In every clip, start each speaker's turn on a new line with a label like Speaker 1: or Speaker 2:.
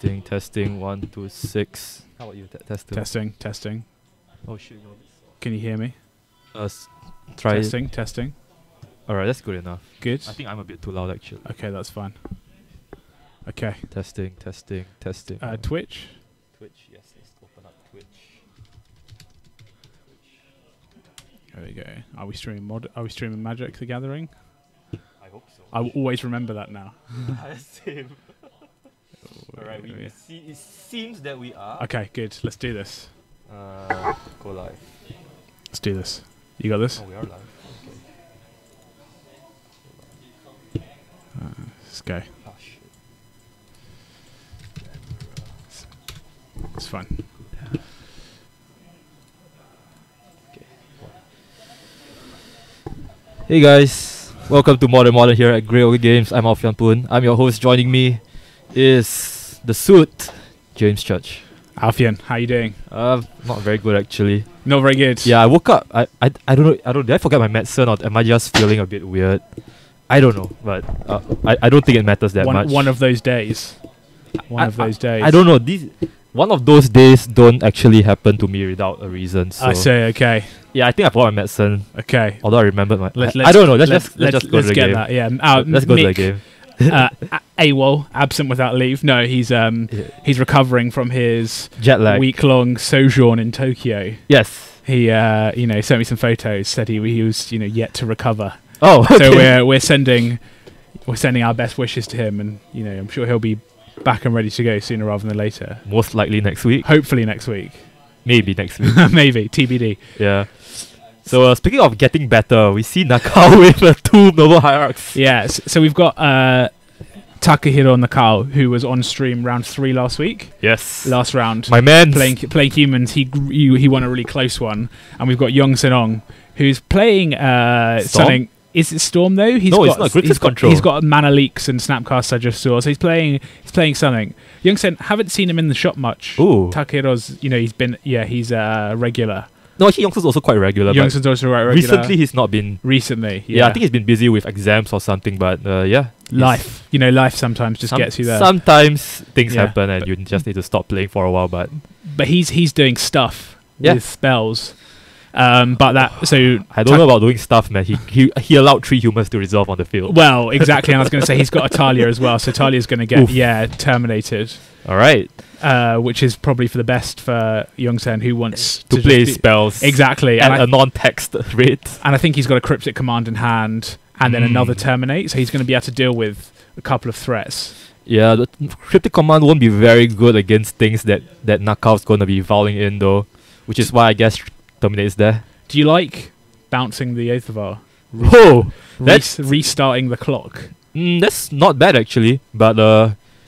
Speaker 1: Testing, testing, 1, 2, 6. How about you? Testing.
Speaker 2: Testing.
Speaker 1: Oh shit, no.
Speaker 2: Can you hear me?
Speaker 1: Try
Speaker 2: Testing.
Speaker 1: Alright, that's good enough.
Speaker 2: Good.
Speaker 1: I think I'm a bit too loud actually.
Speaker 2: Okay, that's fine. Okay.
Speaker 1: Testing.
Speaker 2: Twitch.
Speaker 1: Twitch, yes, let's open up Twitch.
Speaker 2: There we go. Are we streaming Magic the Gathering?
Speaker 1: I hope so.
Speaker 2: I will always remember that now.
Speaker 1: Same. Alright, it seems that we are.
Speaker 2: Okay, good. Let's do this.
Speaker 1: Go live.
Speaker 2: Let's do this. You got this?
Speaker 1: Oh, we are live. Okay.
Speaker 2: Let's go.
Speaker 1: Oh shit.
Speaker 2: It's fine.
Speaker 1: Hey guys, welcome to Modern here at Ogre Games. I'm Alfian Poon. I'm your host. Joining me is the suit, James Church.
Speaker 2: Alfian, how you doing?
Speaker 1: Not very good actually.
Speaker 2: Not very good.
Speaker 1: Yeah, I woke up. I don't know. Did I forget my medicine or am I just feeling a bit weird? I don't know, but I don't think it matters that much.
Speaker 2: One of those days. One of those days.
Speaker 1: I don't know. One of those days don't actually happen to me without a reason. So.
Speaker 2: I say okay.
Speaker 1: Yeah, I think I forgot my medicine.
Speaker 2: Okay.
Speaker 1: Although I remembered my.
Speaker 2: I
Speaker 1: don't know. Let's just go to the game.
Speaker 2: That. Yeah.
Speaker 1: Let's go to the game.
Speaker 2: AWOL, absent without leave. No, he's recovering from his
Speaker 1: jet lag
Speaker 2: week-long sojourn in Tokyo.
Speaker 1: Yes.
Speaker 2: He sent me some photos. Said he was yet to recover.
Speaker 1: Oh. Okay.
Speaker 2: So we're sending our best wishes to him, and I'm sure he'll be back and ready to go sooner rather than later.
Speaker 1: Most likely next week.
Speaker 2: Hopefully next week.
Speaker 1: Maybe next week.
Speaker 2: Maybe TBD.
Speaker 1: Yeah. So speaking of getting better, we see Nakao with 2 Noble Hierarchs.
Speaker 2: Yes. So we've got Takahiro Nakao, who was on stream round 3 last week.
Speaker 1: Yes.
Speaker 2: Last round.
Speaker 1: My man
Speaker 2: playing humans. He won a really close one, and we've got Young Senong, who's playing something. Is it Storm though?
Speaker 1: It's not. Griffith's Control.
Speaker 2: He's got mana leaks and Snapcasts I just saw. So he's playing something. Young Sen, haven't seen him in the shop much.
Speaker 1: Ooh.
Speaker 2: Takehiro's, he's regular.
Speaker 1: No, actually Youngsen's also quite regular.
Speaker 2: Youngsen's also quite regular.
Speaker 1: Recently he's not been.
Speaker 2: Recently,
Speaker 1: yeah. I think he's been busy with exams or something. But yeah.
Speaker 2: Life, life sometimes just gets you there.
Speaker 1: Sometimes things happen and you just need to stop playing for a while. But
Speaker 2: he's doing stuff with spells. I don't
Speaker 1: know about doing stuff, man. He allowed 3 humans to resolve on the field.
Speaker 2: Well, exactly. And I was going to say he's got a Talia as well, so Talia's going to get terminated.
Speaker 1: All right.
Speaker 2: Which is probably for the best for Youngsen, who wants
Speaker 1: to play spells.
Speaker 2: Exactly.
Speaker 1: At a non-text rate.
Speaker 2: And I think he's got a Cryptic Command in hand and then another Terminate, so he's going to be able to deal with a couple of threats. Yeah, the
Speaker 1: Cryptic Command won't be very good against things that Nakao's going to be vowing in, though, which is why I guess Terminate is there.
Speaker 2: Do you like bouncing the Oath of Var?
Speaker 1: Whoa! That's
Speaker 2: restarting the clock.
Speaker 1: That's not bad, actually, but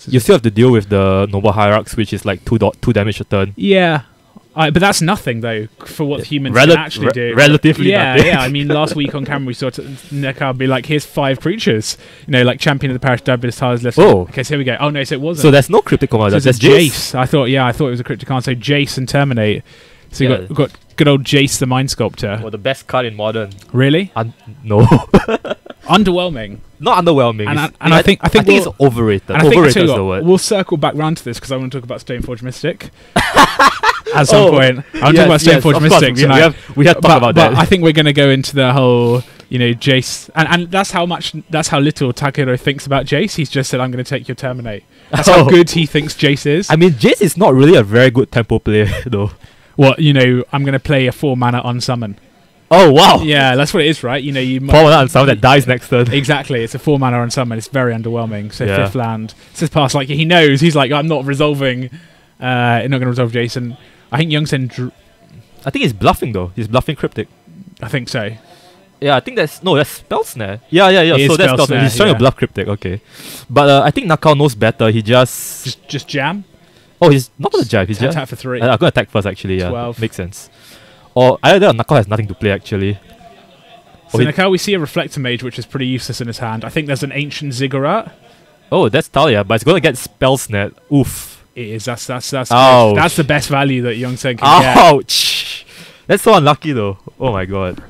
Speaker 1: you still have to deal with the Noble Hierarchs, which is like 2 damage a turn.
Speaker 2: Yeah. But that's nothing, though, for what humans can actually do.
Speaker 1: Relatively nothing.
Speaker 2: Yeah, I mean, last week on camera we saw Nekar be like, here's 5 creatures. like Champion of the Parish, Diabetes Tiles, left.
Speaker 1: Oh.
Speaker 2: Okay, so here we go. Oh, no, so it wasn't.
Speaker 1: So there's no Cryptic Command.
Speaker 2: So there's Jace. I thought it was a Cryptic Command. So Jace and Terminate. So you've got good old Jace the Mind Sculptor.
Speaker 1: Well, the best card in Modern.
Speaker 2: Really?
Speaker 1: No.
Speaker 2: Underwhelming.
Speaker 1: Not underwhelming.
Speaker 2: And I think
Speaker 1: it's overrated.
Speaker 2: And
Speaker 1: overrated is the word.
Speaker 2: We'll circle back round to this because I want to talk about Stoneforge Mystic. At some point. I want to talk about Stoneforge Mystic tonight.
Speaker 1: We have to talk about that.
Speaker 2: But I think we're going to go into the whole, Jace. And that's how little Takehiro thinks about Jace. He's just said, I'm going to take your Terminate. That's how good he thinks Jace is.
Speaker 1: I mean, Jace is not really a very good tempo player, though.
Speaker 2: What, I'm going to play a 4 mana on summon.
Speaker 1: Oh, wow.
Speaker 2: Yeah, that's what it is, right? You
Speaker 1: 4 mana on summon that dies next turn.
Speaker 2: Exactly. It's a 4 mana on summon. It's very underwhelming. So 5th land. Says pass, he knows. He's like, I'm not resolving. I'm not going to resolve Jason. I think Youngsen
Speaker 1: I think he's bluffing, though. He's bluffing Cryptic.
Speaker 2: I think so.
Speaker 1: Yeah, I think that's Spell Snare. Yeah. So that's Spell Snare. He's trying to bluff Cryptic, okay. But I think Nakao knows better. He just
Speaker 2: jam?
Speaker 1: Oh, he's not going to jab. He's just
Speaker 2: attack for 3.
Speaker 1: I'm going to attack first, actually.
Speaker 2: 12.
Speaker 1: Yeah, makes sense. Or either Nakao has nothing to play, actually.
Speaker 2: So Nakao, we see a Reflector Mage, which is pretty useless in his hand. I think there's an Ancient Ziggurat.
Speaker 1: Oh, that's Talia, but it's going to get Spell Snare. Oof.
Speaker 2: It is. That's the best value that Youngsen can get.
Speaker 1: Ouch! That's so unlucky, though. Oh my god.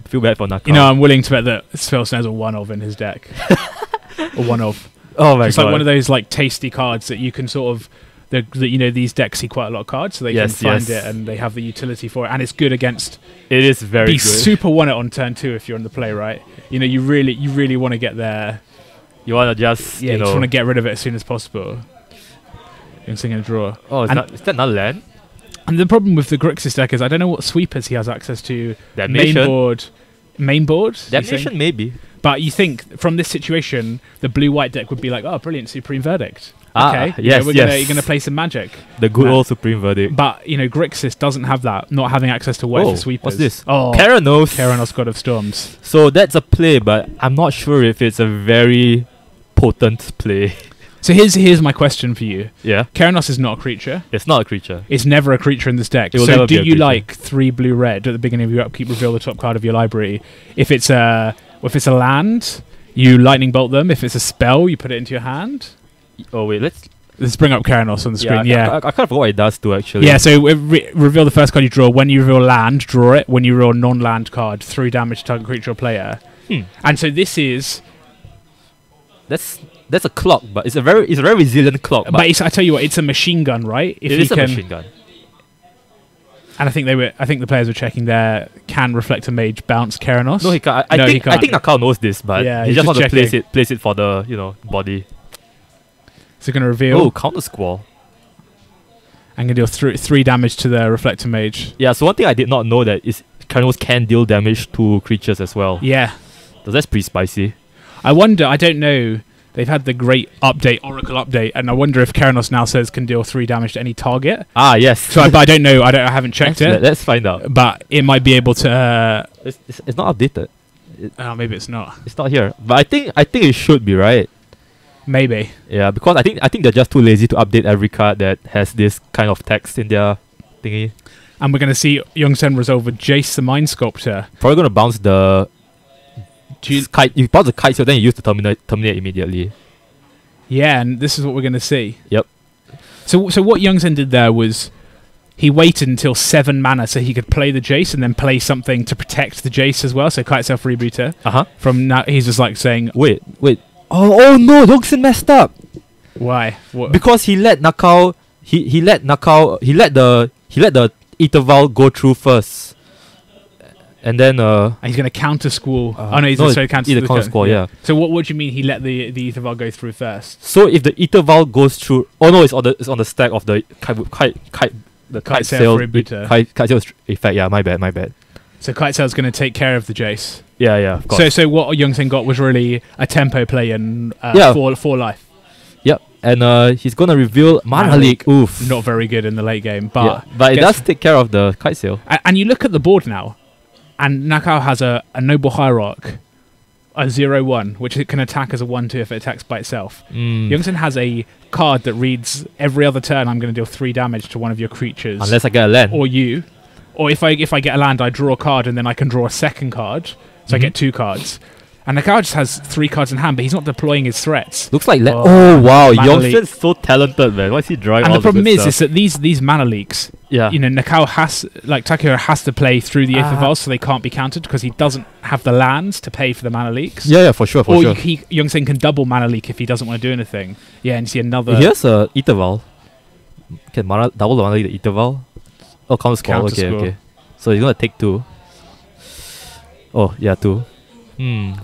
Speaker 1: I feel bad for Nakao.
Speaker 2: I'm willing to bet that Spell Snare's a 1-of in his deck. A 1-of.
Speaker 1: Oh my
Speaker 2: It's
Speaker 1: god.
Speaker 2: like one of those like tasty cards that you can sort of that you know these decks see quite a lot of cards, so they
Speaker 1: Yes,
Speaker 2: can find
Speaker 1: yes.
Speaker 2: it and they have the utility for it, and it's good against.
Speaker 1: It is very
Speaker 2: Be
Speaker 1: good.
Speaker 2: super want it on turn 2 if you're on the play, right? You know, you really want to get there.
Speaker 1: You want to just,
Speaker 2: Yeah,
Speaker 1: you
Speaker 2: you just
Speaker 1: know...
Speaker 2: want to get rid of it as soon as possible. You're thinking a draw.
Speaker 1: Oh,
Speaker 2: And-
Speaker 1: is that not land?
Speaker 2: And the problem with the Grixis deck is I don't know what sweepers he has access to.
Speaker 1: Damnation?
Speaker 2: Main board. you think?
Speaker 1: Damnation, maybe.
Speaker 2: But you think from this situation, the blue-white deck would be like, oh, brilliant, Supreme Verdict.
Speaker 1: Ah,
Speaker 2: Okay, you know,
Speaker 1: yes,
Speaker 2: you're gonna play some magic.
Speaker 1: The good
Speaker 2: Uh,
Speaker 1: old Supreme Verdict.
Speaker 2: But you know, Grixis doesn't have that, not having access to white
Speaker 1: Oh,
Speaker 2: for sweepers.
Speaker 1: what's this?
Speaker 2: Oh,
Speaker 1: Keranos.
Speaker 2: Keranos, God of Storms.
Speaker 1: So that's a play, but I'm not sure if it's a very potent play.
Speaker 2: So here's my question for you.
Speaker 1: Yeah,
Speaker 2: Keranos is not a creature.
Speaker 1: it's not a creature.
Speaker 2: It's never a creature in this deck.
Speaker 1: It will
Speaker 2: So
Speaker 1: never
Speaker 2: do
Speaker 1: be a
Speaker 2: you
Speaker 1: creature.
Speaker 2: like 3 blue-red at the beginning of your upkeep? Reveal the top card of your library. If it's a land, you lightning bolt them. If it's a spell, you put it into your hand.
Speaker 1: Oh wait,
Speaker 2: Let's bring up Keranos on the screen. Yeah.
Speaker 1: I kind of forgot what it does too, actually.
Speaker 2: Yeah, so reveal the first card you draw. When you reveal land, draw it. When you reveal non-land card, 3 damage to target creature or player. And so this is...
Speaker 1: That's a clock, but it's a very resilient clock.
Speaker 2: But it's, I tell you what, it's a machine gun, right? If
Speaker 1: it
Speaker 2: you
Speaker 1: is a
Speaker 2: can,
Speaker 1: machine gun.
Speaker 2: And I think the players were checking there. Can Reflector Mage bounce Keranos?
Speaker 1: No, he can't. I
Speaker 2: No, he
Speaker 1: think
Speaker 2: can't.
Speaker 1: Nakao knows this, but
Speaker 2: Yeah,
Speaker 1: he
Speaker 2: he's
Speaker 1: just
Speaker 2: just
Speaker 1: wants to
Speaker 2: checking.
Speaker 1: place it for the body.
Speaker 2: So going to reveal.
Speaker 1: Oh, counter squall.
Speaker 2: I'm going to deal 3 damage to the Reflector Mage.
Speaker 1: Yeah. So one thing I did not know that is Keranos can deal damage to creatures as well.
Speaker 2: Yeah.
Speaker 1: So that's pretty spicy.
Speaker 2: I wonder, I don't know. They've had the great update, Oracle update, and I wonder if Keranos now says can deal 3 damage to any target.
Speaker 1: Ah, yes.
Speaker 2: So but I don't know. I haven't checked it.
Speaker 1: Let's find out.
Speaker 2: But it might be able to.
Speaker 1: It's not updated.
Speaker 2: Oh, maybe it's not.
Speaker 1: It's not here. But I think it should be, right.
Speaker 2: Maybe.
Speaker 1: Yeah, because I think they're just too lazy to update every card that has this kind of text in their thingy.
Speaker 2: And we're going to see Youngsen resolve with Jace the Mind Sculptor.
Speaker 1: Probably gonna bounce the
Speaker 2: Do you,
Speaker 1: kite. You bounce the kite, so then you use the terminate immediately.
Speaker 2: yeah, and this is what we're going to see.
Speaker 1: Yep.
Speaker 2: So what Youngsen did there was he waited until 7 mana so he could play the Jace and then play something to protect the Jace as well. So Kite Self Rebooter. From now, he's just like saying,
Speaker 1: Wait. Oh no, Yongsen messed up
Speaker 2: why? What?
Speaker 1: because he let Nakao. He let the Etherval go through first, and then
Speaker 2: He's going to counter squall.
Speaker 1: Uh,
Speaker 2: Oh no, he's
Speaker 1: no,
Speaker 2: going to counter
Speaker 1: either counter squall, yeah.
Speaker 2: So what do you mean he let the Etherval go through first?
Speaker 1: so if the Etherval goes through, oh no, it's on the stack of the kite
Speaker 2: Sail
Speaker 1: sail
Speaker 2: Rebooter.
Speaker 1: kite sail effect. Yeah, my bad.
Speaker 2: So Kite Sail's going to take care of the Jace.
Speaker 1: Yeah, of course.
Speaker 2: So what Youngsen got was really a tempo play and
Speaker 1: Yeah.
Speaker 2: for life.
Speaker 1: Yep, and he's gonna reveal Mana
Speaker 2: Mana
Speaker 1: Leak. Oof.
Speaker 2: Not very good in the late game, but
Speaker 1: Yeah, but it
Speaker 2: gets-
Speaker 1: does take care of the kite sail.
Speaker 2: And you look at the board now, and Nakao has a Noble Hierarch, a 0/1, which it can attack as a 1/2 if it attacks by itself. Youngsen has a card that reads every other turn I'm going to deal 3 damage to one of your creatures,
Speaker 1: Unless I get a land.
Speaker 2: or you, or if I get a land, I draw a card and then I can draw a second card, so I get 2 cards. And Nakao just has 3 cards in hand, but he's not deploying his threats.
Speaker 1: Looks like
Speaker 2: Oh,
Speaker 1: wow,
Speaker 2: Mana Leak.
Speaker 1: Youngsen's so talented, man. Why is he drawing
Speaker 2: And
Speaker 1: all
Speaker 2: the problem
Speaker 1: good
Speaker 2: is
Speaker 1: stuff?
Speaker 2: that these mana leaks,
Speaker 1: Yeah.
Speaker 2: you know, Nakao Takahiro has to play through the
Speaker 1: Ah.
Speaker 2: Aetherval, so they can't be countered because he doesn't have the lands to pay for the mana leaks.
Speaker 1: Yeah, for sure,
Speaker 2: Or
Speaker 1: sure.
Speaker 2: Youngsen can double mana leak if he doesn't want to do anything. Yeah, and you see another
Speaker 1: Here's a Etherval. Can mana double the mana leak the Etherval? Oh, counter squall.
Speaker 2: Counter
Speaker 1: Okay,
Speaker 2: squall.
Speaker 1: okay. So he's gonna take 2. Oh yeah, 2.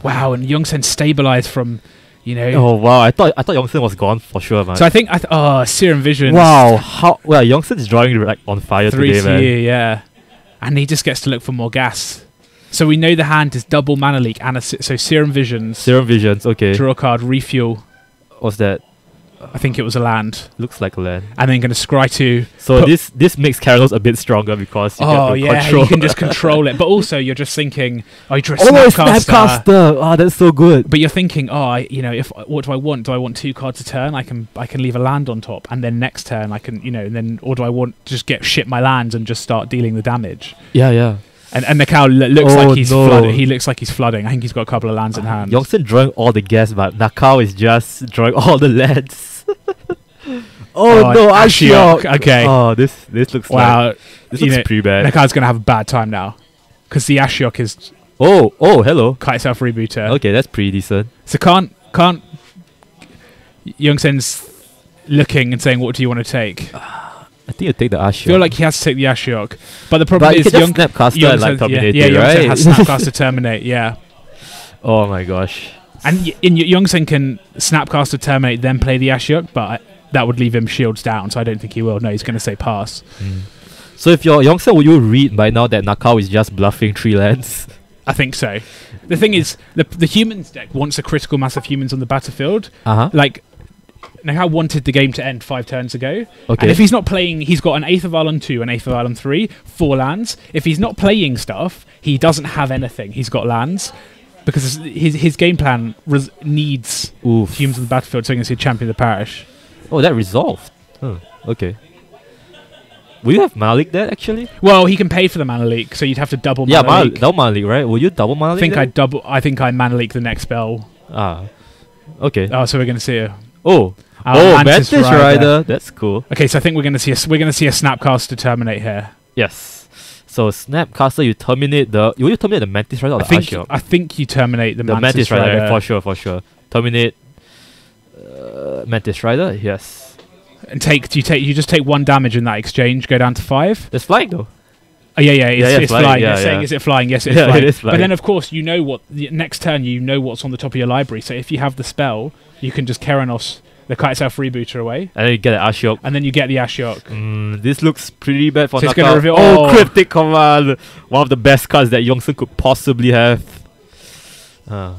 Speaker 2: wow, and Youngsen stabilized from, you know.
Speaker 1: Oh wow, I thought Youngsen was gone for sure, man.
Speaker 2: So I think Serum Vision.
Speaker 1: Wow, Youngsen's drawing like on fire
Speaker 2: 3
Speaker 1: today, man.
Speaker 2: tier, yeah, and he just gets to look for more gas. So we know the hand is double mana leak and so Serum Visions.
Speaker 1: Serum Visions, okay.
Speaker 2: Draw a card, refuel.
Speaker 1: What's that?
Speaker 2: I think it was a land,
Speaker 1: Looks like a land.
Speaker 2: and then going to scry 2.
Speaker 1: So
Speaker 2: Put-
Speaker 1: this makes Keranos a bit stronger because you
Speaker 2: Oh
Speaker 1: get to
Speaker 2: yeah,
Speaker 1: control.
Speaker 2: you can just control it. But also, you're just thinking, you draw a
Speaker 1: Oh,
Speaker 2: Snapcaster.
Speaker 1: Snapcaster! Oh, that's so good.
Speaker 2: But you're thinking, if what do I want? Do I want 2 cards a turn? I can leave a land on top, and then next turn I can, and then, or do I want to just ship my lands and just start dealing the damage?
Speaker 1: Yeah.
Speaker 2: And Nakao looks
Speaker 1: Oh,
Speaker 2: like he's
Speaker 1: no.
Speaker 2: flooding. He looks like he's flooding. I think he's got a couple of lands in hand.
Speaker 1: Youngsen drawing all the gas, but Nakao is just drawing all the lands. Oh no,
Speaker 2: Ashiok.
Speaker 1: Ashiok!
Speaker 2: Okay.
Speaker 1: Oh, this looks
Speaker 2: Wow.
Speaker 1: like this looks pretty bad.
Speaker 2: Nakao's gonna have a bad time now, because the Ashiok is
Speaker 1: Oh, hello.
Speaker 2: Kite Self Rebooter.
Speaker 1: Okay, that's pretty decent.
Speaker 2: So can't Youngsen's looking and saying, "What do you want to take?"
Speaker 1: I think you take the Ashiok.
Speaker 2: I feel like he has to take the Ashiok, but the problem is
Speaker 1: you can just Snapcaster and like terminate it,
Speaker 2: Youngsen
Speaker 1: right?
Speaker 2: has Snapcaster terminate, yeah.
Speaker 1: Oh my gosh.
Speaker 2: And Youngsen can Snapcaster terminate, then play the Ashiok, but that would leave him shields down, so I don't think he will. No, he's going to say pass.
Speaker 1: So if you're Youngsen, would you read by now that Nakao is just bluffing 3 lands?
Speaker 2: I think so. The thing is, the humans deck wants a critical mass of humans on the battlefield. Like, Nakao wanted the game to end 5 turns ago.
Speaker 1: Okay.
Speaker 2: And if he's not playing, he's got an Eighth of Island 2, an Eighth of Island 3, 4 lands. If he's not playing stuff, he doesn't have anything. He's got lands. Because his game plan needs humans on the battlefield so he can see champion the parish.
Speaker 1: Oh, that resolved. Okay. Will you have Mana Leak there, actually?
Speaker 2: Well, he can pay for the Mana Leak, so you'd have to double Mana Leak.
Speaker 1: Double Mana Leak, right? Will you double Mana Leak?
Speaker 2: I think I Mana Leak the next spell.
Speaker 1: Okay.
Speaker 2: Oh, so we're going to see a...
Speaker 1: Mantis Rider. That's cool.
Speaker 2: Okay, so I think we're going to see a Snapcaster terminate here.
Speaker 1: Yes. So Snapcaster, you terminate the... Will you terminate the Mantis Rider or the Ashiok?
Speaker 2: I think you terminate the Mantis
Speaker 1: Rider.
Speaker 2: Rider.
Speaker 1: For sure. Terminate Mantis Rider, yes.
Speaker 2: And you just take 1 damage in that exchange, go down to 5.
Speaker 1: There's flying though.
Speaker 2: Oh it's flying.
Speaker 1: Yeah,
Speaker 2: is it flying? Yes, it's flying.
Speaker 1: It is flying.
Speaker 2: But then of course you know what next turn what's on the top of your library. So if you have the spell, you can just Keranos the Kite Self Rebooter away.
Speaker 1: And then you get the Ashiok.
Speaker 2: And then you get the Ashiok.
Speaker 1: This looks pretty bad for
Speaker 2: Nakao.
Speaker 1: It's reveal Cryptic Command! One of the best cards that Youngsen could possibly have. What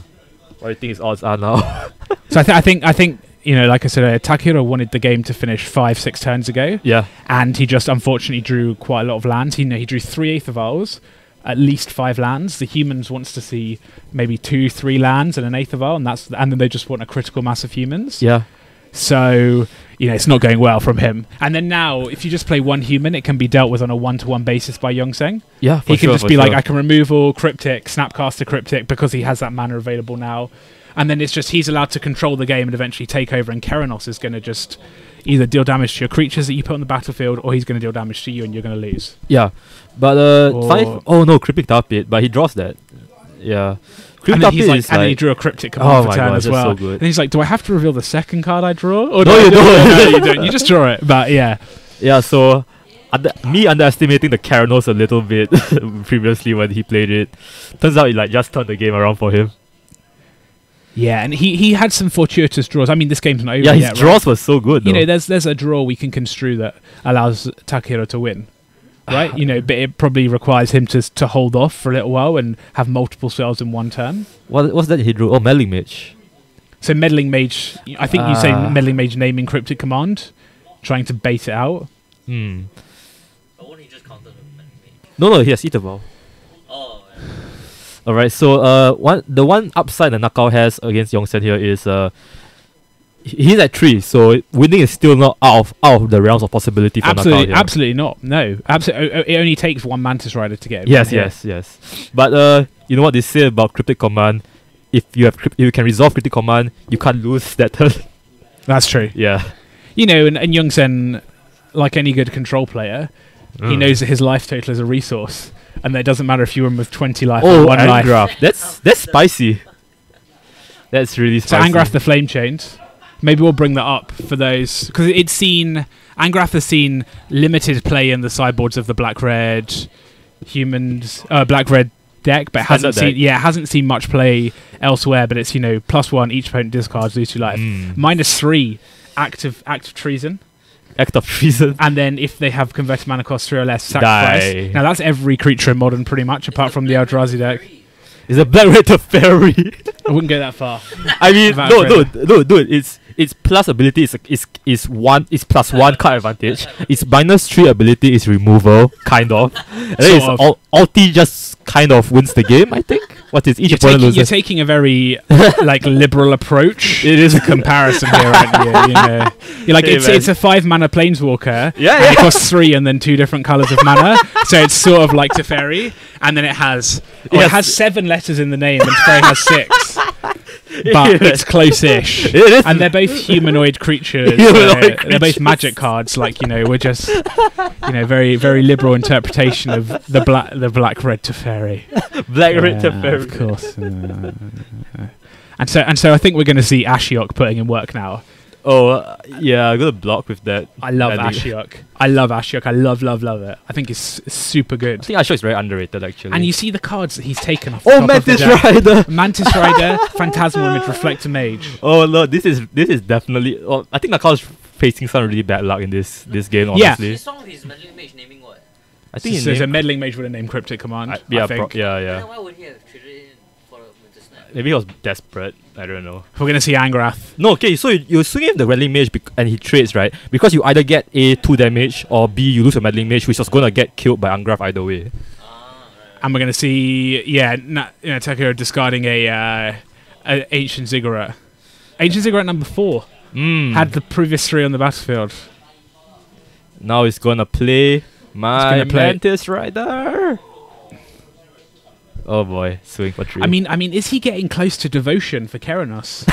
Speaker 1: do you think his odds are now?
Speaker 2: So I think like I said, Takahiro wanted the game to finish 5-6 turns ago.
Speaker 1: Yeah.
Speaker 2: And he just unfortunately drew quite a lot of lands. He drew 3 Eighth of Isles, at least 5 lands. The humans wants to see maybe 2-3 lands and an Eighth of Isle, and then they just want a critical mass of humans.
Speaker 1: Yeah.
Speaker 2: So, it's not going well from him. And then now, if you just play 1 human, it can be dealt with on a 1-to-1 basis by Youngseng.
Speaker 1: Yeah,
Speaker 2: he can just be like, I can remove all Cryptic, Snapcaster Cryptic, because he has that mana available now. And then it's just he's allowed to control the game and eventually take over, and Keranos is going to just either deal damage to your creatures that you put on the battlefield, or he's going to deal damage to you and you're going to lose.
Speaker 1: Yeah, but Cryptic Tar Pit, but he draws that. Yeah.
Speaker 2: And then he drew a Cryptic command for turn as well. So good. And he's like, do I have to reveal the second card I draw? Or
Speaker 1: no, you don't.
Speaker 2: No, you don't. You just draw it. But yeah.
Speaker 1: Yeah, so me underestimating the Keranos a little bit previously when he played it. Turns out it just turned the game around for him.
Speaker 2: Yeah, and he had some fortuitous draws. I mean, this game's not over
Speaker 1: yet.
Speaker 2: Yeah,
Speaker 1: his draws were so good, though.
Speaker 2: There's a draw we can construe that allows Takahiro to win. Right, but it probably requires him to hold off for a little while and have multiple spells in 1 turn.
Speaker 1: What's that he drew? Oh, Meddling Mage.
Speaker 2: So Meddling Mage, I think you say Meddling Mage naming Cryptic Command, trying to bait it out.
Speaker 3: But won't he just counter the Meddling Mage?
Speaker 1: No, he has Eaterball.
Speaker 3: Oh, yeah.
Speaker 1: Alright, so the one upside that Nakao has against Youngsen here is he's at 3, so winning is still not out of the realms of possibility for Nakao here.
Speaker 2: Absolutely not. No, it only takes 1 Mantis Rider to get it.
Speaker 1: Yes. But you know what they say about Cryptic Command? If you can resolve Cryptic Command, you can't lose that turn.
Speaker 2: That's true.
Speaker 1: Yeah.
Speaker 2: And Youngsen, like any good control player, he knows that his life total is a resource, and it doesn't matter if you win with 20 life or 1 life.
Speaker 1: Angraf. That's spicy. That's really spicy.
Speaker 2: So Angraf the Flame Chained. Maybe we'll bring that up for those, because Angraf has seen limited play in the sideboards of the black-red black-red deck, but hasn't seen much play elsewhere. But it's +1 each opponent discards, lose 2 life, -3 active treason.
Speaker 1: Act of treason.
Speaker 2: And then if they have converted mana cost 3 or less, sacrifice.
Speaker 1: Die.
Speaker 2: Now that's every creature in Modern pretty much, apart from the Eldrazi deck.
Speaker 1: It's a black red fairy.
Speaker 2: I wouldn't go that far.
Speaker 1: I mean, no, dude. Its plus ability is +1 card advantage. Its -3 ability is removal, kind of. And then its ulti just kind of wins the game, I think. What is each opponent loses?
Speaker 2: You're taking a very liberal approach.
Speaker 1: It is
Speaker 2: a comparison here, aren't you? You're like, it's a 5 mana planeswalker.
Speaker 1: Yeah.
Speaker 2: It costs 3 and then 2 different colours of mana. So it's sort of like Teferi, and then it has 7 letters in the name, and Teferi has 6. But it's close-ish. And they're both humanoid creatures. They're both magic cards. We're just very, very liberal interpretation of the black red Teferi.
Speaker 1: Black red Teferi.
Speaker 2: Of course. And so I think we're going to see Ashiok putting in work now.
Speaker 1: Oh, yeah, I'm gonna block with that.
Speaker 2: I love
Speaker 1: Landing.
Speaker 2: Ashiok. I love Ashiok. I love it. I think it's super
Speaker 1: I
Speaker 2: good.
Speaker 1: think Ashok is very underrated, actually.
Speaker 2: And you see the cards that he's taken off. The
Speaker 1: oh,
Speaker 2: top of the
Speaker 1: Mantis
Speaker 2: deck.
Speaker 1: Rider!
Speaker 2: Mantis Rider, Phantasmal Image, Reflector Mage.
Speaker 1: Oh, no, this is definitely... Oh, I think Nakao is facing some really bad luck in this game,
Speaker 2: Yeah.
Speaker 1: honestly.
Speaker 3: His song is meddling mage naming what?
Speaker 1: I think
Speaker 2: So there's a meddling mage with a name cryptic command. I think.
Speaker 1: yeah.
Speaker 3: Then why would he have traded in for a Winter Snap?
Speaker 1: Maybe he was desperate. I don't know.
Speaker 2: We're gonna see Angrath.
Speaker 1: No, okay, so you swing him the Meddling Mage and he trades, right? Because you either get A, 2 damage, or B, you lose a Meddling Mage, which was gonna get killed by Angrath either way.
Speaker 2: And we're gonna see, Takahiro discarding a Ancient Ziggurat. Ancient Ziggurat number 4 had the previous 3 on the battlefield.
Speaker 1: Now he's gonna play my
Speaker 2: gonna play-
Speaker 1: Mantis Rider. Oh boy, swing for 3.
Speaker 2: I mean, is he getting close to devotion for Keranos?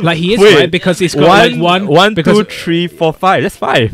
Speaker 2: Like he is,
Speaker 1: Wait,
Speaker 2: right? Because he's got
Speaker 1: one,
Speaker 2: because
Speaker 1: 2, 3, 4, 5. That's 5.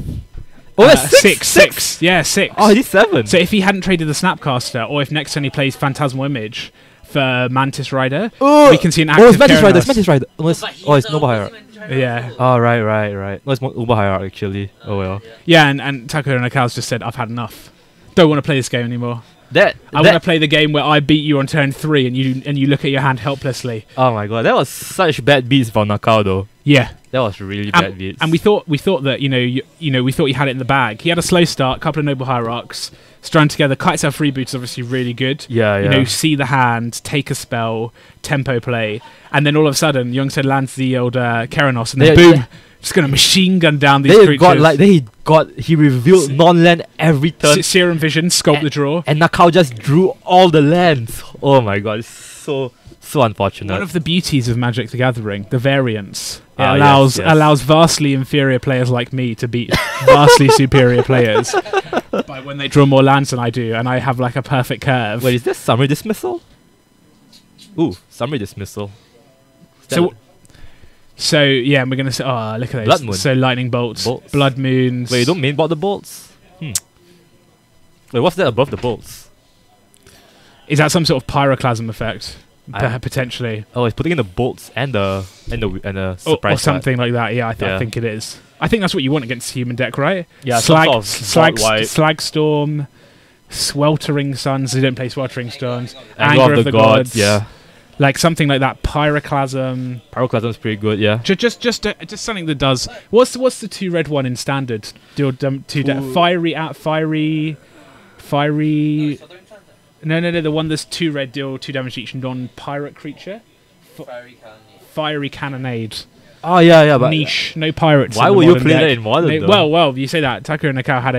Speaker 1: Oh, that's 6.
Speaker 2: Yeah, 6.
Speaker 1: Oh, he's 7.
Speaker 2: So if he hadn't traded the Snapcaster, or if next turn he plays Phantasmal Image for Mantis Rider, we can see an active
Speaker 1: Oh, it's Mantis Rider.
Speaker 2: Keranos.
Speaker 1: It's Mantis Rider. Oh, it's,
Speaker 3: But he's
Speaker 1: oh, it's
Speaker 3: the
Speaker 1: Noble
Speaker 3: opposite
Speaker 1: Hierarch.
Speaker 3: Mantis Rider
Speaker 2: Yeah.
Speaker 3: also.
Speaker 1: Oh, right. No, it's Uber Hierarch, actually. Oh, well.
Speaker 2: Yeah, and Takahiro Nakau's just said, I've had enough. Don't want to play this game anymore. I want to play the game where I beat you on turn 3 and you look at your hand helplessly.
Speaker 1: Oh my god, that was such bad beats for Nakao though.
Speaker 2: Yeah.
Speaker 1: That was really bad beats.
Speaker 2: And we thought that we thought he had it in the bag. He had a slow start, couple of Noble Hierarchs, strung together. Kite Self Reboot is obviously really good.
Speaker 1: yeah.
Speaker 2: See the hand, take a spell, tempo play, and then all of a sudden, Youngstead lands the old Keranos, and then boom, just gonna machine gun down these creatures.
Speaker 1: He revealed non-land every turn.
Speaker 2: Serum Vision, Sculpt the Draw.
Speaker 1: And Nakao just drew all the lands. Oh my god, it's so unfortunate.
Speaker 2: One of the beauties of Magic the Gathering, the variance. It
Speaker 1: Yes.
Speaker 2: allows vastly inferior players like me to beat vastly superior players by when they draw more lands than I do, and I have like a perfect curve.
Speaker 1: Wait, is this Summary Dismissal? Ooh, Summary Dismissal.
Speaker 2: So yeah, we're gonna say, oh look at those.
Speaker 1: Blood Moon.
Speaker 2: So Lightning bolts, Blood Moons.
Speaker 1: Wait, you don't mainboard the bolts? Wait, what's that above the bolts?
Speaker 2: Is that some sort of pyroclasm effect?
Speaker 1: I-
Speaker 2: Potentially.
Speaker 1: Oh, it's putting in the bolts and the surprise
Speaker 2: Or something like that. Yeah, I think it is. I think that's what you want against a human deck, right?
Speaker 1: Yeah, some sort of wipe.
Speaker 2: Slagstorm, Sweltering Suns. They don't play Sweltering Suns.
Speaker 1: Anger of the Gods. Yeah,
Speaker 2: like something like that. Pyroclasm.
Speaker 1: Pyroclasm's pretty good. Yeah.
Speaker 2: Just something that does. What's the 2 red one in standard? Fiery. No. The one that's 2 red, deal 2 damage to each non-pirate creature. Fiery Cannonade.
Speaker 1: Oh yeah, but
Speaker 2: Niche. No pirates.
Speaker 1: why
Speaker 2: in the
Speaker 1: would you
Speaker 2: modern
Speaker 1: play
Speaker 2: deck.
Speaker 1: that in modern?
Speaker 2: Well, you say that. Takahiro Nakao had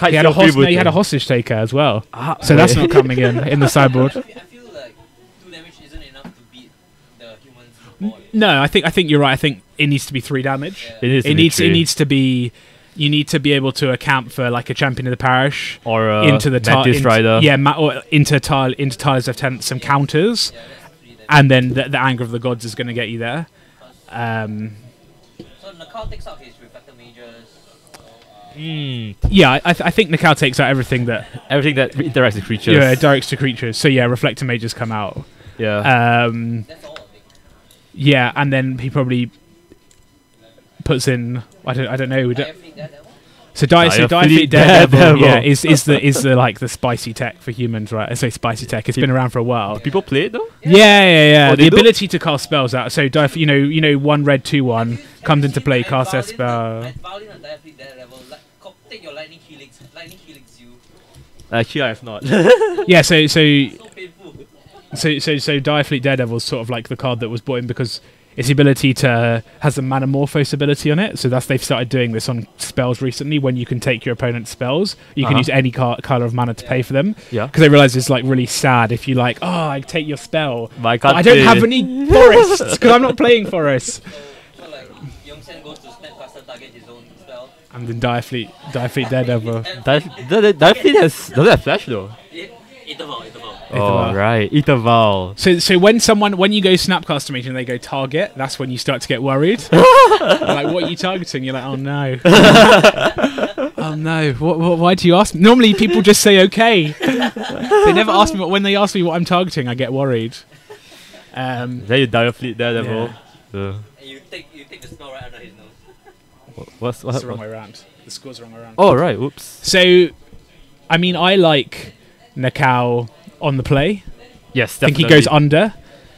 Speaker 2: he had a hostage taker as well. So that's not coming in the sideboard.
Speaker 3: I feel like 2 damage isn't enough to beat the humans board.
Speaker 2: No, I think you're right. I think it needs to be 3 damage.
Speaker 1: It needs
Speaker 2: to be. You need to be able to account for like a champion of the parish
Speaker 1: or
Speaker 2: into the
Speaker 1: Mantis Rider.
Speaker 2: or into Tiles of Tenth, some counters, and then the Anger of the Gods is going to get you there.
Speaker 3: So Nakao takes out his Reflector Mages.
Speaker 2: Yeah, I think Nakao takes out everything that
Speaker 1: interacts with creatures.
Speaker 2: Yeah, directs to creatures. So yeah, Reflector Mages come out.
Speaker 1: Yeah.
Speaker 3: That's all I think.
Speaker 2: Yeah, and then he probably puts in I don't know. So Direfleet Daredevil, yeah, is the like the spicy tech for humans, right? I say spicy tech. It's been around for a while.
Speaker 1: Do people play it though?
Speaker 2: Yeah.
Speaker 1: Oh,
Speaker 2: The ability to cast spells out. So 1 red 2/1 comes into play. Cast that spell.
Speaker 3: At Valiant and Direfleet Daredevil, take your Lightning Helix you.
Speaker 1: Actually, I have not.
Speaker 2: Yeah. So
Speaker 3: So painful.
Speaker 2: Direfleet Daredevil is sort of like the card that was brought in because its ability has a Manamorphose ability on it. So they've started doing this on spells recently. When you can take your opponent's spells, you can use any color of mana to pay for them.
Speaker 1: Yeah.
Speaker 2: Because they realize it's like really sad if you I take your spell,
Speaker 1: But
Speaker 2: but I don't have any forests because I'm not playing forests.
Speaker 3: So like Youngsen goes to Snapcaster target his own spell.
Speaker 2: And then Direfleet Daredevil.
Speaker 1: Direfleet doesn't have flash though.
Speaker 3: Interval.
Speaker 1: Oh right, Interval.
Speaker 2: So when you go Snapcaster Mage and they go target, that's when you start to get worried. Like, what are you targeting? You're like, oh no. Oh no. Why do you ask me? Normally people just say okay. They never ask me when they ask me what I'm targeting, I get worried.
Speaker 1: Is that your Direfleet Daredevil?
Speaker 2: Yeah.
Speaker 3: the spell right under his nose.
Speaker 1: What's
Speaker 2: It's the wrong way around. The score's the wrong way around.
Speaker 1: Oh right, oops.
Speaker 2: So, I mean, I like Nakao on the play.
Speaker 1: Yes,
Speaker 2: I think
Speaker 1: definitely.
Speaker 2: he goes under.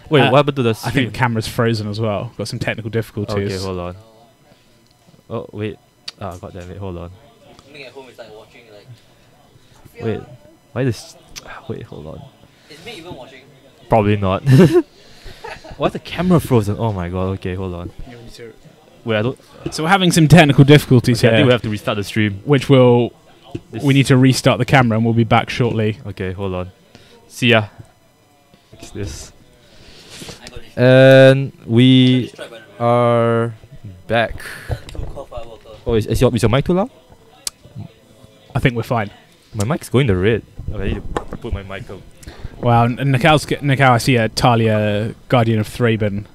Speaker 1: Wait, what happened to the
Speaker 2: I
Speaker 1: stream?
Speaker 2: think the camera's frozen as well. Got some technical difficulties.
Speaker 1: Okay, hold on. Oh wait. Ah, god damn it. Hold on.
Speaker 3: Me at home is like watching like.
Speaker 1: Wait. Why this? Wait, hold on.
Speaker 3: Is me even watching?
Speaker 1: Probably not. Why's the camera frozen? Oh my god. Okay, hold on. Wait, I don't.
Speaker 2: So we're having some technical difficulties
Speaker 1: Okay, I think
Speaker 2: here,
Speaker 1: we have to restart the stream.
Speaker 2: which will
Speaker 1: This-
Speaker 2: we need to restart the camera, and we'll be back shortly.
Speaker 1: Okay, hold on. See ya. Fix this.
Speaker 3: I got this.
Speaker 1: And we
Speaker 3: Destroyed by the way.
Speaker 1: are back.
Speaker 3: Two core fireworker.
Speaker 1: Oh, is your mic too loud?
Speaker 2: I think we're fine.
Speaker 1: My mic's going to red. Okay, I need to put my mic up.
Speaker 2: Wow, and Nakao, I see a Talia, Guardian of Thraben,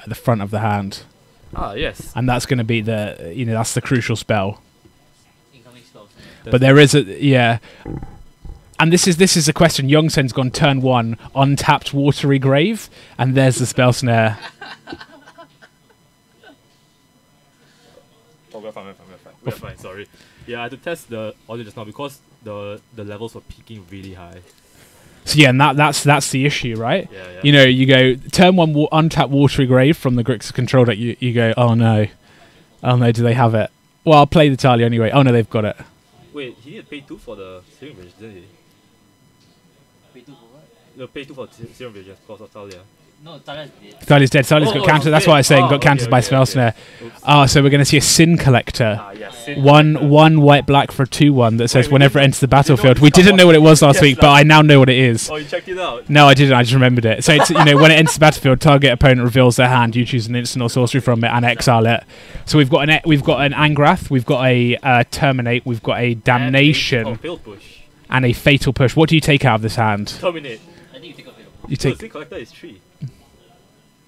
Speaker 2: at the front of the hand,
Speaker 1: Ah, yes.
Speaker 2: and that's going to be that's the crucial spell.
Speaker 3: Incoming spells.
Speaker 2: But there is and this is a question. Yongsen's gone turn 1, untapped Watery Grave, and there's the spell snare.
Speaker 1: Oh, we're fine. We're fine. Sorry. Yeah, I had to test the audio just now because the levels were peaking really high.
Speaker 2: So yeah, and that's the issue, right?
Speaker 1: Yeah.
Speaker 2: You know, you go turn 1 untap Watery Grave from the Grixis control deck. You go, oh no, do they have it? Well, I'll play the Talia anyway. Oh no, they've got it.
Speaker 1: Wait, he did pay 2 for the Serum Bridge, didn't he?
Speaker 3: Wait, two for what?
Speaker 1: No, pay 2 for Serum Bridge because of Talia.
Speaker 3: No, Talia's dead.
Speaker 2: Talia's dead. Talia's got countered. That's why I was saying got countered by spell snare. So we're going to see a Sin Collector.
Speaker 1: Ah, yes.
Speaker 2: One white black for 2/1 that says
Speaker 1: Wait,
Speaker 2: whenever it enters the battlefield.
Speaker 1: know
Speaker 2: We
Speaker 1: this
Speaker 2: didn't know what it was last
Speaker 1: Yes,
Speaker 2: week, but I now know what it is.
Speaker 1: Oh, you checked it out?
Speaker 2: No, I didn't. I just remembered it. So it's, when it enters the battlefield, target opponent reveals their hand. You choose an instant or sorcery from it and exile it. So we've got an Angrath, we've got a Terminate, we've got a Damnation,
Speaker 1: Oh, Failed Push.
Speaker 2: and a Fatal Push. What do you take out of this hand?
Speaker 1: Terminate.
Speaker 3: I think you take off it.
Speaker 2: You
Speaker 1: No,
Speaker 2: take.
Speaker 1: Sin Collector is 3.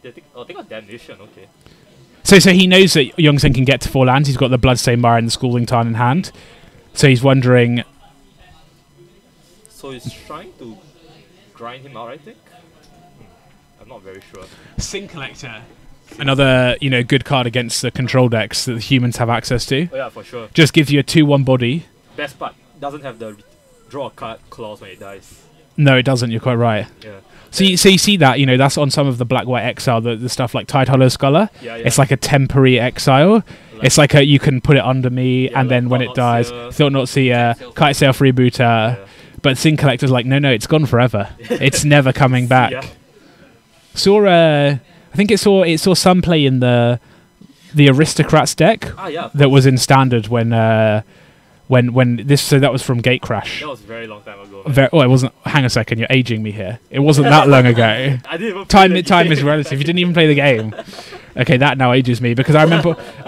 Speaker 1: Think of Damnation, okay.
Speaker 2: So he knows that Yongsen can get to 4 lands. He's got the Bloodstained Mire and the Scalding Tarn in hand. So he's wondering.
Speaker 1: So he's trying to grind him out, I think? I'm not very sure.
Speaker 2: Sin Collector. Another, good card against the control decks that the humans have access to.
Speaker 1: Oh yeah, for sure.
Speaker 2: Just gives you a 2/1 body.
Speaker 1: Best part, doesn't have the draw a card clause when it dies.
Speaker 2: No, it doesn't. You're quite right.
Speaker 1: Yeah.
Speaker 2: So you see that, that's on some of the black-white exile, the stuff like Tide Hollow Scholar.
Speaker 1: Yeah.
Speaker 2: It's like a temporary exile. It's like you can put it under me,
Speaker 1: Yeah,
Speaker 2: and then
Speaker 1: like
Speaker 2: when it dies, Thought Not Seer, Kite Sail Freebooter.
Speaker 1: Yeah.
Speaker 2: But Sin Collector's like, no, it's gone forever. It's never coming back.
Speaker 1: Yeah.
Speaker 2: I think it saw some play in the Aristocrats deck
Speaker 1: Ah, yeah.
Speaker 2: that was in Standard when this. So that was from Gate Crash.
Speaker 1: That was a very long time ago. Man.
Speaker 2: It wasn't. Hang a second, you're aging me here. It wasn't that long ago.
Speaker 1: I didn't even play the
Speaker 2: Time is
Speaker 1: game.
Speaker 2: relative. You didn't even play the game. Okay, that now ages me because I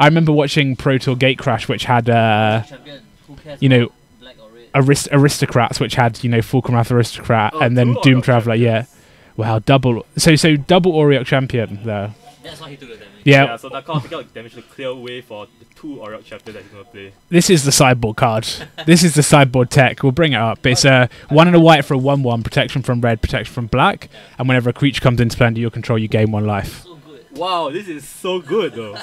Speaker 2: remember watching Pro Tour Gate Crash, which had
Speaker 3: Champion. Who cares? about black or red?
Speaker 2: Aristocrats, which had Fulcrum Wrath Aristocrat,
Speaker 1: Oh,
Speaker 2: and then
Speaker 1: two
Speaker 2: Doom
Speaker 1: Aureox
Speaker 2: Traveler. Yeah,
Speaker 1: champions.
Speaker 2: wow, double. So double Aureox champion though.
Speaker 3: That's why he took the damage.
Speaker 2: Yeah,
Speaker 1: So Nakao take out damage to clear way for the 2 Aureox chapters that he's gonna play.
Speaker 2: this is the sideboard card. This is the sideboard tech. We'll bring it up. It's 1 and a white for a 1/1, protection from red, protection from black, and whenever a creature comes into play under your control, you gain 1 life.
Speaker 3: So good.
Speaker 1: Wow, this is so good though.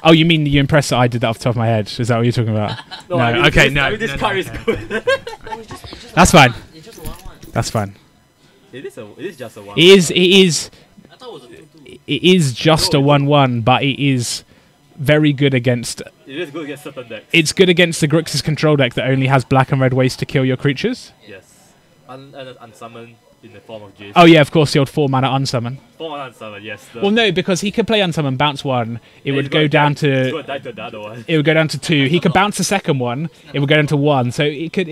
Speaker 2: Oh, you mean you impressed that I did that off the top of my head? Is that what you're talking about?
Speaker 1: No,
Speaker 2: No,
Speaker 1: I mean,
Speaker 2: okay,
Speaker 1: this,
Speaker 2: no,
Speaker 1: I mean, this
Speaker 2: no,
Speaker 1: card
Speaker 2: no,
Speaker 1: is
Speaker 2: okay.
Speaker 1: good.
Speaker 3: Oh, it's just
Speaker 2: That's
Speaker 3: a 1/1.
Speaker 2: fine.
Speaker 3: It's just a 1/1.
Speaker 2: That's fine.
Speaker 1: It is just a 1.
Speaker 2: It is.
Speaker 3: I thought it was a 2/2.
Speaker 2: It is just a 1/1, but it is very good against.
Speaker 1: It is good against certain decks.
Speaker 2: It's good against the Grixis control deck that only has black and red ways to kill your creatures.
Speaker 1: Yes. And unsummon in the form of Jace.
Speaker 2: Oh yeah, of course, the old 4-mana unsummon.
Speaker 1: 4 unsummon, yes.
Speaker 2: Well, no, because he could play unsummon, bounce 1. It would go down
Speaker 1: He's
Speaker 2: to.
Speaker 1: gonna die to the other one.
Speaker 2: It would go down to 2. He could bounce the second one. It would go down to 1. So it could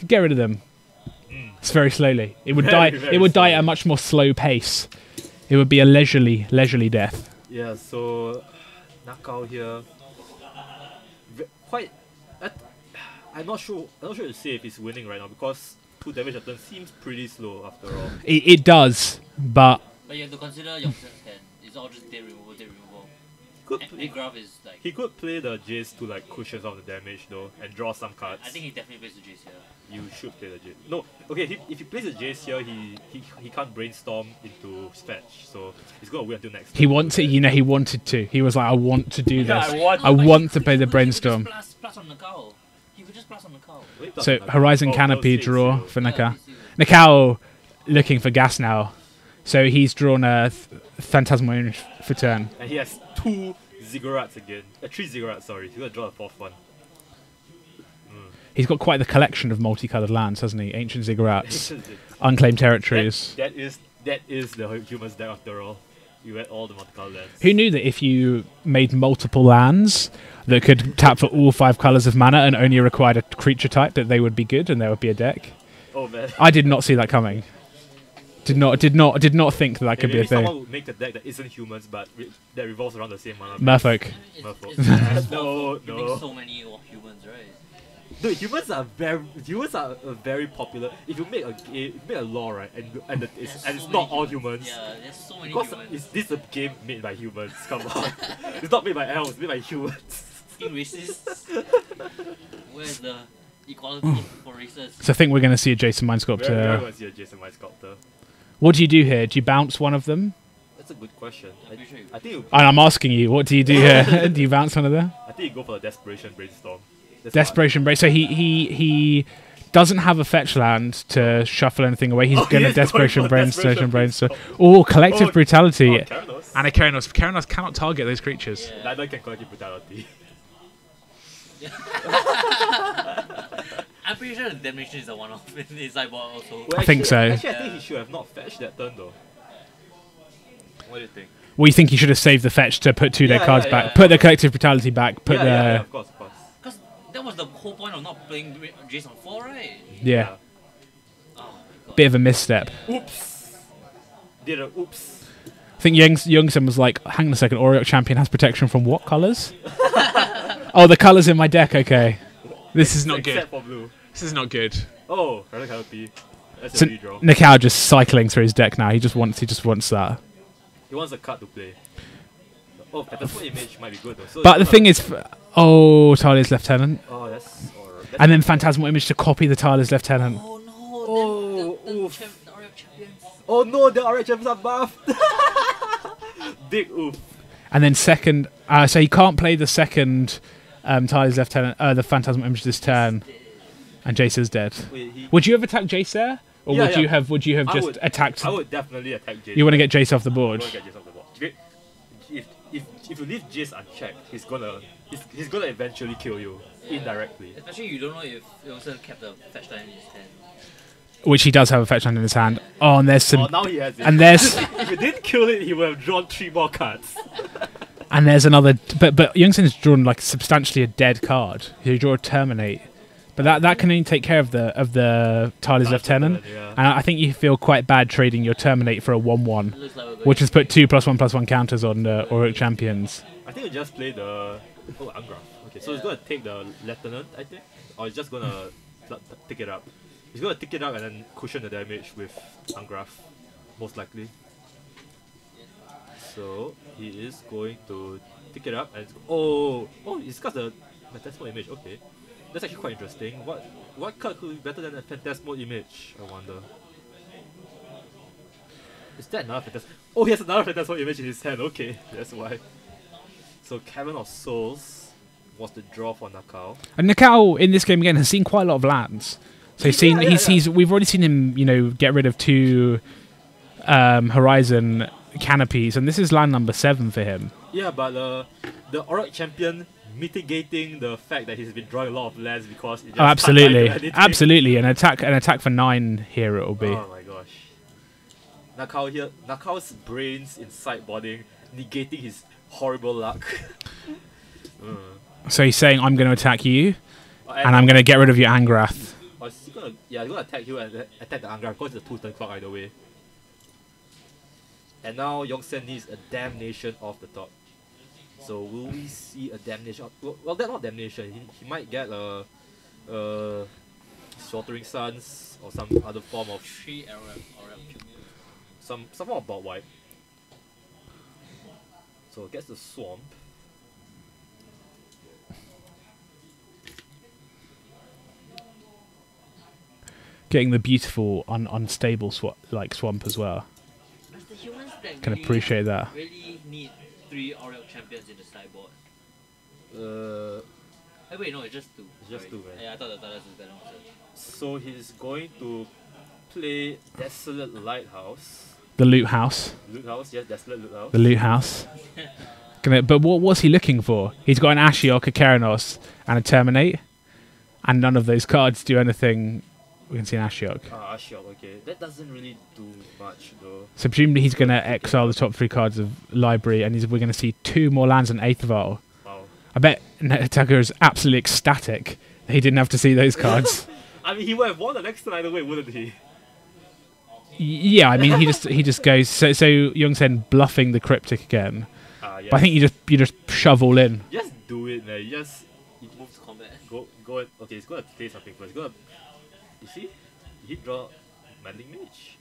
Speaker 2: get rid of them. It's very slowly. It would
Speaker 1: Very,
Speaker 2: die.
Speaker 1: very
Speaker 2: It would die
Speaker 1: slowly.
Speaker 2: at a much more slow pace. It would be a leisurely death.
Speaker 1: Yeah, so Nakao here. Quite. I'm not sure to say if he's winning right now because 2 damage a turn seems pretty slow after all.
Speaker 2: It does, but
Speaker 3: But you have to consider Yongsen's hand. It's all just dead removal. Graph is like.
Speaker 1: He could play the Jace to like cushion some of the damage though and draw some cards.
Speaker 3: I think he definitely plays the Jace here.
Speaker 1: You should play the Jace. No, okay. If he plays the Jace here, he can't brainstorm into fetch, so he's gonna wait until next.
Speaker 2: He wanted, he wanted to. He was like, I want to do
Speaker 1: Yeah,
Speaker 2: this.
Speaker 1: I
Speaker 2: I want to play the
Speaker 3: He
Speaker 2: brainstorm.
Speaker 3: could just blast on Nakao. He could just blast on Nakao.
Speaker 2: So Horizon Canopy draw for Nakao. Nakao looking for gas now. So he's drawn a Phantasmal Image for turn.
Speaker 1: And he has 2 Ziggurats again. 3 Ziggurats, sorry. He's gonna draw the 4th one.
Speaker 2: He's got quite the collection of multicolored lands, hasn't he? Ancient Ziggurats, Unclaimed Territories.
Speaker 1: That is the human's deck after all. You had all the multicolored lands.
Speaker 2: Who knew that if you made multiple lands that could tap for all 5 colors of mana and only required a creature type, that they would be good and there would be a deck?
Speaker 1: Oh man.
Speaker 2: I did not see that coming. Did not think that could be a
Speaker 1: Maybe someone
Speaker 2: thing.
Speaker 1: would make a deck that isn't humans but that revolves around the same mana.
Speaker 2: Merfolk.
Speaker 1: No.
Speaker 3: So many humans, right?
Speaker 1: Dude, humans are very popular. If you make a law, right, and it's not all humans.
Speaker 3: Yeah, there's so many
Speaker 1: Because
Speaker 3: humans.
Speaker 1: this a game made by humans? Come on, it's not made by elves. It's made by humans.
Speaker 3: Fucking racists. Where's the equality for races?
Speaker 2: So I think we're going to see a Jason Mind
Speaker 1: We're
Speaker 2: Sculptor.
Speaker 1: going to see a Jason Mind Sculptor.
Speaker 2: What do you do here? Do you bounce one of them?
Speaker 1: That's a good question.
Speaker 3: Pretty sure you-
Speaker 1: I think
Speaker 2: And I'm asking you, what do you do here? Do you bounce one of them?
Speaker 1: I think you go for the Desperation Brainstorm. That's
Speaker 2: Desperation Break. So he doesn't have a fetch land to shuffle anything away. He's
Speaker 1: Oh,
Speaker 2: going
Speaker 1: he
Speaker 2: to
Speaker 1: is going
Speaker 2: Desperation
Speaker 1: for
Speaker 2: Brainstorm.
Speaker 1: Desperation
Speaker 2: Brainstorm.
Speaker 1: Brainstorm.
Speaker 2: Oh, Collective Brutality.
Speaker 1: Keranos.
Speaker 2: And a Keranos. Keranos cannot target those creatures.
Speaker 3: Yeah.
Speaker 1: Neither can Collective Brutality.
Speaker 3: I'm pretty sure the damnation is a one-off in his sideboard also.
Speaker 1: Well,
Speaker 2: I think so.
Speaker 1: Actually, I think
Speaker 3: Yeah.
Speaker 1: he should have not fetched that turn though. What do you think?
Speaker 2: Well, you think he should have saved the fetch to put 2 deck
Speaker 1: Yeah,
Speaker 2: cards
Speaker 1: yeah,
Speaker 2: back,
Speaker 1: yeah.
Speaker 2: put the Collective Brutality back, put
Speaker 1: yeah,
Speaker 2: the
Speaker 1: of course, of course.
Speaker 3: Because that was the whole point of not playing Jason 4, right?
Speaker 2: yeah.
Speaker 3: Oh my god.
Speaker 2: Bit of a misstep.
Speaker 1: Oops. Did a oops.
Speaker 2: I think Youngson was like, hang on a second, Oriok Champion has protection from what colours? Oh, the colours in my deck, okay. This is not good.
Speaker 1: Except for blue.
Speaker 2: This is not good.
Speaker 1: Oh, Rather Canopy. That's
Speaker 2: So
Speaker 1: a redraw.
Speaker 2: Nakao just cycling through his deck now. He just wants that.
Speaker 1: He wants a card to play. Oh, Phantasmal Image might be good though. So
Speaker 2: But the thing is, Talia's Lieutenant.
Speaker 1: Oh, that's alright.
Speaker 2: And then Phantasmal Image to copy the Talia's Lieutenant.
Speaker 3: Oh no,
Speaker 1: Oh,
Speaker 3: the
Speaker 1: oof.
Speaker 3: the Oriok champions.
Speaker 1: Oh no, the orange champions are buffed. Big oof.
Speaker 2: And then second, so he can't play the second Talia's Lieutenant, the Phantasmal Image this turn. And Jace is dead.
Speaker 1: Wait, he,
Speaker 2: Would you have attacked Jace there? Or
Speaker 1: Yeah,
Speaker 2: would you
Speaker 1: yeah.
Speaker 2: have
Speaker 1: I
Speaker 2: just
Speaker 1: would-
Speaker 2: attacked?
Speaker 1: I would definitely attack Jace.
Speaker 2: You want to get Jace off the
Speaker 1: I
Speaker 2: board?
Speaker 1: wanna get Jace off the board. If you leave Jace unchecked, he's gonna eventually kill you indirectly.
Speaker 3: Especially you don't know if he also kept the fetch line in his hand.
Speaker 2: Which he does have a fetch hand in his hand. Oh, and there's
Speaker 1: Oh,
Speaker 2: some,
Speaker 1: now he has it.
Speaker 2: and there's
Speaker 1: If you didn't kill it, he would have drawn 3 more cards.
Speaker 2: and there's another. But Youngson's drawn like substantially a dead card. You draw a Terminate, but that can only take care of the Talia's Lieutenant.
Speaker 1: Yeah.
Speaker 2: And I think you feel quite bad trading your Terminate for a 1/1,
Speaker 3: It looks like we're going
Speaker 2: which has put 2+1/+1 counters on Oriok Champions.
Speaker 1: I think we just play the Angra. Okay, so he's gonna take the Lieutenant, I think, or he's just gonna pick it up. He's gonna tick it up and then cushion the damage with Angraf, most likely. So he is going to tick it up and he's got the Phantasmal Image. Okay, that's actually quite interesting. What card could be better than a Phantasmal Image? I wonder. Is that another Phantasmal? Oh, he has another Phantasmal Image in his hand. Okay, that's why. So Cavern of Souls was the draw for Nakao.
Speaker 2: And Nakao in this game again has seen quite a lot of lands. So we've already seen him, get rid of 2 Horizon canopies, and this is land number 7 for him.
Speaker 1: Yeah, but the Oriok champion mitigating the fact that he's been drawing a lot of lands because it just
Speaker 2: Oh, absolutely,
Speaker 1: can't do anything.
Speaker 2: absolutely. An attack for 9 here it will be.
Speaker 1: Oh my gosh. Nakao here, Nakao's brains in sideboarding, negating his horrible luck.
Speaker 2: So he's saying, I'm going to attack you, and I'm going to get rid of your Angrath.
Speaker 1: Or is he gonna, yeah, he's gonna attack you and attack the Angra because it's a 2-turn clock either way. And now Yongsen needs a damnation off the top. So will we see a damnation? Well, that's not damnation. He might get a Sweltering Suns or some other form of
Speaker 3: 3 Oriok champions.
Speaker 1: some form of board wipe. So it gets the swamp.
Speaker 2: getting the beautiful unstable swamp as well.
Speaker 3: Does the humans that
Speaker 2: Can
Speaker 3: really,
Speaker 2: appreciate that.
Speaker 3: really need 3 Oriel champions in the sideboard? Hey, wait, no, it's just 2.
Speaker 1: It's just
Speaker 3: Sorry.
Speaker 1: 2, man.
Speaker 3: Yeah, I thought that was better.
Speaker 1: So he's going to play Desolate Lighthouse.
Speaker 2: The loot house.
Speaker 1: Loot House, yes, Desolate Loot House.
Speaker 2: The loot house. But what's he looking for? He's got an Ashiok, a Keranos, and a Terminate. And none of those cards do anything. We can see an Ashiok.
Speaker 1: Ah, Ashiok, okay. That doesn't really do much, though.
Speaker 2: So presumably he's going to exile the top 3 cards of library, and we're going to see 2 more lands and Aetherval.
Speaker 1: Wow.
Speaker 2: I bet Tucker is absolutely ecstatic that he didn't have to see those cards.
Speaker 1: I mean, he would have won the next turn either way, wouldn't he?
Speaker 2: Yeah, I mean he just goes. So Youngsen bluffing the Cryptic again.
Speaker 1: Yes.
Speaker 2: But I think you just shove all in.
Speaker 1: Just do it, man. You
Speaker 3: Move to combat.
Speaker 1: go. Okay, he's gonna play something first. You see? He draw Manding Mage.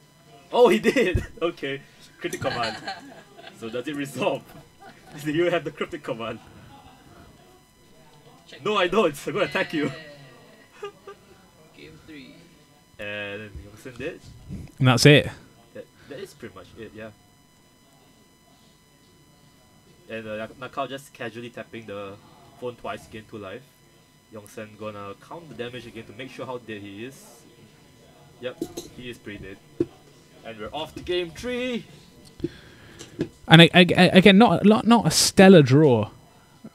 Speaker 1: Oh, he did. Okay, Cryptic Command. So does it resolve? Do you have the Cryptic Command?
Speaker 3: Check.
Speaker 1: No, I don't. I'm gonna attack you.
Speaker 3: Game 3.
Speaker 1: And Youngsen did.
Speaker 2: And that's it.
Speaker 1: That is pretty much it, yeah. And Nakao just casually tapping the phone twice, gain 2 life. Youngsen gonna count the damage again to make sure how dead he is. Yep, he is pretty dead. And we're off to game 3!
Speaker 2: And again, not a stellar draw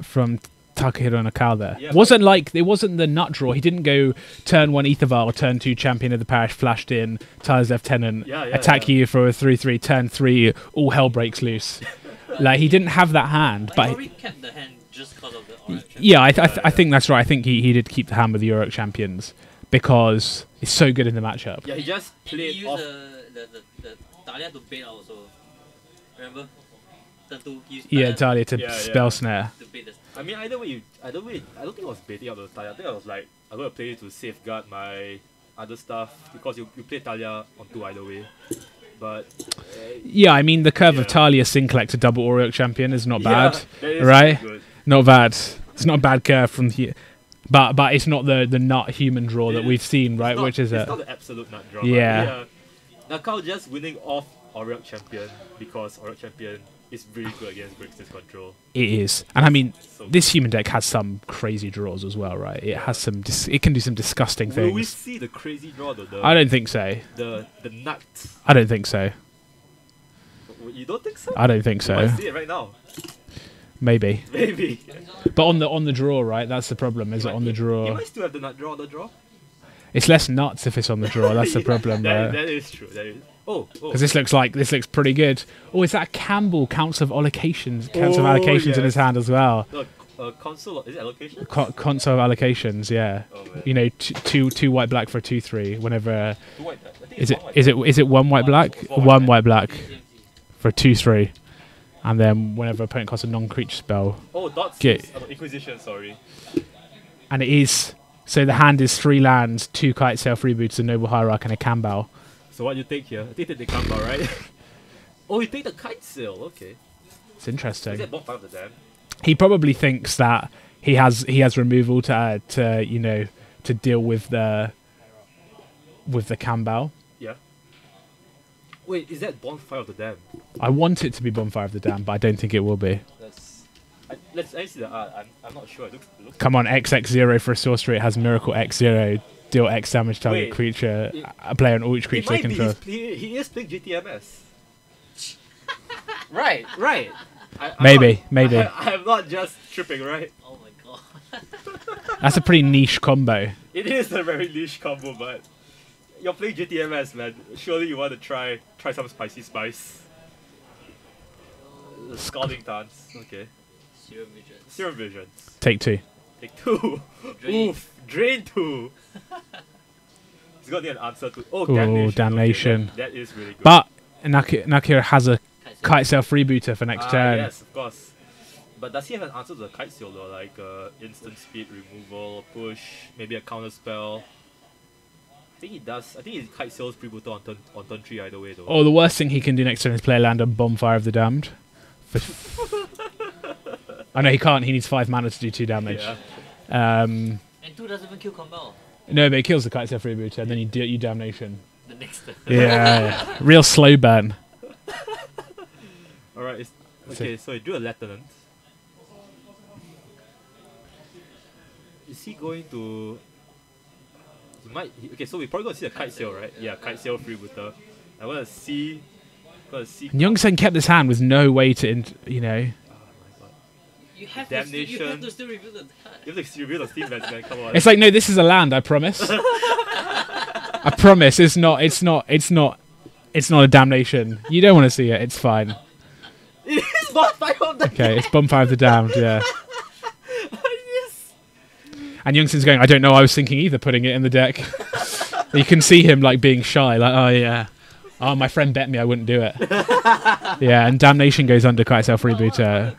Speaker 2: from Takahiro Nakao there.
Speaker 1: Yeah,
Speaker 2: It wasn't the nut draw. He didn't go turn 1 Aetherval, turn 2 Champion of the Parish, flashed in, Tyler's Lieutenant, attack you for a 3/3, turn 3, all hell breaks loose. Like, he didn't have that hand.
Speaker 3: But he
Speaker 2: But
Speaker 3: probably kept the hand just because of the Oriel champion.
Speaker 2: yeah, I think that's right. I think he did keep the hand with the Europe Champions because it's so good in the matchup.
Speaker 1: Yeah, he just
Speaker 3: And he
Speaker 1: played
Speaker 3: used
Speaker 1: off.
Speaker 3: the Dahlia to bait out also. Remember? Turn 2, he used
Speaker 2: Yeah,
Speaker 3: Dahlia
Speaker 2: Dahlia to
Speaker 1: Yeah,
Speaker 2: spell snare.
Speaker 3: to bait the
Speaker 1: I mean, either way, I don't think it was baiting out the Talia. I think I was like, I'm gonna play it to safeguard my other stuff because you play Talia on 2 either way. But
Speaker 2: Yeah, I mean the curve of
Speaker 1: Yeah.
Speaker 2: Talia Synclect to double Oriok Champion is not bad,
Speaker 1: that is
Speaker 2: right?
Speaker 1: good.
Speaker 2: Not bad. It's not a bad curve from here, but it's not the nut human draw that
Speaker 1: It
Speaker 2: we've
Speaker 1: is-
Speaker 2: seen, right?
Speaker 1: It's not,
Speaker 2: Which is
Speaker 1: it's not the absolute nut draw.
Speaker 2: Yeah.
Speaker 1: But Nakao just winning off Oriok Champion because Oriok Champion is really good against Grixis control.
Speaker 2: it is, and I mean
Speaker 1: So
Speaker 2: this human deck has some crazy draws as well, right? It has some. It can do some disgusting
Speaker 1: will we
Speaker 2: things.
Speaker 1: see the crazy draw though?
Speaker 2: I don't think so.
Speaker 1: The nut.
Speaker 2: I don't think so.
Speaker 1: You don't think so?
Speaker 2: I don't think
Speaker 1: You might
Speaker 2: so.
Speaker 1: see it right now.
Speaker 2: Maybe,
Speaker 1: Maybe.
Speaker 2: but on the draw, right? That's the problem. Is it on the
Speaker 1: You
Speaker 2: draw?
Speaker 1: might still have the nut draw on the draw.
Speaker 2: It's less nuts if it's on the draw. That's the
Speaker 1: Yeah,
Speaker 2: problem, right?
Speaker 1: that is true. That is. Oh.
Speaker 2: Because this looks pretty good. Oh, is that Campbell counts of allocations? Counts of allocations in his
Speaker 1: yes.
Speaker 2: hand as well.
Speaker 1: Look, console is it allocation?
Speaker 2: Console allocations, yeah.
Speaker 1: Oh, man.
Speaker 2: You know, two white black for 2/3. Whenever
Speaker 1: Two white, I think
Speaker 2: is
Speaker 1: it's
Speaker 2: it
Speaker 1: one white.
Speaker 2: is it one white black?
Speaker 1: One
Speaker 2: One
Speaker 1: white
Speaker 2: white black
Speaker 3: TMT.
Speaker 2: for 2/3, and then whenever opponent casts a non-creature spell,
Speaker 1: Oh, dots.
Speaker 2: Get-
Speaker 1: Inquisition. Sorry.
Speaker 2: and it is so the hand is 3 lands, 2 Kite Self Reboots, a Noble Hierarch, and a Campbell.
Speaker 1: So what you take here? I think that they come out, right? Oh, you take the kite sail. Okay.
Speaker 2: It's
Speaker 1: Is
Speaker 2: interesting.
Speaker 1: that bought out of the dam?
Speaker 2: He probably thinks that he has removal to you know to deal with the Campbell.
Speaker 1: Yeah. Wait, is that bonfire of the dam?
Speaker 2: I want it to be Bonfire of the Dam, but I don't think it will be.
Speaker 1: Let's see the art. I'm not sure. It looks
Speaker 2: Come on, XX0 for a sorcery. It has Miracle X0. Deal X damage target
Speaker 1: Wait,
Speaker 2: creature.
Speaker 1: it-
Speaker 2: Play on all each
Speaker 1: It
Speaker 2: creature they
Speaker 1: might be
Speaker 2: control.
Speaker 1: he is playing GTMS. right.
Speaker 2: Maybe.
Speaker 1: I am not just tripping, right?
Speaker 3: Oh my god.
Speaker 2: That's a pretty niche combo.
Speaker 1: It is a very niche combo, but you're playing GTMS, man. Surely you want to try some spicy spice. Scalding Dance. Okay.
Speaker 3: Serum Vision.
Speaker 1: Serum Visions.
Speaker 2: Take 2.
Speaker 1: Take 2.
Speaker 3: Drain.
Speaker 1: Oof. Drain 2. He's got to get an answer to. Oh,
Speaker 2: Ooh,
Speaker 1: damnation.
Speaker 2: damnation.
Speaker 1: Okay, that is really good.
Speaker 2: But Nakira has a
Speaker 3: Kite
Speaker 2: Kite Self Rebooter for next turn.
Speaker 1: Yes, of course. But does he have an answer to the kite seal though? Like instant speed removal, push, maybe a counter spell. I think he does. I think his kite seals pre-booter on turn 3 either way though.
Speaker 2: Or the worst thing he can do next turn is play land on Bonfire of the Damned. I know he can't. He needs 5 mana to do 2 damage.
Speaker 1: Yeah.
Speaker 3: And 2 doesn't even kill combo.
Speaker 2: No, but it kills the kite self rebooter, and then you damnation.
Speaker 3: The next turn.
Speaker 2: Yeah, real slow burn.
Speaker 1: Alright, okay, so you do a lieutenant. Is he going to... Okay, so we're probably going to see a kite sail, right? Yeah, kite sail freebooter. I want to see...
Speaker 2: And Youngsen kept his hand with no way to, you know...
Speaker 3: You have to still reveal the card.
Speaker 1: You have to reveal the Steam Vents, man, come on.
Speaker 2: It's like, no, this is a land, I promise. I promise, it's not a damnation. You don't want to see it, it's fine.
Speaker 1: It is Bonfire of the
Speaker 2: Okay, it's Bonfire of the Damned, yeah.
Speaker 1: Yes.
Speaker 2: And Youngsen's going, I don't know, I was thinking either putting it in the deck. You can see him like being shy, like, oh yeah. Oh, my friend bet me I wouldn't do it. Yeah, and Damnation goes under Kite Self Rebooter.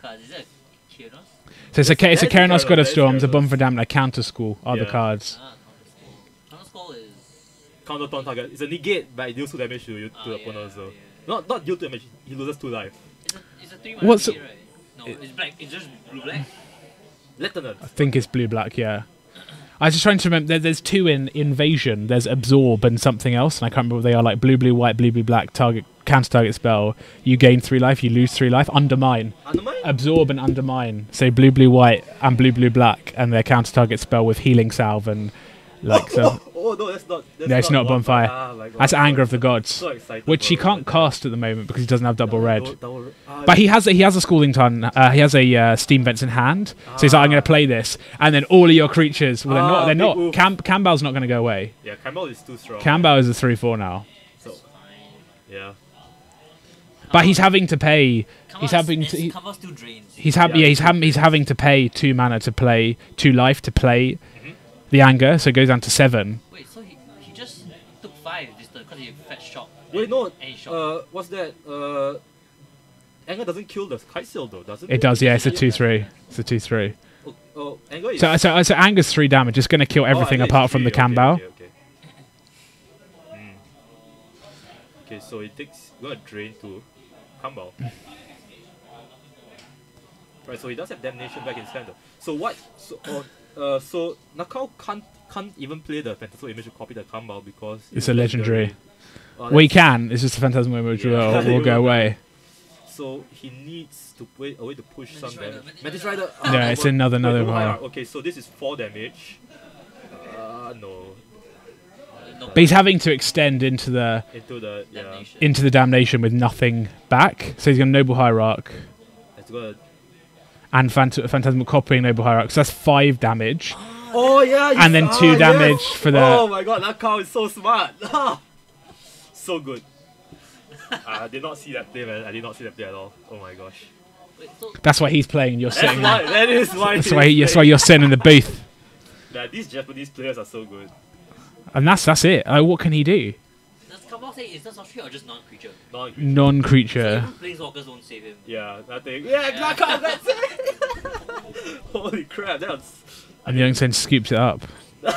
Speaker 2: So it's a Keranos God of Storms, a Bonfire Damned, a Counter School are the cards.
Speaker 3: Counter School is...
Speaker 1: Counter turn target. It's a negate, but it deals 2 damage to the opponent also. Not deal 2 damage, he loses 2 life.
Speaker 3: It's a 3
Speaker 2: What's
Speaker 3: negate, right? No, it's black. It's just blue-black.
Speaker 1: Lieutenant.
Speaker 2: I think it's blue-black, yeah. I was just trying to remember, there's 2 in Invasion. There's Absorb and something else, and I can't remember what they are, like blue-blue-white, blue-blue-black, counter-target spell. You gain 3 life, you lose 3 life. Undermine.
Speaker 1: Undermine?
Speaker 2: Absorb and Undermine. So blue-blue-white and blue-blue-black, and their counter-target spell with Healing Salve and... like so.
Speaker 1: Oh no, that's not.
Speaker 2: No, it's not Bonfire. That's Anger of the Gods,
Speaker 1: So excited,
Speaker 2: which he
Speaker 1: bro.
Speaker 2: can't cast at the moment because he doesn't have double red.
Speaker 1: Double,
Speaker 2: But he has a Schooling Ton. He has a Steam Vents in hand. So he's like, I'm going to play this, and then all of your creatures. Well, they're not. They're not. Campbell's not going to go away.
Speaker 1: Yeah, Campbell is too strong.
Speaker 2: Campbell is a 3/4 now.
Speaker 1: So, yeah.
Speaker 2: But he's having to pay. He's having to.
Speaker 3: Campbell still drains.
Speaker 2: He's having to pay 2 mana to play 2 life to play the Anger. So it goes down to 7.
Speaker 3: Wait, so he just took 5 this turn because he fetched shot.
Speaker 1: Wait, no.
Speaker 3: And he shot.
Speaker 1: What's that? Anger doesn't kill the kite sail though, doesn't it?
Speaker 2: It does, yeah. It's a 2/3. It's a 2/3.
Speaker 1: Oh, Anger is...
Speaker 2: So Anger's 3 damage. It's going to kill everything
Speaker 1: Anger is
Speaker 2: apart from the
Speaker 1: 3,
Speaker 2: Campbell.
Speaker 1: Okay. Okay, so it takes... We're going to drain to Campbell. Right, so he does have Damnation back in his hand though. So what... So Nakao can't even play the Phantasmal Image to copy the Campbell because...
Speaker 2: It's a legendary. We can. It's just a Phantasmal Image will go away.
Speaker 1: So he needs to wait a way to push some damage. Mantis Rider.
Speaker 2: Yeah, it's another
Speaker 1: one. Okay, so this is 4 damage. No.
Speaker 2: But he's having to extend into the Damnation with nothing back. So he's going to Noble Hierarch.
Speaker 1: That's good.
Speaker 2: And Phantasmal copying Noble Hierarch. So that's 5 damage.
Speaker 1: Oh yeah.
Speaker 2: And then 2 damage for the.
Speaker 1: Oh my god, that cow is so smart. So good. I did not see that play, man. I did not see that play at all. Oh my gosh.
Speaker 3: Wait, so
Speaker 2: That's why he's playing and you're sitting.
Speaker 1: That is why.
Speaker 2: That's why you're sitting in the booth.
Speaker 1: Yeah, these Japanese players are so good.
Speaker 2: And that's it. What can he do?
Speaker 3: does Campbell say is that sorcery or just non-creature?
Speaker 2: Non-creature.
Speaker 3: So even planeswalkers won't save him.
Speaker 1: Yeah, nothing. Yeah, knockout, that's it! Holy crap, that was...
Speaker 2: And Youngsen scoops it up.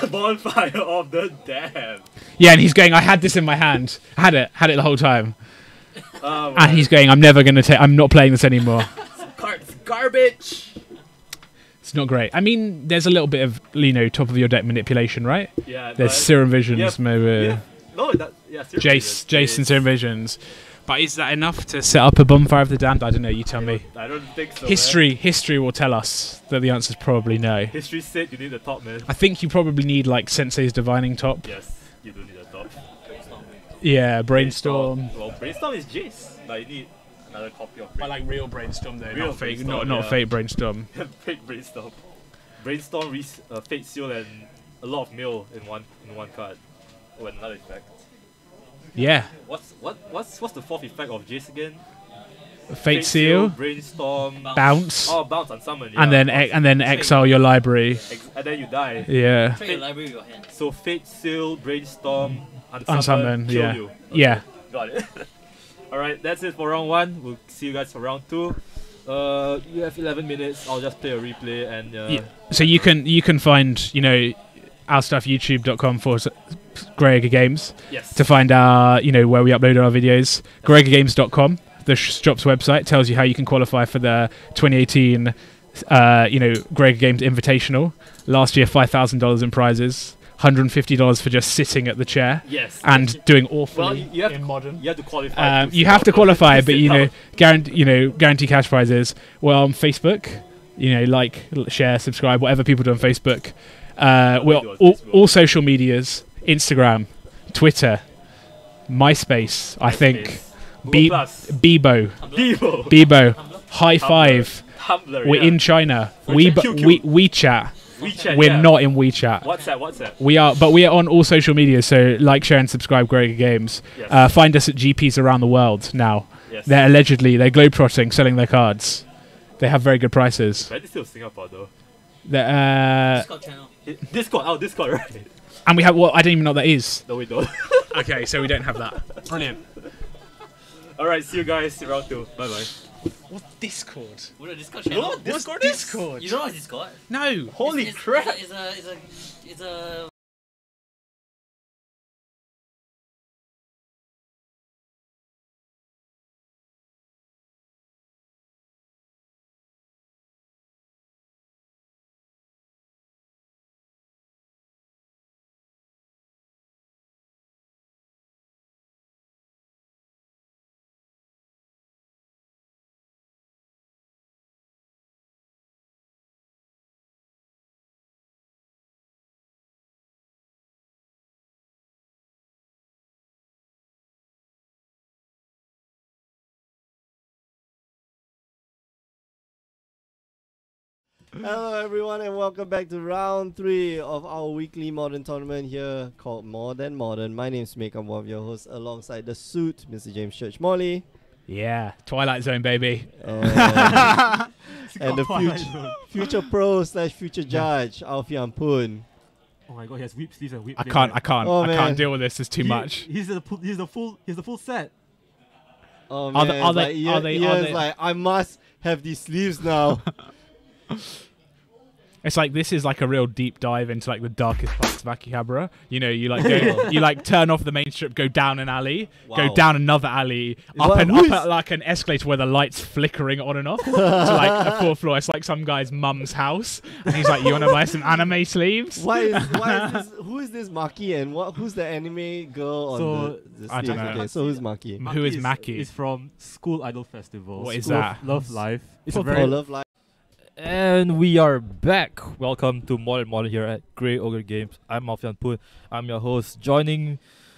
Speaker 1: Bonfire of the Damned.
Speaker 2: Yeah, and he's going, I had this in my hand. I had it the whole time.
Speaker 1: Oh,
Speaker 2: and he's going, I'm not playing this anymore.
Speaker 1: Cards garbage.
Speaker 2: It's not great. I mean, there's a little bit of, top of your deck manipulation, right?
Speaker 1: Yeah.
Speaker 2: There's Serum Visions, maybe.
Speaker 1: Yeah. No,
Speaker 2: Jace and Serum Visions. But is that enough to set up a Bonfire of the Damned? I don't know, you tell me.
Speaker 1: I don't think so,
Speaker 2: History will tell us that the answer's probably no.
Speaker 1: History said you need the top, man.
Speaker 2: I think you probably need, Sensei's Divining top.
Speaker 1: Yes, you do need a top.
Speaker 2: Yeah, Brainstorm.
Speaker 1: Well, Brainstorm is Jace, but you need another copy of
Speaker 2: But real Brainstorm though,
Speaker 1: real
Speaker 2: not fake,
Speaker 1: Brainstorm,
Speaker 2: not fake Brainstorm.
Speaker 1: Fake Brainstorm. Brainstorm, Fate Seal, and a lot of mill in one card. Oh, and another effect.
Speaker 2: Yeah.
Speaker 1: What's the fourth effect of Jace again?
Speaker 2: Fate Seal,
Speaker 1: Brainstorm,
Speaker 2: bounce.
Speaker 1: Oh, bounce on summon. Yeah.
Speaker 2: And then exile your library.
Speaker 1: And then you die.
Speaker 2: Yeah.
Speaker 3: Trade your library with your hand.
Speaker 1: So Fate Seal, Brainstorm,
Speaker 2: unsummon.
Speaker 1: Kill
Speaker 2: Yeah.
Speaker 1: You. Okay.
Speaker 2: Yeah.
Speaker 1: Got it. Alright, that's it for round 1. We'll see you guys for round 2. You have 11 minutes. I'll just play a replay and.
Speaker 2: Yeah. So you can find our stuff youtube.com/Grey Games.
Speaker 1: Yes.
Speaker 2: To find our where we upload our videos. GreyGames.com. The shop's website tells you how you can qualify for the 2018 Greg Games Invitational. Last year $5,000 in prizes. $150 for just sitting at the chair.
Speaker 1: Yes.
Speaker 2: And doing awfully
Speaker 1: Well, you have
Speaker 2: in
Speaker 1: to,
Speaker 2: modern.
Speaker 1: You have to qualify.
Speaker 2: You have to qualify, but guarantee cash prizes. Well, on Facebook, like, share, subscribe, whatever people do on Facebook. We're all social medias: Instagram, Twitter, MySpace. I think. Bebo. High Five.
Speaker 1: Tumblr,
Speaker 2: We're in China.
Speaker 1: QQ.
Speaker 2: WeChat.
Speaker 1: WeChat,
Speaker 2: We're not in WeChat.
Speaker 1: WhatsApp.
Speaker 2: But we are on all social media. So like, share, and subscribe. Great Games.
Speaker 1: Yes.
Speaker 2: Find us at GPs around the world now.
Speaker 1: Yes.
Speaker 2: They're globetrotting, selling their cards. They have very good prices.
Speaker 1: But it's still Singapore though.
Speaker 3: Discord channel.
Speaker 1: Discord, right?
Speaker 2: And we have I don't even know what that is.
Speaker 1: No, we don't.
Speaker 2: Okay, so we don't have that. Brilliant.
Speaker 1: Alright, see you guys in round 2. Bye bye.
Speaker 2: What's Discord?
Speaker 3: What a Discord channel.
Speaker 2: What's Discord?
Speaker 3: You don't know what's Discord?
Speaker 2: No.
Speaker 1: Holy crap!
Speaker 3: It's a
Speaker 4: Hello everyone and welcome back to round 3 of our weekly modern tournament here called More Than Modern. My name is Mick, I'm one of your hosts alongside the suit, Mr. James Church Molly.
Speaker 2: Yeah, Twilight Zone, baby.
Speaker 4: And the future pro / future judge, Alfie Ampun.
Speaker 1: Oh my god, he has whip sleeves and whip.
Speaker 2: I can't
Speaker 4: Oh,
Speaker 2: I
Speaker 4: man.
Speaker 2: can't deal with this. It's too much.
Speaker 1: He's the full set.
Speaker 4: Oh
Speaker 2: Are
Speaker 4: man,
Speaker 2: they-
Speaker 4: it's
Speaker 2: are
Speaker 4: like,
Speaker 2: they-
Speaker 4: Ian-
Speaker 2: are they- are
Speaker 4: Ian's
Speaker 2: they-
Speaker 4: like, I must have these sleeves now.
Speaker 2: It's like, this is like a real deep dive into like the darkest parts of Akihabara. You like go, you like turn off the main strip, go down an alley, go
Speaker 4: Wow.
Speaker 2: down another alley,
Speaker 4: What-
Speaker 2: up
Speaker 4: who is-
Speaker 2: at like an escalator where the light's flickering on and off to like a 4th floor. It's like some guy's mum's house, and he's like, "You want to buy some anime sleeves?"
Speaker 4: why is this? Who is this Maki and who's the anime girl on
Speaker 1: So,
Speaker 4: the
Speaker 2: I don't
Speaker 4: sleeve?
Speaker 2: know.
Speaker 4: Okay, so who's Maki?
Speaker 2: Who is Maki?
Speaker 1: Is from School Idol Festival.
Speaker 2: What is
Speaker 1: School of
Speaker 2: that?
Speaker 1: Love Life. It's a
Speaker 4: Oh,
Speaker 1: very
Speaker 4: Love Live.
Speaker 1: And we are back. Welcome to Modern here at Grey Ogre Games. I'm Alfian Poon. I'm your host. Joining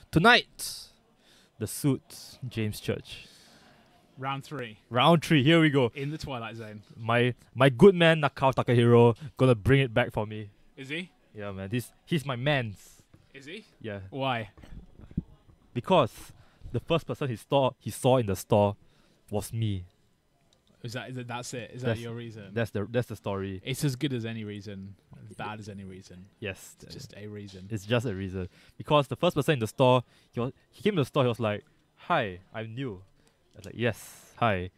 Speaker 1: tonight, the suit, James Church.
Speaker 2: Round 3
Speaker 1: Round 3. Here we go.
Speaker 2: in the Twilight Zone.
Speaker 1: My good man Nakao Takahiro gonna bring it back for me.
Speaker 2: Is he?
Speaker 1: Yeah, man. He's my man's.
Speaker 2: Is he?
Speaker 1: Yeah,
Speaker 2: Why?
Speaker 1: because the first person he saw in the store was me.
Speaker 2: That's it? Is that
Speaker 1: That's-
Speaker 2: your reason?
Speaker 1: That's the story.
Speaker 2: It's as good as any reason, as bad as any reason.
Speaker 1: Yes,
Speaker 2: It's just a reason.
Speaker 1: it's just a reason. Because the first person in the store, he came to the store. He was like, "Hi, I'm new." I was like, "Yes, hi.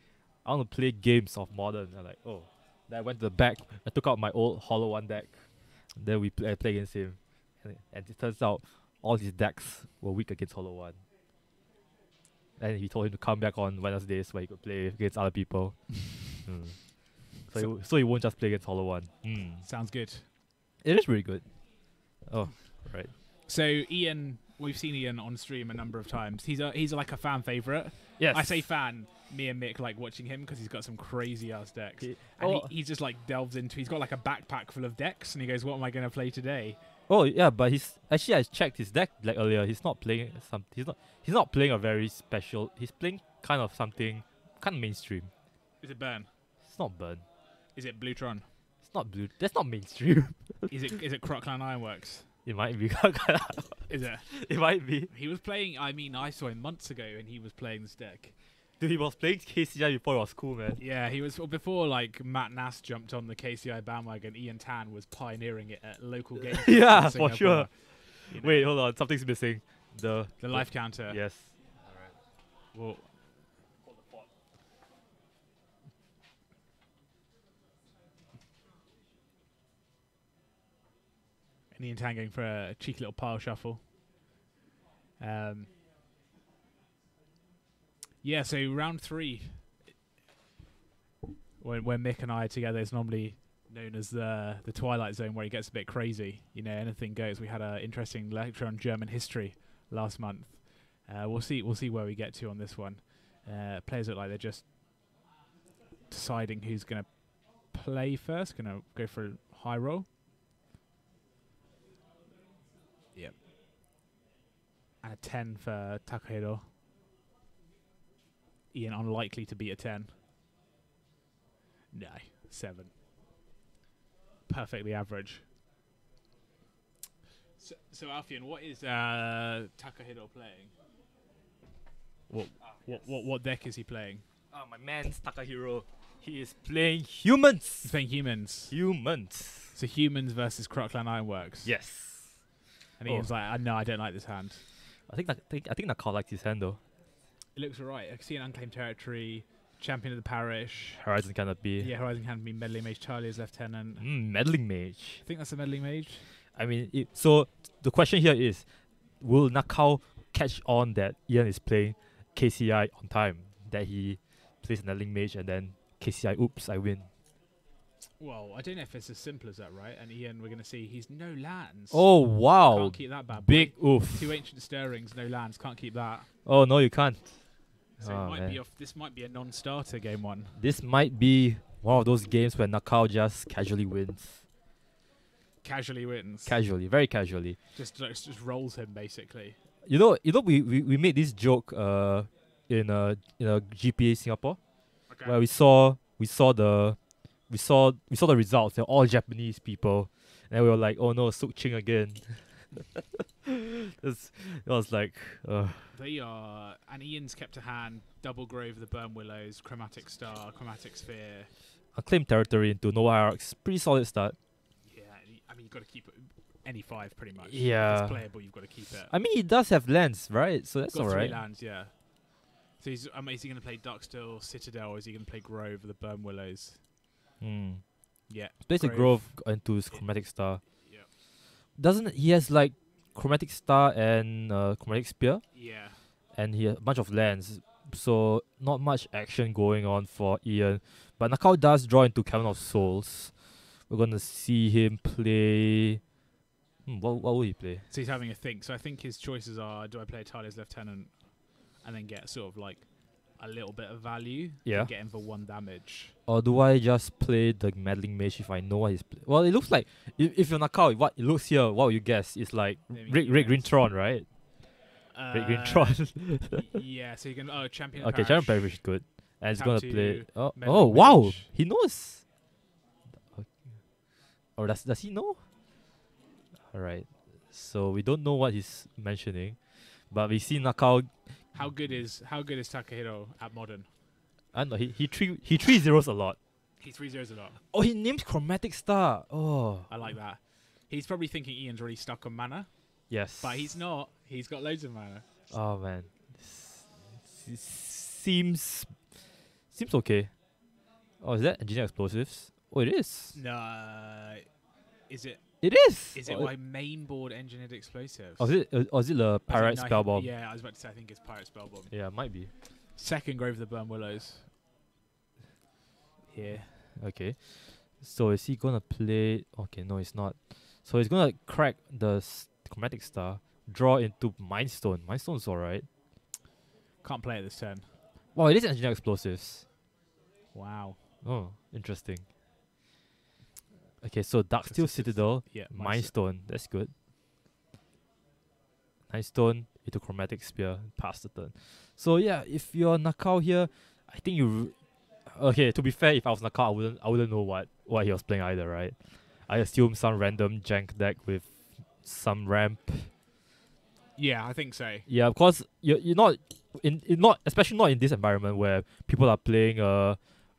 Speaker 1: I want to play games of Modern." I'm like, "Oh." Then I went to the back. I took out my old Hollow One deck. Then I play against him, and it turns out all his decks were weak against Hollow One. And he told him to come back on Wednesdays where he could play against other people. So he won't just play against Hollow One.
Speaker 2: Sounds good.
Speaker 1: It is really good. Oh, right.
Speaker 2: So Ian, we've seen Ian on stream a number of times. He's like a fan favorite.
Speaker 1: Yes.
Speaker 2: I say fan. Me and Mick like watching him because he's got some crazy ass decks,
Speaker 1: He-
Speaker 2: and
Speaker 1: oh.
Speaker 2: he just like delves into. He's got like a backpack full of decks, and he goes, "What am I going to play today?"
Speaker 1: Oh yeah, but I checked his deck like earlier. He's not playing He's not playing a very special. He's playing kind of something kind of mainstream.
Speaker 2: Is it Burn?
Speaker 1: It's not Burn.
Speaker 2: Is it Bluetron?
Speaker 1: It's not Blue. That's not mainstream.
Speaker 2: Is it Croclan Ironworks?
Speaker 1: It might be.
Speaker 2: Is it?
Speaker 1: It might be.
Speaker 2: He was playing. I mean, I saw him months ago, and he was playing this deck.
Speaker 1: Dude, he was playing KCI before it was cool, man.
Speaker 2: Yeah, he was before like Matt Nass jumped on the KCI bandwagon. Ian Tan was pioneering it at local games.
Speaker 1: Yeah,
Speaker 2: in
Speaker 1: for
Speaker 2: Singapore,
Speaker 1: sure.
Speaker 2: you know.
Speaker 1: Wait, hold on. Something's missing. The
Speaker 2: The life counter.
Speaker 1: Yes.
Speaker 2: Well, and Ian Tan going for a cheeky little pile shuffle. Yeah, so round 3, when Mick and I are together, is normally known as the Twilight Zone, where he gets a bit crazy. You know, anything goes. We had an interesting lecture on German history last month. We'll see where we get to on this one. Players look like they're just deciding who's going to play first. Going to go for a high roll. Yep. And a 10 for Takahiro. Ian unlikely to beat a 10. No, 7. Perfectly average. So Alfian, what is Takahiro playing? What deck is he playing?
Speaker 1: My man's Takahiro. He is playing humans.
Speaker 2: He's playing humans.
Speaker 1: Humans.
Speaker 2: So humans versus Crockland Ironworks.
Speaker 1: Yes.
Speaker 2: And Ian's like, no, I don't like this hand.
Speaker 1: I think Nakao likes his hand though.
Speaker 2: It looks alright. I can see an unclaimed territory, champion of the parish.
Speaker 1: Horizon cannot be.
Speaker 2: Yeah, Horizon can be meddling mage. Charlie is lieutenant.
Speaker 1: Meddling mage.
Speaker 2: I think that's a meddling mage.
Speaker 1: I mean, so the question here is, will Nakao catch on that Ian is playing KCI on time? That he plays meddling mage and then KCI, oops, I win.
Speaker 2: Well, I don't know if it's as simple as that, right? And Ian, we're going to see he's no lands.
Speaker 1: Oh, wow.
Speaker 2: Can't keep that bad.
Speaker 1: Big oof.
Speaker 2: 2 ancient stirrings, no lands. Can't keep that.
Speaker 1: Oh, no, you can't.
Speaker 2: So it might be this might be a non-starter game one.
Speaker 1: This might be one of those games where Nakao just casually wins.
Speaker 2: Casually wins.
Speaker 1: Casually, very casually.
Speaker 2: Just rolls him basically.
Speaker 1: You know, we made this joke in a GPA Singapore,
Speaker 2: Okay.
Speaker 1: where we saw the results. They're all Japanese people, and we were like, oh no, Suk Ching again. It was like,
Speaker 2: They are, and Ian's kept a hand. Double Grove, the Burn Willows, Chromatic Star, Chromatic Sphere.
Speaker 1: unclaimed territory into no hierarchs. Pretty solid start.
Speaker 2: Yeah, I mean you've got to keep it any 5 pretty much.
Speaker 1: Yeah.
Speaker 2: If it's playable, you've got to keep it.
Speaker 1: I mean, he does have lands, right? So that's
Speaker 2: Got 3
Speaker 1: alright.
Speaker 2: lands, yeah. So is he going to play Duckstill, Citadel, or is he going to play Grove or the Burn Willows? Yeah.
Speaker 1: Plays a Grove into his Chromatic Star.
Speaker 2: Yeah.
Speaker 1: Doesn't he has like Chromatic Star and Chromatic Spear,
Speaker 2: Yeah.
Speaker 1: and he has a bunch of lands, so not much action going on for Ian. But Nakao does draw into Cavern of Souls. We're gonna see him play. What will he play?
Speaker 2: So he's having a think. So I think his choices are: do I play Tyler's Lieutenant and then get sort of like a little bit of value?
Speaker 1: Yeah.
Speaker 2: And get him for 1 damage.
Speaker 1: Or do I just play the Meddling Mage if I know what he's playing? Well, it looks like if you're Nakao, what it looks here, what would you guess? It's like
Speaker 2: Maybe
Speaker 1: Red Green Tron, right? Red Green Tron.
Speaker 2: Yeah. So you can champion.
Speaker 1: Okay,
Speaker 2: Parish.
Speaker 1: Champion Parish is good, and it's
Speaker 2: Tap
Speaker 1: gonna
Speaker 2: to
Speaker 1: play. Oh
Speaker 2: Meddling
Speaker 1: wow,
Speaker 2: Mage.
Speaker 1: he knows. Okay. Or does he know? All right. So we don't know what he's mentioning, but we see Nakao.
Speaker 2: How good is Takahiro at modern?
Speaker 1: I don't know. He 3-0s a lot.
Speaker 2: He 3-0s a lot.
Speaker 1: Oh, he names Chromatic Star. Oh,
Speaker 2: I like that. He's probably thinking Ian's already stuck on mana,
Speaker 1: yes.
Speaker 2: but he's not. He's got loads of mana.
Speaker 1: Oh man, this seems okay. Oh, is that Engineer Explosives? Oh, it is.
Speaker 2: No, is it?
Speaker 1: It is.
Speaker 2: Is it my main board engineered explosives?
Speaker 1: Or is it the Pirate Spellbomb?
Speaker 2: Yeah, I was about to say I think it's Pirate Spellbomb.
Speaker 1: Yeah, might be.
Speaker 2: Second Grove of the Burn Willows. Here.
Speaker 1: Okay. So is he gonna play? Okay, no, he's not. So he's gonna crack the Chromatic Star, draw into Mindstone. Mindstone's alright.
Speaker 2: Can't play at this turn.
Speaker 1: Wow, it is Engineer Explosives.
Speaker 2: Wow.
Speaker 1: Oh, interesting. Okay, so Darksteel Citadel,
Speaker 2: Yeah.
Speaker 1: Mindstone. That's good. Mindstone into Chromatic Spear, pass the turn. So yeah, if you're Nakao here, I think you. Okay, to be fair, if I was Nakao, I wouldn't know what he was playing either, right? I assume some random jank deck with some ramp.
Speaker 2: Yeah, I think so.
Speaker 1: Yeah, of course, you're not not especially not in this environment where people are playing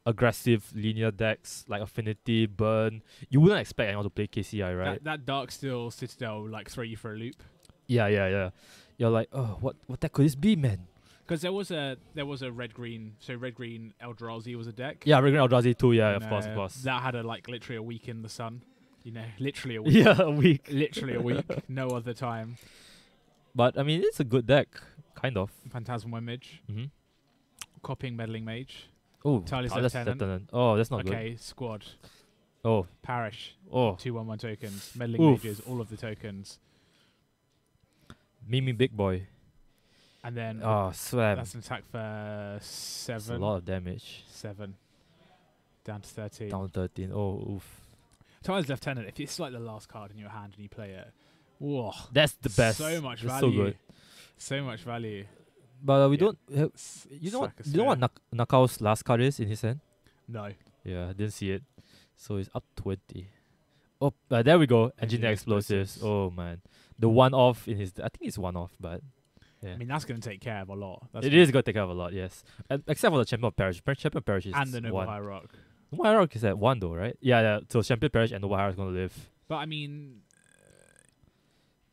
Speaker 1: aggressive linear decks like Affinity, Burn. You wouldn't expect anyone to play KCI, right?
Speaker 2: That Darksteel Citadel will like throw you for a loop.
Speaker 1: Yeah. You're like, oh, what deck could this be, man?
Speaker 2: Because there was a red green. So red green Eldrazi was a deck.
Speaker 1: Yeah, Regular Eldrazi too. Yeah,
Speaker 2: And,
Speaker 1: of course.
Speaker 2: That had literally a week in the sun. You know, literally a week.
Speaker 1: Yeah, a week.
Speaker 2: Literally a week. No other time.
Speaker 1: But I mean, it's a good deck, kind of.
Speaker 2: Phantasmal Image.
Speaker 1: Mm-hmm.
Speaker 2: Copying Meddling Mage.
Speaker 1: Oh,
Speaker 2: Tyler's
Speaker 1: that's
Speaker 2: Lieutenant.
Speaker 1: Oh, that's not
Speaker 2: Okay, squad.
Speaker 1: Oh,
Speaker 2: Parish,
Speaker 1: oh.
Speaker 2: 2/1/1 tokens. Meddling
Speaker 1: Oof.
Speaker 2: Mages, all of the tokens.
Speaker 1: Mimi Big Boy.
Speaker 2: And then
Speaker 1: Slam.
Speaker 2: that's an attack for
Speaker 1: That's a
Speaker 2: 7.
Speaker 1: lot of damage.
Speaker 2: 7. Down to 13.
Speaker 1: Down 13. Oh, oof.
Speaker 2: Tiles Lieutenant, if it's like the last card in your hand and you play it, whoa.
Speaker 1: That's the best.
Speaker 2: So much
Speaker 1: That's
Speaker 2: value.
Speaker 1: so good.
Speaker 2: So much value.
Speaker 1: But we
Speaker 2: Yeah.
Speaker 1: don't. You know what?
Speaker 2: Sack a
Speaker 1: You know what Nakao's last card is in his hand?
Speaker 2: No.
Speaker 1: Yeah, I didn't see it. So it's up 20. Oh, there we go. Engineer explosives. Oh man, the one off in his. I think it's one off, but yeah.
Speaker 2: I mean, that's going to take care of a lot.
Speaker 1: It is going to take care of a lot, yes. And except for the Champion of Parish. Champion of Parish is
Speaker 2: And the Noble
Speaker 1: one.
Speaker 2: High Rock.
Speaker 1: Noble High Rock is at 1 though, right? Yeah. So Champion Parish and Noble High Rock is going to live.
Speaker 2: But I mean,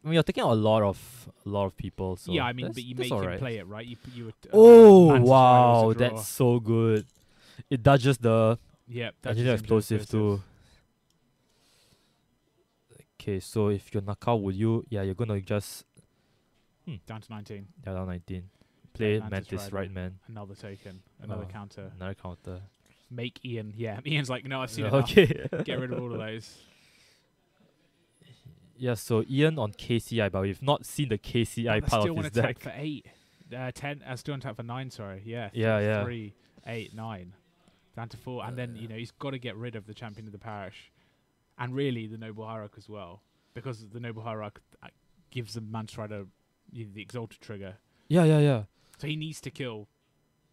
Speaker 1: You're taking out a lot of people. So
Speaker 2: yeah, I mean,
Speaker 1: that's,
Speaker 2: but you
Speaker 1: that's
Speaker 2: make him
Speaker 1: alright.
Speaker 2: play it, right? You would.
Speaker 1: Oh
Speaker 2: Mantis
Speaker 1: wow,
Speaker 2: Riders to draw.
Speaker 1: that's so good. It dodges the
Speaker 2: Yep.
Speaker 1: engineer explosive too. Okay, so if you're Nakao, would you? Yeah, you're gonna just
Speaker 2: Down to 19.
Speaker 1: down 19. Play
Speaker 2: Mantis
Speaker 1: Mantis
Speaker 2: Rider.
Speaker 1: right man.
Speaker 2: Another token. Another
Speaker 1: Oh,
Speaker 2: counter.
Speaker 1: Another counter.
Speaker 2: Make Ian. Yeah, Ian's like, no, I've seen enough.
Speaker 1: Okay.
Speaker 2: Get rid of all of those.
Speaker 1: Yeah, so Ian on KCI, but we've not seen the KCI
Speaker 2: I
Speaker 1: part
Speaker 2: still
Speaker 1: of
Speaker 2: want
Speaker 1: his
Speaker 2: to attack
Speaker 1: deck.
Speaker 2: for 8. 10. Still on attack for 9. Sorry. Yeah.
Speaker 1: Yeah, yeah.
Speaker 2: 3, 8, 9. Down to 4, and then he's got to get rid of the Champion of the Parish, and really the Noble Hierarch as well, because the Noble Hierarch gives the Mantis Rider the Exalted trigger.
Speaker 1: Yeah.
Speaker 2: So he needs to kill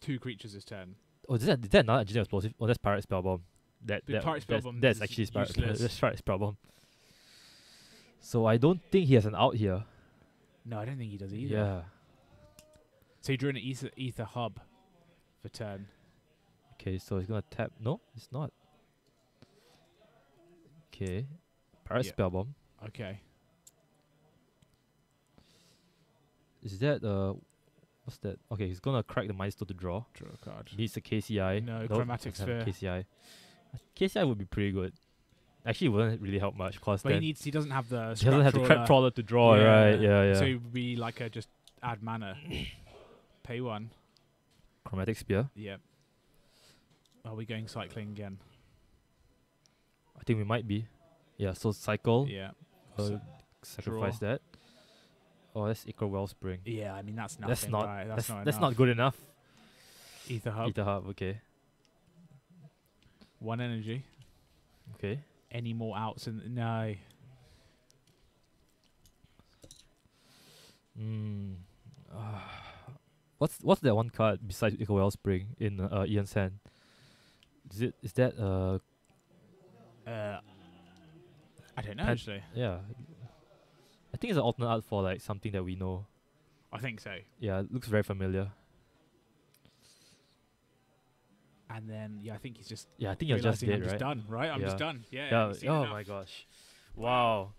Speaker 2: 2 creatures this turn.
Speaker 1: Oh, is that another engineer explosive? Oh, that's Pirate Spellbomb.
Speaker 2: The Pirate Spellbomb
Speaker 1: That's
Speaker 2: is
Speaker 1: actually
Speaker 2: useless.
Speaker 1: That's Pirate Spellbomb. So I don't think he has an out here.
Speaker 2: No, I don't think he does either.
Speaker 1: Yeah.
Speaker 2: So he drew an Ether Hub for turn.
Speaker 1: Okay, so he's gonna tap. No, it's not. Okay. Pirate
Speaker 2: Yeah.
Speaker 1: Spellbomb.
Speaker 2: Okay.
Speaker 1: Is that what's that? Okay, he's gonna crack the milestone to draw.
Speaker 2: Draw a card.
Speaker 1: He needs a KCI.
Speaker 2: No,
Speaker 1: Nope,
Speaker 2: Chromatic
Speaker 1: doesn't have
Speaker 2: Sphere.
Speaker 1: KCI. KCI would be pretty good. Actually, it wouldn't really help much because
Speaker 2: But
Speaker 1: then
Speaker 2: he doesn't have the
Speaker 1: he doesn't have the
Speaker 2: Scrap
Speaker 1: crap trawler to draw,
Speaker 2: Yeah.
Speaker 1: right? Yeah.
Speaker 2: So it would be like a just add mana. Pay 1.
Speaker 1: Chromatic Spear.
Speaker 2: Yep. Are we going cycling again?
Speaker 1: I think we might be. Yeah, so cycle.
Speaker 2: Yeah.
Speaker 1: Uh,
Speaker 2: So
Speaker 1: sacrifice that. Oh, that's Icar Wellspring.
Speaker 2: Yeah, I mean that's nothing.
Speaker 1: That's not.
Speaker 2: right?
Speaker 1: That's
Speaker 2: not
Speaker 1: that's
Speaker 2: enough.
Speaker 1: not good enough.
Speaker 2: Ether Hub.
Speaker 1: Ether Hub. Okay.
Speaker 2: 1 energy.
Speaker 1: Okay.
Speaker 2: Any more outs? No.
Speaker 1: What's that one card besides Icar Wellspring in Ian's hand? Is that
Speaker 2: I don't know
Speaker 1: Pen-
Speaker 2: actually.
Speaker 1: yeah? I think it's an alternate art for like something that we know.
Speaker 2: I think so.
Speaker 1: Yeah, it looks very familiar.
Speaker 2: And then I think he's just.
Speaker 1: Yeah, I think you're just
Speaker 2: realising
Speaker 1: dead,
Speaker 2: I'm just
Speaker 1: right?
Speaker 2: done, right? I'm
Speaker 1: Yeah.
Speaker 2: just done. Yeah.
Speaker 1: Yeah.
Speaker 2: you've seen
Speaker 1: Oh
Speaker 2: enough.
Speaker 1: my gosh. Wow.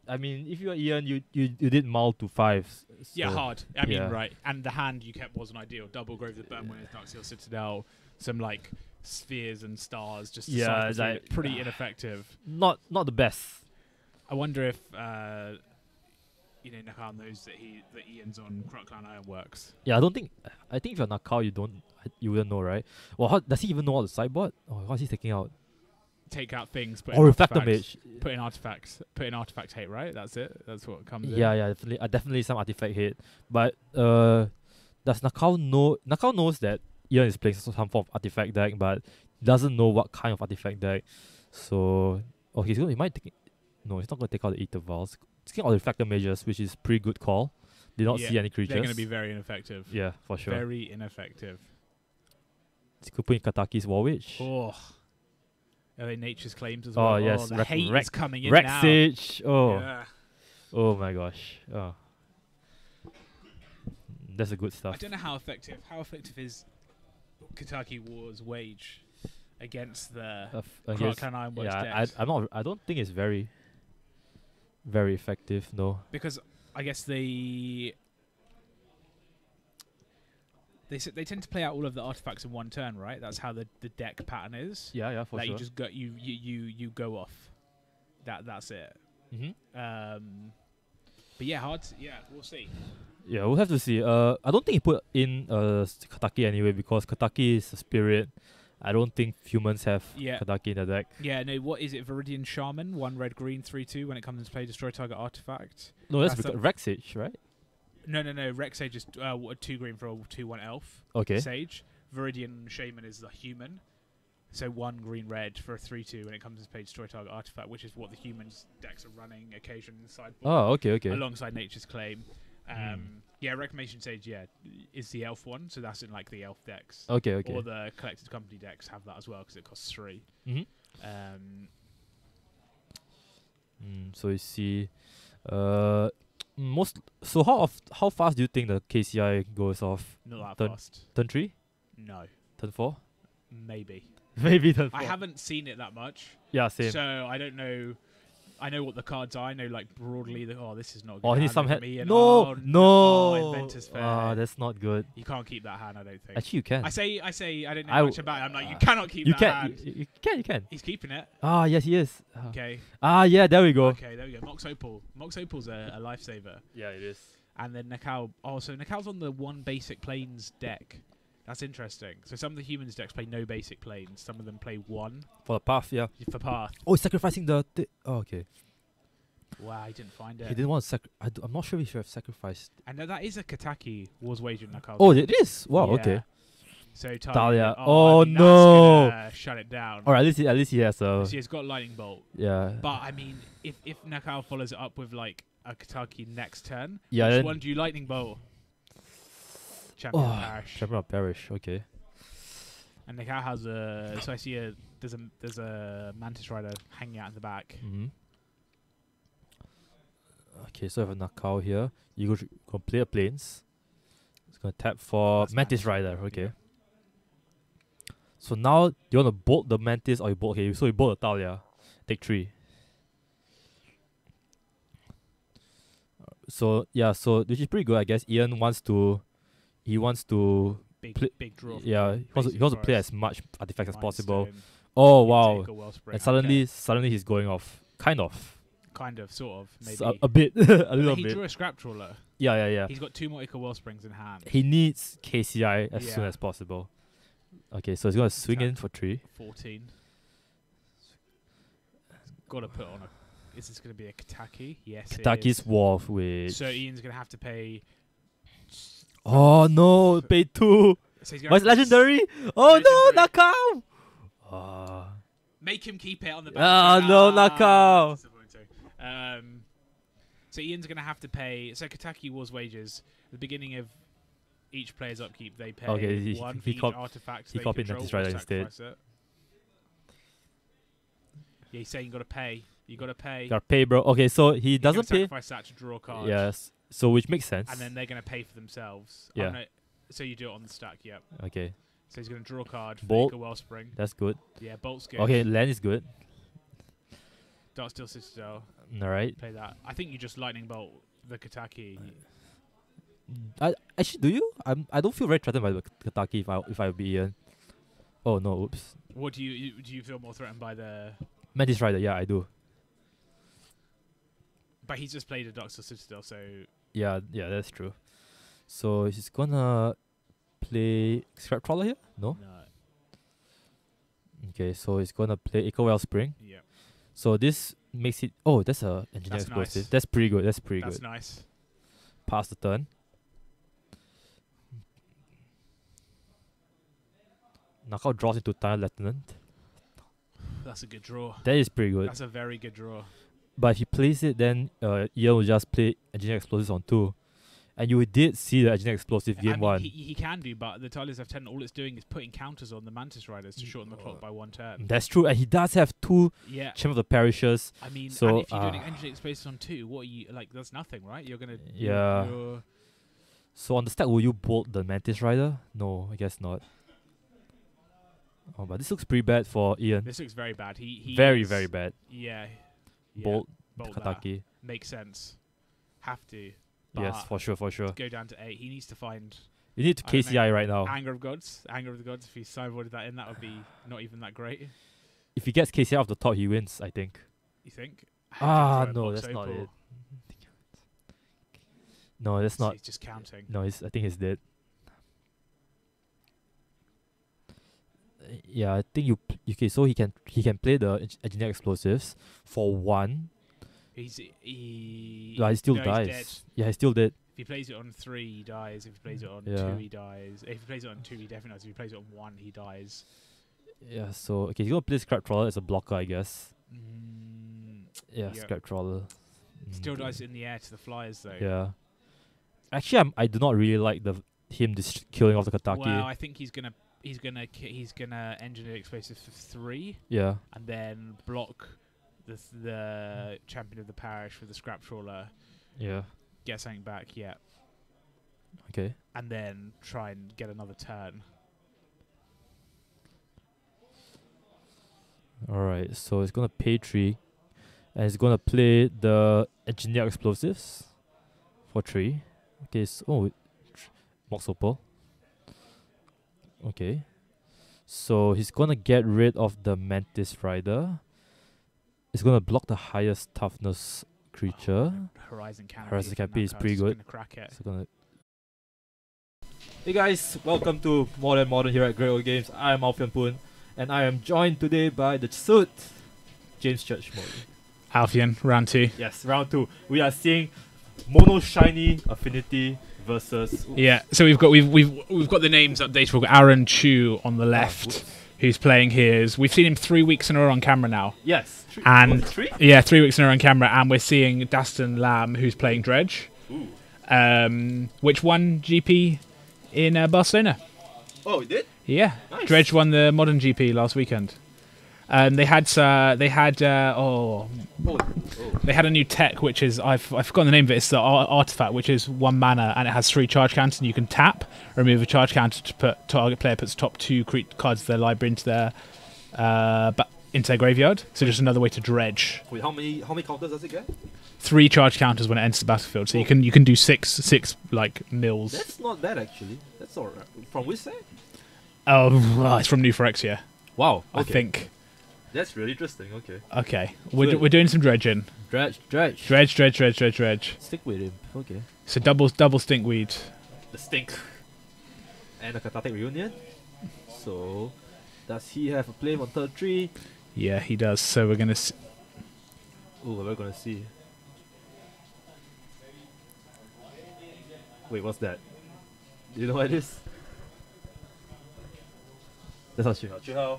Speaker 1: I mean, if you're Ian, you did mull to 5.
Speaker 2: Yeah,
Speaker 1: so-
Speaker 2: hard. I mean,
Speaker 1: yeah.
Speaker 2: right. And the hand you kept wasn't ideal. Double Grove of the Burnware, Dark Seal Citadel, some like spheres and stars. Just to
Speaker 1: Yeah,
Speaker 2: cycle
Speaker 1: it's
Speaker 2: through
Speaker 1: like-
Speaker 2: it. Pretty ineffective.
Speaker 1: Not the best.
Speaker 2: I wonder if Nakao knows that Ian's on Croclan Ironworks.
Speaker 1: Yeah, I think if you're Nakao, you wouldn't know, right? Well, how does he even know how to sideboard? Oh, what's he taking out?
Speaker 2: Take out things, put
Speaker 1: Or
Speaker 2: in
Speaker 1: Reflector
Speaker 2: artifacts.
Speaker 1: Mage.
Speaker 2: Put in artifact hate, right? That's it. That's what comes in.
Speaker 1: Yeah, definitely some artifact hit. But does Nakao know? Nakao knows that Ian is playing some form of artifact deck, but doesn't know what kind of artifact deck. So, he might take. No, he's not going to take out the Ether Vials. He's taking out the Reflector Mages, which is pretty good call. Did not
Speaker 2: Yeah,
Speaker 1: see any creatures.
Speaker 2: They're going to be very ineffective.
Speaker 1: Yeah, for sure.
Speaker 2: Very ineffective.
Speaker 1: He could put in Kataki's War Witch.
Speaker 2: Oh. Are they Nature's Claims as
Speaker 1: Oh,
Speaker 2: well?
Speaker 1: yes,
Speaker 2: the hate is coming in
Speaker 1: Rex
Speaker 2: now.
Speaker 1: Sage. Oh,
Speaker 2: Yeah.
Speaker 1: oh my gosh. Oh, that's a good
Speaker 2: I
Speaker 1: stuff.
Speaker 2: don't know how effective. How effective is Kentucky War's Wage against the
Speaker 1: I guess-
Speaker 2: Croclan Ironworks
Speaker 1: yeah,
Speaker 2: decks?
Speaker 1: I'm not. I don't think it's very, very effective. No.
Speaker 2: Because I guess they tend to play out all of the artifacts in one turn, right? That's how the deck pattern is.
Speaker 1: Yeah, for
Speaker 2: like
Speaker 1: sure.
Speaker 2: you just go you go off. That's it.
Speaker 1: Mm-hmm.
Speaker 2: But yeah, hard. Yeah, we'll see.
Speaker 1: Yeah, we'll have to see. I don't think he put in Kataki anyway because Kataki is a spirit. I don't think humans have
Speaker 2: Yeah.
Speaker 1: Kataki in the deck.
Speaker 2: Yeah, no, what is it? Viridian Shaman, 1 red green, 3/2. When it comes into play, destroy target artifact.
Speaker 1: No, that's
Speaker 2: That's
Speaker 1: Rex Sage, right?
Speaker 2: No. Rex Sage is 2 green for a 2/1 elf.
Speaker 1: Okay.
Speaker 2: Sage. Viridian Shaman is the human. So 1 green red for a 3/2 when it comes into play, destroy target artifact, which is what the humans decks are running occasionally in the sideboard.
Speaker 1: Oh, okay.
Speaker 2: Alongside Nature's Claim. Yeah, Reclamation Sage, is the elf one, so that's in like the elf decks.
Speaker 1: Okay.
Speaker 2: Or the Collected Company decks have that as well because it costs 3.
Speaker 1: So you see, So how fast do you think the KCI goes off?
Speaker 2: Not that fast.
Speaker 1: Turn 3?
Speaker 2: No.
Speaker 1: Turn 4?
Speaker 2: Maybe.
Speaker 1: Maybe turn 4.
Speaker 2: I haven't seen it that much.
Speaker 1: Yeah, same.
Speaker 2: So I don't know. I know what the cards are. I know like broadly this is not good.
Speaker 1: Oh, he needs some
Speaker 2: hand
Speaker 1: hand.
Speaker 2: for me, and
Speaker 1: No.
Speaker 2: Inventor's Fair.
Speaker 1: That's not good.
Speaker 2: You can't keep that hand, I don't think.
Speaker 1: Actually, you can.
Speaker 2: I say I don't know much about it. I'm like, you cannot keep
Speaker 1: you
Speaker 2: that
Speaker 1: can.
Speaker 2: hand.
Speaker 1: You can.
Speaker 2: He's keeping it.
Speaker 1: Ah, yes, he is.
Speaker 2: Okay.
Speaker 1: Yeah, there we go.
Speaker 2: Okay, there we go. Mox Opal. Mox Opal's a lifesaver.
Speaker 1: Yeah, it is.
Speaker 2: And then Nakao. Oh, so Nakao's on the 1 basic planes deck. That's interesting. So some of the humans decks play no basic planes. Some of them play 1
Speaker 1: For the path, yeah.
Speaker 2: for path.
Speaker 1: Oh, he's sacrificing the... okay.
Speaker 2: Wow, I didn't find it.
Speaker 1: He didn't want to I'm not sure if he should have sacrificed.
Speaker 2: And that is a Kataki War's Wage in Nakao.
Speaker 1: Oh, it is? Wow,
Speaker 2: Yeah.
Speaker 1: okay.
Speaker 2: So
Speaker 1: Talia.
Speaker 2: Oh,
Speaker 1: Oh,
Speaker 2: I mean,
Speaker 1: no.
Speaker 2: that's gonna shut it down.
Speaker 1: Or at least he has a...
Speaker 2: So he's got Lightning Bolt.
Speaker 1: Yeah.
Speaker 2: But I mean, if Nakao follows it up with like a Kataki next turn,
Speaker 1: Yeah,
Speaker 2: which
Speaker 1: then-
Speaker 2: one do you Lightning Bolt? Champion
Speaker 1: Oh,
Speaker 2: Parish.
Speaker 1: Champion of Parish, okay.
Speaker 2: And Nakao has a. So I see there's a Mantis Rider hanging out in the back.
Speaker 1: Mm-hmm. Okay, so I have a Nakao here. You go play a planes. It's gonna tap for
Speaker 2: That's
Speaker 1: Mantis
Speaker 2: Mantis
Speaker 1: Rider,
Speaker 2: Rider,
Speaker 1: okay.
Speaker 2: yeah.
Speaker 1: So now, do you want to bolt the Mantis or you bolt... Okay, so you bolt the Talia. Take 3. So, yeah, which is pretty good, I guess. Ian wants to... He wants to...
Speaker 2: Big draw.
Speaker 1: Yeah, he wants to play
Speaker 2: Forest,
Speaker 1: as much artifacts as
Speaker 2: Mind
Speaker 1: possible.
Speaker 2: Stone,
Speaker 1: Oh,
Speaker 2: Intake
Speaker 1: wow.
Speaker 2: or Wellspring.
Speaker 1: And
Speaker 2: Okay.
Speaker 1: suddenly he's going off. Kind of.
Speaker 2: Kind of, sort of, maybe.
Speaker 1: So, a bit. A little
Speaker 2: he
Speaker 1: bit.
Speaker 2: drew a Scrap Trawler.
Speaker 1: Yeah.
Speaker 2: He's got 2 more Ica Wellsprings in hand.
Speaker 1: He needs KCI as soon
Speaker 2: Yeah.
Speaker 1: as possible. Okay, so he's going to swing in for 3.
Speaker 2: 14. Got to put on a. Is this going to be a Kataki? Yes. it
Speaker 1: Kataki's
Speaker 2: is.
Speaker 1: Wolf with...
Speaker 2: So Ian's going to have to pay.
Speaker 1: Oh no, pay 2.
Speaker 2: So he's gonna
Speaker 1: But it's
Speaker 2: have to
Speaker 1: legendary. Oh no,
Speaker 2: Legendary.
Speaker 1: Nakao.
Speaker 2: Make him keep it on the back.
Speaker 1: Ah, no, Nakao.
Speaker 2: Disappointing. So Ian's going to have to pay. So Kataki War's Wages. At the beginning of each player's upkeep, they pay
Speaker 1: Okay, he
Speaker 2: 1 for
Speaker 1: he
Speaker 2: each
Speaker 1: cop-
Speaker 2: artifact
Speaker 1: he
Speaker 2: they
Speaker 1: copied
Speaker 2: control
Speaker 1: Mantis
Speaker 2: or
Speaker 1: Rider instead.
Speaker 2: sacrifice it. Yeah, he's saying you got to pay. You got to pay.
Speaker 1: Gotta pay, bro. Okay, so he
Speaker 2: He's gonna
Speaker 1: doesn't pay.
Speaker 2: sacrifice that to draw a card.
Speaker 1: Yes. So which makes sense.
Speaker 2: And then they're going to pay for themselves.
Speaker 1: Yeah.
Speaker 2: Oh, no, so you do it on the stack, yep.
Speaker 1: Okay,
Speaker 2: So he's going to draw a card for
Speaker 1: Bolt.
Speaker 2: Ica Wellspring.
Speaker 1: that's good.
Speaker 2: Yeah, Bolt's good.
Speaker 1: Okay, land is good.
Speaker 2: Darksteel Citadel,
Speaker 1: All right.
Speaker 2: play that. I think you just Lightning Bolt the Kataki.
Speaker 1: Actually, do you? I don't feel very threatened by the Kataki if I be Ian. Oh no, oops.
Speaker 2: What do you feel more threatened by the?
Speaker 1: Mantis Rider, yeah, I do.
Speaker 2: But he's just played a Darksteel Citadel, so
Speaker 1: Yeah, that's true. So he's gonna play Scrap Trawler here? No?
Speaker 2: no.
Speaker 1: Okay, so he's gonna play Echo Wellspring.
Speaker 2: Yeah,
Speaker 1: So this makes it... Oh, that's a engineer
Speaker 2: That's
Speaker 1: explosive.
Speaker 2: nice.
Speaker 1: That's pretty good. That's pretty
Speaker 2: that's
Speaker 1: good.
Speaker 2: nice.
Speaker 1: Pass the turn. Knockout draws into Tire Lieutenant.
Speaker 2: That's a good draw.
Speaker 1: That is pretty good.
Speaker 2: That's a very good draw.
Speaker 1: But if he plays it, then Ian will just play Engineer Explosives on 2. And you did see the Engineer Explosive game
Speaker 2: I mean,
Speaker 1: 1.
Speaker 2: he can do, but the Tyler's F10, all it's doing is putting counters on the Mantis Riders to shorten the clock by 1 turn.
Speaker 1: That's true. And he does have 2
Speaker 2: Yeah.
Speaker 1: Champion of the Parishes.
Speaker 2: I mean,
Speaker 1: So,
Speaker 2: and if you're doing Engineer Explosives on 2, what are you like? That's nothing, right? You're gonna
Speaker 1: Yeah.
Speaker 2: You're
Speaker 1: So on the stack, will you bolt the Mantis Rider? No, I guess not. Oh, but this looks pretty bad for Ian.
Speaker 2: This looks very bad. He
Speaker 1: Very,
Speaker 2: is-
Speaker 1: very bad.
Speaker 2: Yeah.
Speaker 1: Bolt
Speaker 2: Bolt that.
Speaker 1: Kataki.
Speaker 2: Makes sense. Have to. But
Speaker 1: Yes, for sure.
Speaker 2: go down to 8. He needs to find
Speaker 1: You need to
Speaker 2: I don't know.
Speaker 1: KCI right now.
Speaker 2: Anger of Gods. Anger of the Gods. If he sideboarded that in, that would be not even that great.
Speaker 1: If he gets KCI off the top, he wins, I think.
Speaker 2: You think?
Speaker 1: Ah,
Speaker 2: Throw a
Speaker 1: no,
Speaker 2: Mox
Speaker 1: that's not
Speaker 2: Opal.
Speaker 1: it. No, that's not.
Speaker 2: He's just counting.
Speaker 1: No, I think he's dead. Yeah, I think okay. So he can play the engineer explosives for 1.
Speaker 2: He
Speaker 1: Still
Speaker 2: no,
Speaker 1: dies.
Speaker 2: he's dead.
Speaker 1: Yeah, he still dead.
Speaker 2: If he plays it on 3, he dies. If he plays it on
Speaker 1: Yeah.
Speaker 2: 2, he dies. If he plays it on 2, he definitely dies. If he plays it on 1, he dies.
Speaker 1: Yeah. So okay, he's gonna play Scrap Trawler as a blocker, I guess. Yeah,
Speaker 2: Yep.
Speaker 1: Scrap Trawler.
Speaker 2: Still
Speaker 1: Okay.
Speaker 2: dies in the air to the flyers though.
Speaker 1: Yeah. Actually, I do not really like him killing off the Kataki.
Speaker 2: Well, I think he's gonna engineer explosives for 3,
Speaker 1: Yeah.
Speaker 2: and then block the champion of the parish with the scrap trawler.
Speaker 1: Yeah.
Speaker 2: Get something back, yeah,
Speaker 1: Okay.
Speaker 2: and then try and get another turn.
Speaker 1: Alright, so it's gonna pay 3. And it's gonna play the engineer explosives for 3. Okay, so Mox Opal. Okay. So he's gonna get rid of the Mantis Rider. It's gonna block the highest toughness creature.
Speaker 2: Horizon Canopy.
Speaker 1: Horizon Canopy is pretty good.
Speaker 2: Gonna crack it.
Speaker 1: So gonna. Hey guys, welcome to More Than Modern here at Great Old Games. I am Alfian Poon, and I am joined today by the suit, James Church Molly.
Speaker 2: Alfian, round 2.
Speaker 1: Yes, round 2. We are seeing Mono Shiny Affinity versus.
Speaker 2: Yeah, so we've got the names updated. We've got Aaron Chu on the left, who's playing his. We've seen him 3 weeks in a row on camera now.
Speaker 1: Yes.
Speaker 2: And
Speaker 1: 3?
Speaker 2: Yeah, 3 weeks in a row on camera, and we're seeing Daston Lamb, who's playing Dredge.
Speaker 1: Ooh.
Speaker 2: Which won GP in Barcelona.
Speaker 1: Oh, it did?
Speaker 2: Yeah,
Speaker 1: Nice.
Speaker 2: Dredge won the modern GP last weekend. They had they had a new tech, which is I've forgotten the name of it. It's the artifact, which is 1 mana and it has 3 charge counters, and you can tap, remove a charge counter to put target player puts top 2 cards of their library into their graveyard. So just another way to dredge.
Speaker 1: Wait, how many counters does it get?
Speaker 2: 3 charge counters when it enters the battlefield. So you can do six like mills.
Speaker 1: That's not bad actually. That's alright. From which side?
Speaker 2: Oh, it's from New Phyrexia.
Speaker 1: Wow.
Speaker 2: I think.
Speaker 1: That's really interesting. Okay.
Speaker 2: Okay, we're doing some dredging.
Speaker 1: Dredge.
Speaker 2: Dredge.
Speaker 1: Stick with him. Okay.
Speaker 2: So double stinkweed.
Speaker 1: The stink. And a Cathartic Reunion. So, does he have a play on turn 3?
Speaker 2: Yeah, he does. So we're gonna.
Speaker 1: Ooh, we're gonna see. Wait, what's that? Do you know what it is? That's not Chuhao. Chuhao,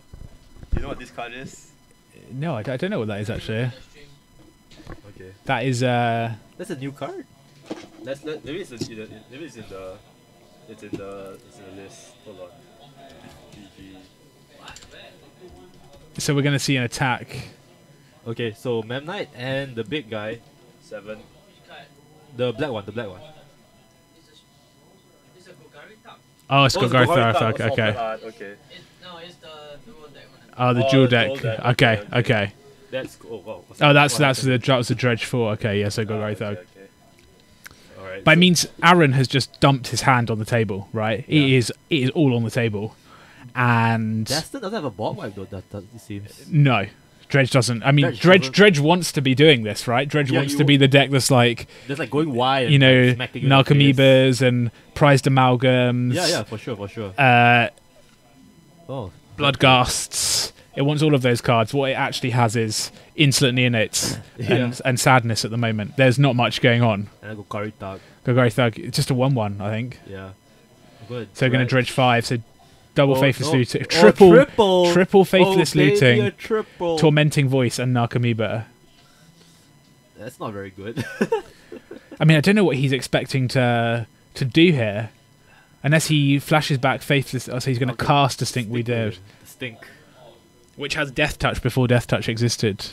Speaker 1: do you know what this card is?
Speaker 2: No, I don't know what that is actually.
Speaker 1: Okay.
Speaker 2: That is
Speaker 1: That's a new card. Maybe it's in the list. Hold on. GG.
Speaker 2: So we're gonna see an attack.
Speaker 1: Okay, so Mem Knight and the big guy, 7. The black one.
Speaker 2: Oh, it's got
Speaker 1: it's
Speaker 2: Garth.
Speaker 1: Golgari Tap,
Speaker 2: Okay.
Speaker 1: Okay.
Speaker 3: It's the dual deck one.
Speaker 2: Oh, the
Speaker 1: Oh,
Speaker 2: dual
Speaker 1: the
Speaker 2: deck.
Speaker 1: dual deck,
Speaker 2: Okay.
Speaker 1: okay.
Speaker 2: Okay.
Speaker 1: That's cool. Oh, wow.
Speaker 2: Oh, that was the dredge 4. Okay, yeah. So Garth.
Speaker 1: Okay. Alright.
Speaker 2: But it means Aaron has just dumped his hand on the table, right?
Speaker 1: Yeah.
Speaker 2: It is all on the table, and
Speaker 1: Daston doesn't have a board wipe though. That it seems.
Speaker 2: no. Dredge doesn't. I mean,
Speaker 1: Dredge
Speaker 2: Dredge wants to be doing this, right? Dredge
Speaker 1: Yeah,
Speaker 2: wants
Speaker 1: you
Speaker 2: to be the deck that's like,
Speaker 1: There's like going wide.
Speaker 2: you know,
Speaker 1: and smacking you in the face.
Speaker 2: Narcomoebas and prized amalgams.
Speaker 1: Yeah, for sure. Oh.
Speaker 2: Bloodghasts. It wants all of those cards. What it actually has is Insolent Neonates
Speaker 1: Yeah.
Speaker 2: and Sadness at the moment. There's not much going on.
Speaker 1: And I go Golgari Tag.
Speaker 2: Gogari Thug, it's just a 1/1, I think.
Speaker 1: Yeah. Good.
Speaker 2: So we're going to dredge 5. So double Faithless Looting.
Speaker 1: Triple
Speaker 2: Faithless Looting.
Speaker 1: Triple.
Speaker 2: Tormenting Voice and Narcomoeba.
Speaker 1: That's not very good.
Speaker 2: I mean, I don't know what he's expecting to do here. Unless he flashes back Faithless. Oh, so he's going to cast a Stinkweed Out,
Speaker 1: Stink.
Speaker 2: which has Death Touch before Death Touch existed.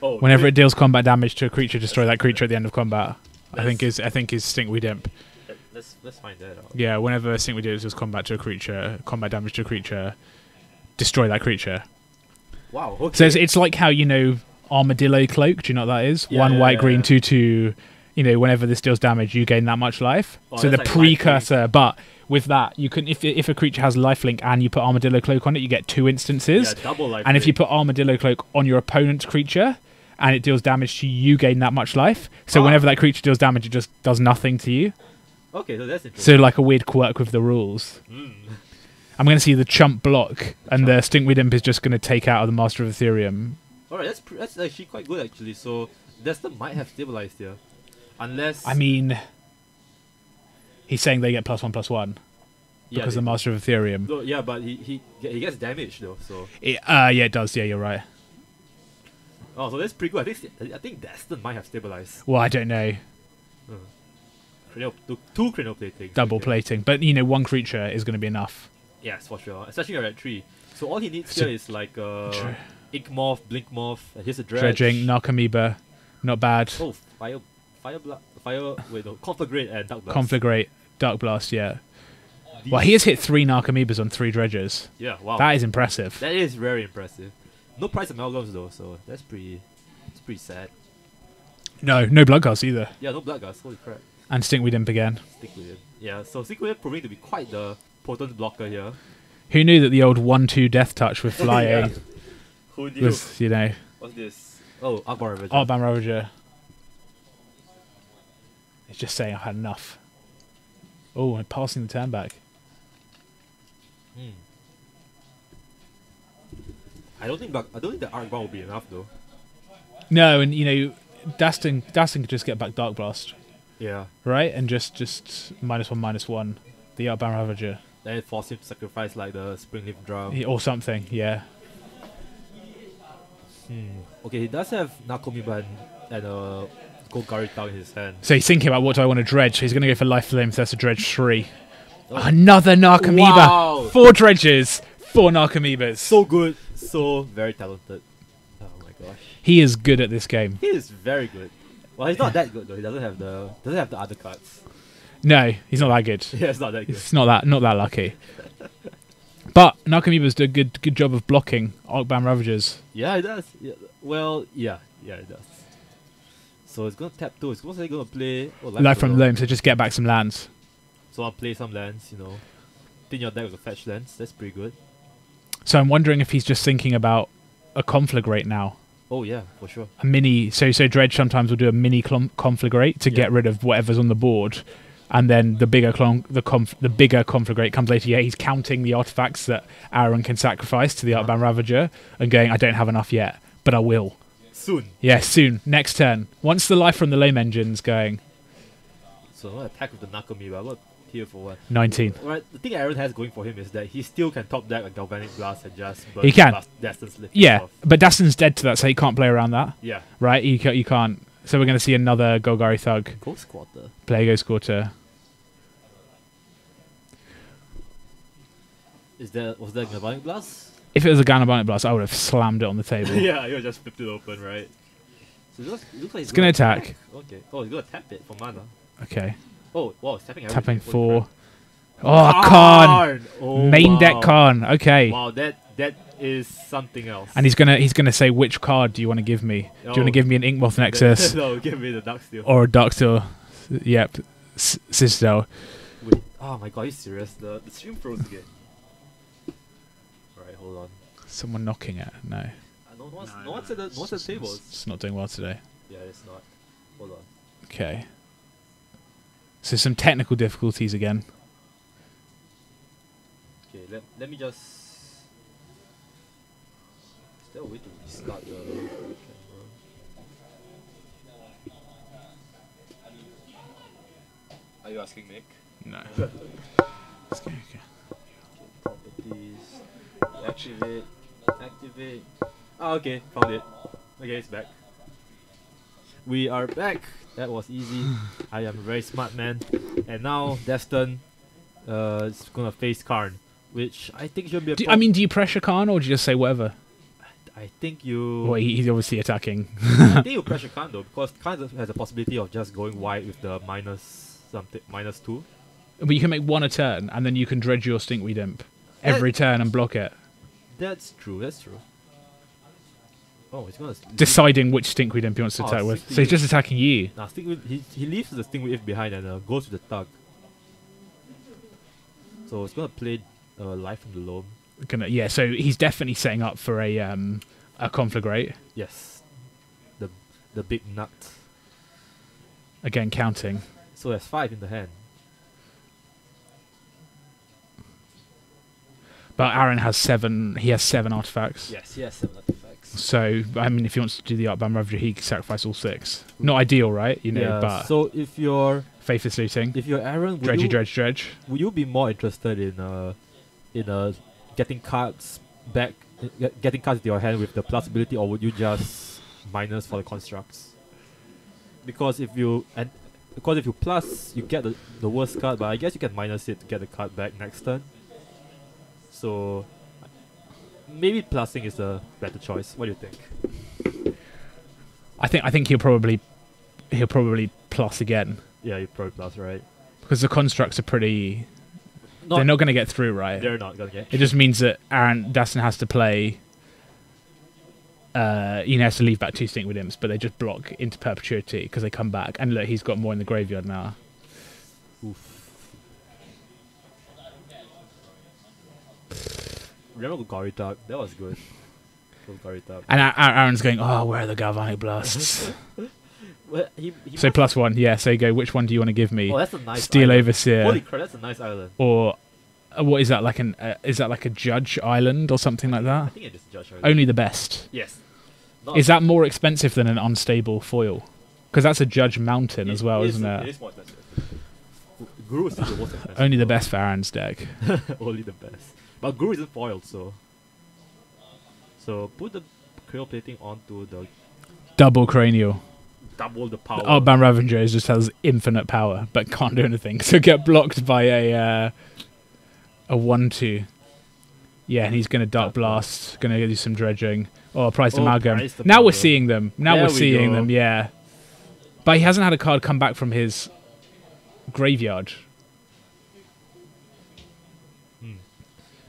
Speaker 1: Oh.
Speaker 2: Whenever it deals combat damage to a creature, destroy that creature at the end of combat. I think is Stinkweed Imp.
Speaker 1: Let's find that out.
Speaker 2: Yeah, whenever Stinkweed deals combat damage to a creature, destroy that creature.
Speaker 1: Wow. Okay.
Speaker 2: So it's like how, Armadillo Cloak. Do you know what that is?
Speaker 1: Yeah,
Speaker 2: 1
Speaker 1: yeah,
Speaker 2: white,
Speaker 1: yeah,
Speaker 2: green,
Speaker 1: yeah.
Speaker 2: 2/2. Whenever this deals damage, you gain that much life.
Speaker 1: Oh,
Speaker 2: So the
Speaker 1: that's like
Speaker 2: precursor, but with that, you can if a creature has lifelink and you put Armadillo Cloak on it, you get 2 instances.
Speaker 1: Yeah, double life.
Speaker 2: And if you put Armadillo Cloak on your opponent's creature and it deals damage to you, gain that much life. So whenever that creature deals damage, it just does nothing to you.
Speaker 1: Okay, so that's interesting.
Speaker 2: So like a weird quirk with the rules. I'm going to see the chump block, and the Stinkweed Imp is just going to take out of the Master of Ethereum.
Speaker 1: Alright, that's actually quite good actually. So Destin might have stabilized here, unless
Speaker 2: I mean, he's saying they get +1/+1 because the Master of Ethereum.
Speaker 1: No, yeah, but he gets damage though. So
Speaker 2: Yeah, it does. Yeah, you're right.
Speaker 1: oh, so that's pretty good. I think Destin might have stabilized.
Speaker 2: Well, I don't know.
Speaker 1: Two cranial platings.
Speaker 2: Double
Speaker 1: okay.
Speaker 2: plating, but one creature is going to be enough.
Speaker 1: Yes, for sure. Especially at 3. So all he needs here is like Ink Morph, Blink Morph, and here's a Dredge.
Speaker 2: Dredging, Narcomoeba, not bad.
Speaker 1: Oh, Conflagrate and Dark Blast.
Speaker 2: Conflagrate, Dark Blast, yeah. Well, he has hit 3 Narcomoebas on 3 Dredges.
Speaker 1: Yeah, wow.
Speaker 2: That is impressive.
Speaker 1: That is very impressive. No price amalgams though, so that's pretty sad.
Speaker 2: No Bloodcast either.
Speaker 1: Yeah, no Bloodgust, holy crap.
Speaker 2: And Stinkweed Imp again.
Speaker 1: Stinkweed. Yeah, so Stinkweed proving to be quite the potent blocker here.
Speaker 2: Who knew that the old 1/2 Death Touch with flying
Speaker 1: Yeah. Who knew?
Speaker 2: was,
Speaker 1: What's this? Oh, Akbar Ravager.
Speaker 2: Artban Ravager. It's just saying I've had enough. Oh, and passing the turn back.
Speaker 1: I don't think the Arcbar will be enough though.
Speaker 2: No, and Dastin could just get back Dark Blast,
Speaker 1: Yeah.
Speaker 2: right? And just -1/-1 the Artban Ravager.
Speaker 1: Then force him to sacrifice like the Springleaf Drum.
Speaker 2: Or something, yeah.
Speaker 1: Okay, he does have Narcomoeba and Golgari Tau in his hand.
Speaker 2: So he's thinking about what do I want to dredge. So he's going to go for Life Flame, so that's a dredge 3. Another Narcomoeba!
Speaker 1: Wow.
Speaker 2: 4 dredges, 4 Narcomoebas.
Speaker 1: So good, so very talented. Oh my gosh.
Speaker 2: He is good at this game.
Speaker 1: He is very good. Well, he's not that good though. He doesn't have the other cards.
Speaker 2: No, he's not that good.
Speaker 1: Yeah, it's not that good.
Speaker 2: It's not that lucky. But Narcomoeba's do a good job of blocking Arcban Ravagers.
Speaker 1: Yeah, it does. Yeah. Well, yeah, it does. So it's gonna tap 2. It's mostly gonna play
Speaker 2: Life from Loam, so just get back some lands.
Speaker 1: So I'll play some lands, Thin your deck with a fetch lands. That's pretty good.
Speaker 2: So I'm wondering if he's just thinking about a Conflagrate now.
Speaker 1: Oh yeah, for sure.
Speaker 2: A mini. So Dredge sometimes will do a mini Conflagrate to get rid of whatever's on the board, and then the bigger Conflagrate comes later. Yeah, he's counting the artifacts that Aaron can sacrifice to the Artban Ravager and going, I don't have enough yet, but I will.
Speaker 1: Soon.
Speaker 2: Yeah, soon. Next turn. Once the Life from the Loam engine's going.
Speaker 1: So I'm gonna attack with the Narcomoeba. What here for what?
Speaker 2: 19.
Speaker 1: Alright, the thing Aaron has going for him is that he still can top deck a Galvanic Blast and just burn
Speaker 2: He can.
Speaker 1: Destin's lift
Speaker 2: Yeah,
Speaker 1: off.
Speaker 2: but Dastin's dead to that, so he can't play around that.
Speaker 1: Yeah.
Speaker 2: Right? You can't. So we're going to see another Golgari Thug.
Speaker 1: Ghost Quarter.
Speaker 2: Play Ghost Quarter.
Speaker 1: Was that Galvanic Blast?
Speaker 2: If it was a Galvanic Blast, I would have slammed it on the table.
Speaker 1: Yeah, you just flipped it open, right? So it looks like
Speaker 2: It's going to attack.
Speaker 1: Okay. Oh, he's gonna tap it for mana.
Speaker 2: Okay.
Speaker 1: Oh, wow, it's tapping
Speaker 2: Tapping
Speaker 1: everything.
Speaker 2: 4. Oh, Khan!
Speaker 1: Oh,
Speaker 2: Main deck Khan. Okay.
Speaker 1: Wow, that is something else.
Speaker 2: And he's gonna say, which card do you want to give me? Do you want to give me an Inkmoth Nexus
Speaker 1: No, give me the Darksteel.
Speaker 2: or a Darksteel? Yep. Citadel.
Speaker 1: Wait, oh my god, are you serious? The stream froze again. Alright, hold on.
Speaker 2: Someone knocking it? No.
Speaker 1: No one's at the tables.
Speaker 2: It's not doing well today.
Speaker 1: Yeah, it's not. Hold on.
Speaker 2: Okay. So some technical difficulties again.
Speaker 1: Okay, let me just... Is there a way to restart the camera? Are you asking Nick?
Speaker 2: No.
Speaker 1: Okay, properties. Activate. Oh, okay, found it. Okay, it's back. We are back. That was easy. I am a very smart man. And now Destin is gonna face Karn, which I think should be a
Speaker 2: Do you pressure Khan or do you just say whatever?
Speaker 1: I think you...
Speaker 2: Well, he's obviously attacking.
Speaker 1: I think you pressure Khan though, because Khan has a possibility of just going wide with the -2.
Speaker 2: But you can make 1 a turn, and then you can dredge your Stinkweed Imp every turn and block it.
Speaker 1: That's true. Oh, he's gonna
Speaker 2: Deciding which Stinkweed Imp he wants to attack with. So he's just attacking you.
Speaker 1: Nah, he leaves the Stinkweed If behind and goes with the Thug. So it's gonna play Life from the Loam.
Speaker 2: So he's definitely setting up for a Conflagrate.
Speaker 1: Yes. The big nut.
Speaker 2: Again, counting.
Speaker 1: So there's 5 in the hand.
Speaker 2: But Aaron has 7. He has 7 artifacts.
Speaker 1: Yes, he has 7 artifacts.
Speaker 2: So I mean, if he wants to do the Art Band Ravager, he can sacrifice all 6. Not ideal, right? You know,
Speaker 1: Yeah,
Speaker 2: but
Speaker 1: so if you're
Speaker 2: Faithless Looting,
Speaker 1: Aaron,
Speaker 2: dredge.
Speaker 1: would you be more interested in getting cards back, getting cards into your hand with the plus ability, or would you just minus for the constructs? Because if you plus, you get the worst card, but I guess you can minus it to get the card back next turn. So maybe plussing is a better choice. What do you think?
Speaker 2: I think he'll probably plus again.
Speaker 1: Yeah, you probably plus, right?
Speaker 2: Because the constructs are pretty. They're not going to get through, right?
Speaker 1: They're not going to get.
Speaker 2: It just means that Dastin has to play. He has to leave back 2 Stinkweed Imps, but they just block into perpetuity because they come back. And look, he's got more in the graveyard now.
Speaker 1: Oof. Remember Gorita? That was good. Gorita.
Speaker 2: And Aaron's going, oh, where are the Galvanic Blasts?
Speaker 1: Well,
Speaker 2: So +1, yeah. So you go, which one do you want to give me?
Speaker 1: Oh, that's a nice
Speaker 2: Steel
Speaker 1: island.
Speaker 2: Overseer.
Speaker 1: Holy crap, that's a nice island.
Speaker 2: Or what is that like is that like a Judge Island or something like
Speaker 1: I
Speaker 2: that?
Speaker 1: think it is Judge Island.
Speaker 2: Only the best.
Speaker 1: Yes.
Speaker 2: Is that more expensive than an unstable foil? Because that's a Judge Mountain as well, isn't it?
Speaker 1: It is more expensive. Guru is still the most expensive.
Speaker 2: Only the best for Aaron's deck.
Speaker 1: Only the best. But Guru isn't foiled, so put the cranial plating onto the
Speaker 2: Double Cranial.
Speaker 1: double the power.
Speaker 2: Art Band Ravager just has infinite power, but can't do anything. So get blocked by a 1/2. Yeah, and he's going to Dark Blast, going to do some dredging. Oh, Prized Amalgam.
Speaker 1: Prized
Speaker 2: Now we're
Speaker 1: Amalgam.
Speaker 2: seeing them. Now
Speaker 1: There
Speaker 2: we're
Speaker 1: we
Speaker 2: seeing
Speaker 1: go.
Speaker 2: them, yeah. But he hasn't had a card come back from his graveyard.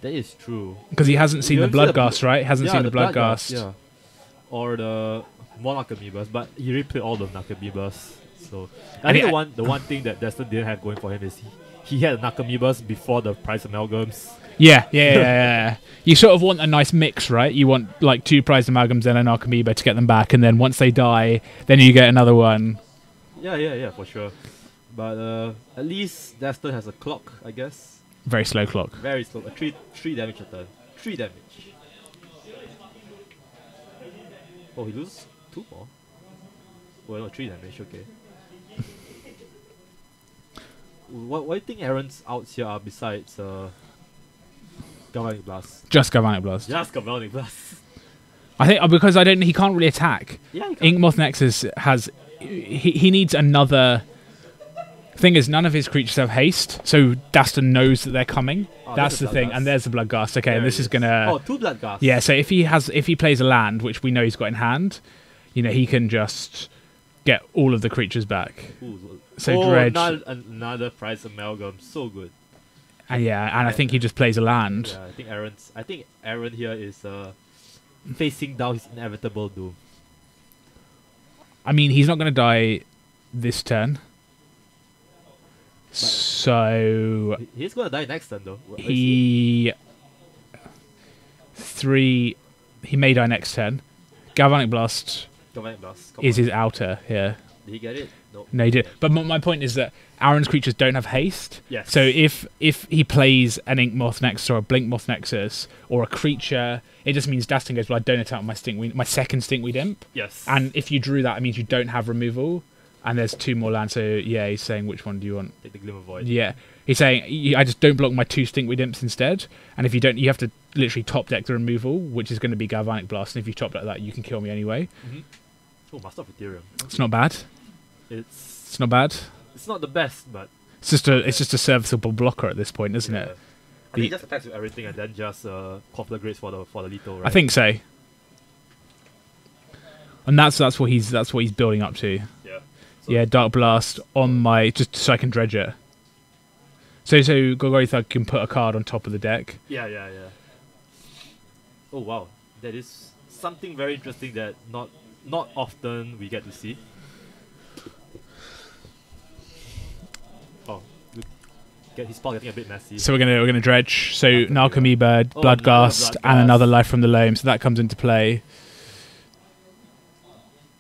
Speaker 1: That is true.
Speaker 2: Because he hasn't seen
Speaker 1: You
Speaker 2: the
Speaker 1: haven't seen
Speaker 2: Bloodghast, right? Hasn't
Speaker 1: Yeah,
Speaker 2: seen the Bloodghast.
Speaker 1: Yeah. Or the Monarch Amoebas, but he replayed all the Nakamoebas. So I
Speaker 2: And
Speaker 1: think
Speaker 2: he-
Speaker 1: the one thing that Destin didn't have going for him is he had Nakamoebas before the Prize Amalgams.
Speaker 2: Yeah. You sort of want a nice mix, right? You want like 2 Prized Amalgams and an Archimedes to get them back, and then once they die, then you get another one.
Speaker 1: Yeah, for sure. But at least Destin has a clock, I guess.
Speaker 2: Very slow clock.
Speaker 1: Very slow. 3 damage a turn. 3 damage. Oh, he loses 2 more. Well, no, 3 damage. Okay. What do you think Aaron's outs here are besides Galvanic Blast?
Speaker 2: Just Galvanic Blast.
Speaker 1: Just Galvanic Blast.
Speaker 2: I think because he can't really attack.
Speaker 1: Yeah,
Speaker 2: Inkmoth Nexus has. He needs another. Thing is, none of his creatures have haste, so Dastin knows that they're coming.
Speaker 1: Oh,
Speaker 2: That's
Speaker 1: there's
Speaker 2: the
Speaker 1: a
Speaker 2: thing,
Speaker 1: Bloodghast.
Speaker 2: and there's the Bloodghast. Okay,
Speaker 1: There
Speaker 2: and this
Speaker 1: it
Speaker 2: is gonna.
Speaker 1: Oh, 2 Bloodghast.
Speaker 2: Yeah, so if he plays a land, which we know he's got in hand, he can just get all of the creatures back.
Speaker 1: Ooh,
Speaker 2: So Dredge,
Speaker 1: another Prize Amalgam. So good.
Speaker 2: and I think he just plays a land.
Speaker 1: Yeah, I think Aaron here is facing down his inevitable doom.
Speaker 2: I mean, he's not going to die this turn. So
Speaker 1: He's gonna die next turn though.
Speaker 2: he may die next turn. Galvanic Blast
Speaker 1: Galvanic Blast.
Speaker 2: is his outer here.
Speaker 1: Did he get it?
Speaker 2: No, he did. But my point is that Aaron's creatures don't have haste.
Speaker 1: Yes.
Speaker 2: So if he plays an Inkmoth Nexus or a Blinkmoth Nexus or a creature, it just means Dastin goes, well, I don't attack my second Stinkweed Imp.
Speaker 1: Yes.
Speaker 2: And if you drew that, it means you don't have removal. And there's 2 more lands. So yeah, he's saying, which one do you want?
Speaker 1: Take the Glimmer Void.
Speaker 2: Yeah. He's saying, I just don't block my 2 Stinkweed Imps instead. And if you don't, you have to literally top deck the removal, which is going to be Galvanic Blast. And if you top deck that, you can kill me anyway.
Speaker 1: Mm-hmm. Oh, Master of Ethereum.
Speaker 2: It's not bad.
Speaker 1: It's
Speaker 2: not bad.
Speaker 1: It's not the best, but
Speaker 2: It's just a serviceable blocker at this point, isn't
Speaker 1: yeah.
Speaker 2: it?
Speaker 1: I think he just attacks with everything and then just conflagrates for the lethal, right?
Speaker 2: I think so. And that's what he's building up to.
Speaker 1: Yeah.
Speaker 2: Yeah, Dark Blast on my just so I can dredge it. So Gorgorithug can put a card on top of the deck.
Speaker 1: Yeah. Oh wow, that is something very interesting that not often we get to see. Oh, look, his spell getting a bit messy.
Speaker 2: So we're gonna dredge. So Narcomoeba,
Speaker 1: Oh,
Speaker 2: Bloodghast,
Speaker 1: another
Speaker 2: and
Speaker 1: Bloodghast.
Speaker 2: another Life from the Loam. So that comes into play.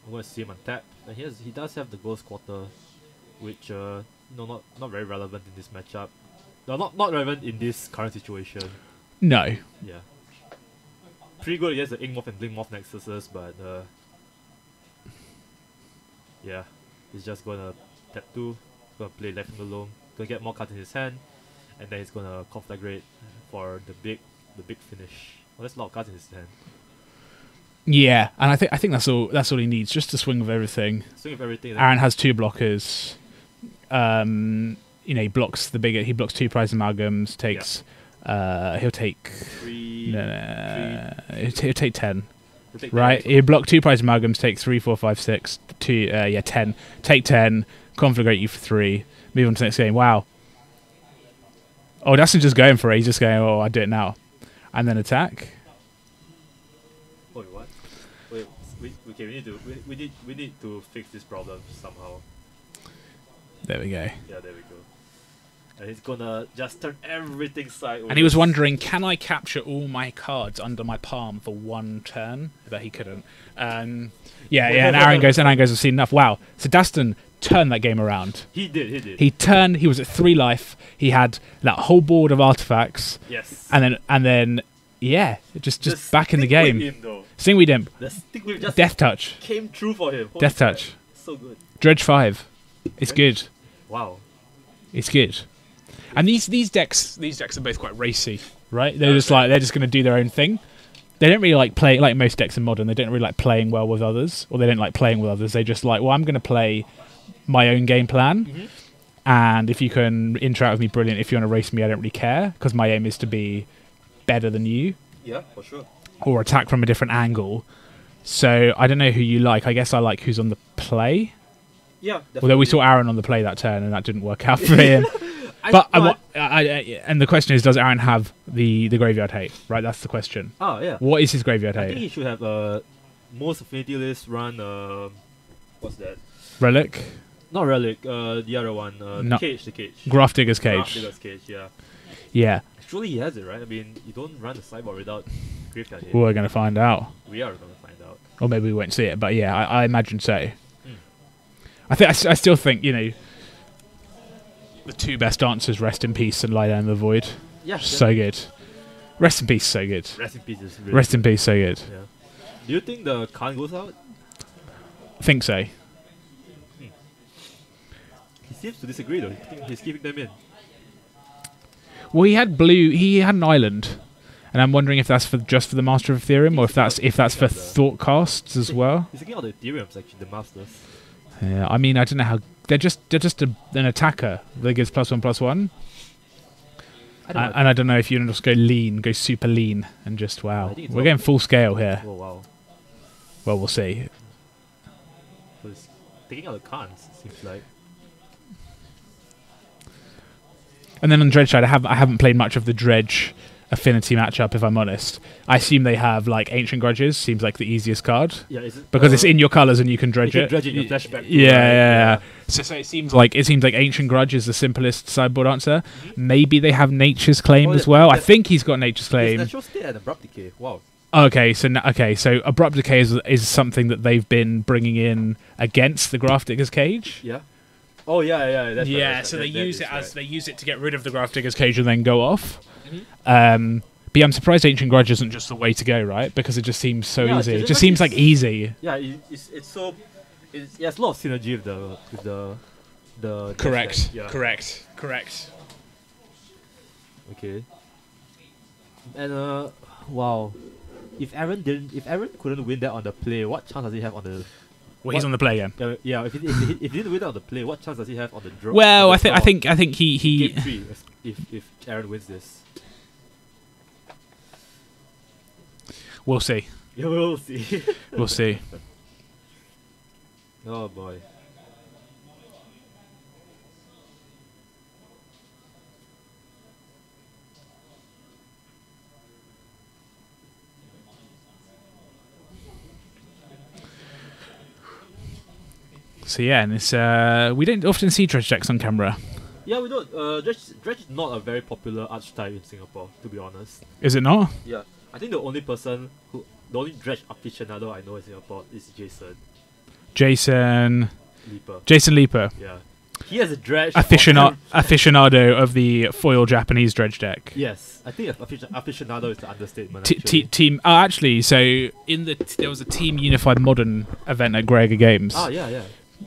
Speaker 1: I'm going to see him on tap. And he does have the Ghost Quarter, which not very relevant in this matchup. No, not relevant in this current situation.
Speaker 2: No.
Speaker 1: Yeah. Pretty good against the Ink Morph and Blink Morph Nexuses, but yeah, he's just gonna tap 2, gonna play left him alone, gonna get more cards in his hand, and then he's gonna Conflagrate for the big finish. Well, there's a lot of cards in his hand.
Speaker 2: Yeah, and I think that's all he needs, just to swing with everything.
Speaker 1: Swing with everything.
Speaker 2: Aaron has 2 blockers. He blocks he blocks 2 prize amalgams, takes he'll take
Speaker 1: 3.
Speaker 2: he'll take 10.
Speaker 1: He'll take
Speaker 2: Right?
Speaker 1: 10.
Speaker 2: He'll block 2 prize amalgams, take 3, 4, 5, 6, 2 10. Take 10, conflagrate you for 3. Move on to the next game. Wow. Oh, Dustin's just going for it. He's just going, oh, I do it now. And then attack.
Speaker 1: Wait, what? Wait, okay, we need to fix this problem somehow.
Speaker 2: There we go.
Speaker 1: Yeah, there we go. And he's gonna just turn everything sideways.
Speaker 2: And he was wondering, can I capture all my cards under my palm for 1 turn? But he couldn't. And Aaron goes, I've seen enough. Wow. So Dustin turned that game around.
Speaker 1: He did.
Speaker 2: He was at 3 life. He had that whole board of artifacts.
Speaker 1: Yes.
Speaker 2: And then just back in the
Speaker 1: stick
Speaker 2: game.
Speaker 1: with him, though.
Speaker 2: Sting with him.
Speaker 1: The stick with just
Speaker 2: Death Touch.
Speaker 1: came true for him. Holy
Speaker 2: Death
Speaker 1: crap.
Speaker 2: Touch.
Speaker 1: So good.
Speaker 2: Dredge 5. It's good.
Speaker 1: Wow.
Speaker 2: It's good. And these decks are both quite racy, right? They're just going to do their own thing. They don't really like play like most decks in Modern. They don't really like playing well with others, or they don't like playing with others. They just like, well, I'm going to play my own game plan, and if you can interact with me, brilliant. If you want to race me, I don't really care, because my aim is to be better than you.
Speaker 1: Yeah, for sure.
Speaker 2: Or attack from a different angle. So I don't know who you like. I guess I like who's on the play.
Speaker 1: Yeah.
Speaker 2: Although we saw Aaron on the play that turn, and that didn't work out for him. And the question is, does Aaron have the graveyard hate? Right, that's the question.
Speaker 1: Oh yeah.
Speaker 2: What is his graveyard
Speaker 1: I
Speaker 2: hate?
Speaker 1: think he should have most affinity list run what's that?
Speaker 2: Relic?
Speaker 1: Not Relic, the other one.
Speaker 2: No.
Speaker 1: The Cage.
Speaker 2: Grafdigger's
Speaker 1: Graf
Speaker 2: Cage.
Speaker 1: Digger's Cage, yeah.
Speaker 2: Yeah.
Speaker 1: Surely he has it, right? I mean, you don't run the sideboard without graveyard hate.
Speaker 2: We're going to find out.
Speaker 1: We are going to find out.
Speaker 2: Or maybe we won't see it, but yeah, I imagine so. I still think, the 2 best answers, Rest in Peace and Lie Down in the Void.
Speaker 1: Yeah.
Speaker 2: So good. Rest in Peace, so good.
Speaker 1: Rest in Peace is really
Speaker 2: Rest in Peace, so good.
Speaker 1: Yeah. Do you think the Khan goes out?
Speaker 2: I think so.
Speaker 1: He seems to disagree though. He's keeping them in.
Speaker 2: Well, he had an island. And I'm wondering if that's just for the Master of Ethereum, or if that's for Thought Casts as well.
Speaker 1: He's thinking of the Ethereums, actually, the Masters.
Speaker 2: Yeah, I mean, I don't know how they're just an attacker that gives +1/+1. And I don't know if you just go super lean, and just wow, we're getting full scale here.
Speaker 1: Oh wow.
Speaker 2: Well, we'll see.
Speaker 1: So he's taking out the Khans, it seems like.
Speaker 2: And then on Dredge side, I haven't played much of the Dredge affinity matchup, if I'm honest. I assume they have like Ancient Grudges. Seems like the easiest card.
Speaker 1: Yeah, is it,
Speaker 2: because it's in your colours and you can dredge
Speaker 1: you
Speaker 2: it.
Speaker 1: can dredge it in your flashback.
Speaker 2: Yeah. So it seems like Ancient Grudge is the simplest sideboard answer. Maybe they have Nature's Claim as well. I think he's got Nature's Claim.
Speaker 1: Natural State and Abrupt Decay. Wow.
Speaker 2: Okay, so Abrupt Decay is something that they've been bringing in against the Grafdigger's Cage.
Speaker 1: Yeah. Oh yeah. That's
Speaker 2: yeah.
Speaker 1: Right,
Speaker 2: So
Speaker 1: that,
Speaker 2: they
Speaker 1: that
Speaker 2: use it
Speaker 1: right.
Speaker 2: as they use it to get rid of the Grafdigger's Cage and then go off. But yeah, I'm surprised Ancient Grudge isn't just the way to go, right? Because it just seems so easy. It just seems like easy.
Speaker 1: Yeah, it's so. It's a lot of synergy with the
Speaker 2: Correct.
Speaker 1: Yeah.
Speaker 2: Correct.
Speaker 1: Okay. And wow, if Aaron couldn't win that on the play, what chance does he have on the?
Speaker 2: Well, he's on the play again.
Speaker 1: Yeah. If he didn't win that on the play, what chance does he have on the draw?
Speaker 2: Well, I think he.
Speaker 1: Game 3 if Aaron wins this.
Speaker 2: We'll see.
Speaker 1: Yeah, we'll see.
Speaker 2: We'll see.
Speaker 1: Oh boy.
Speaker 2: So yeah, and it's we don't often see dredge decks on camera.
Speaker 1: Yeah, we don't. Dredge is not a very popular archetype in Singapore, to be honest.
Speaker 2: Is it not?
Speaker 1: Yeah, I think the only dredge aficionado I know in Singapore is Jason
Speaker 2: Jason
Speaker 1: Leaper.
Speaker 2: Jason Leaper.
Speaker 1: Yeah. he has a dredge.
Speaker 2: Aficionado of the foil Japanese dredge deck.
Speaker 1: Yes, I think aficionado is the understatement.
Speaker 2: Team. Oh, actually, so there was a Team Unified Modern event at Gregor Games.
Speaker 1: Oh yeah.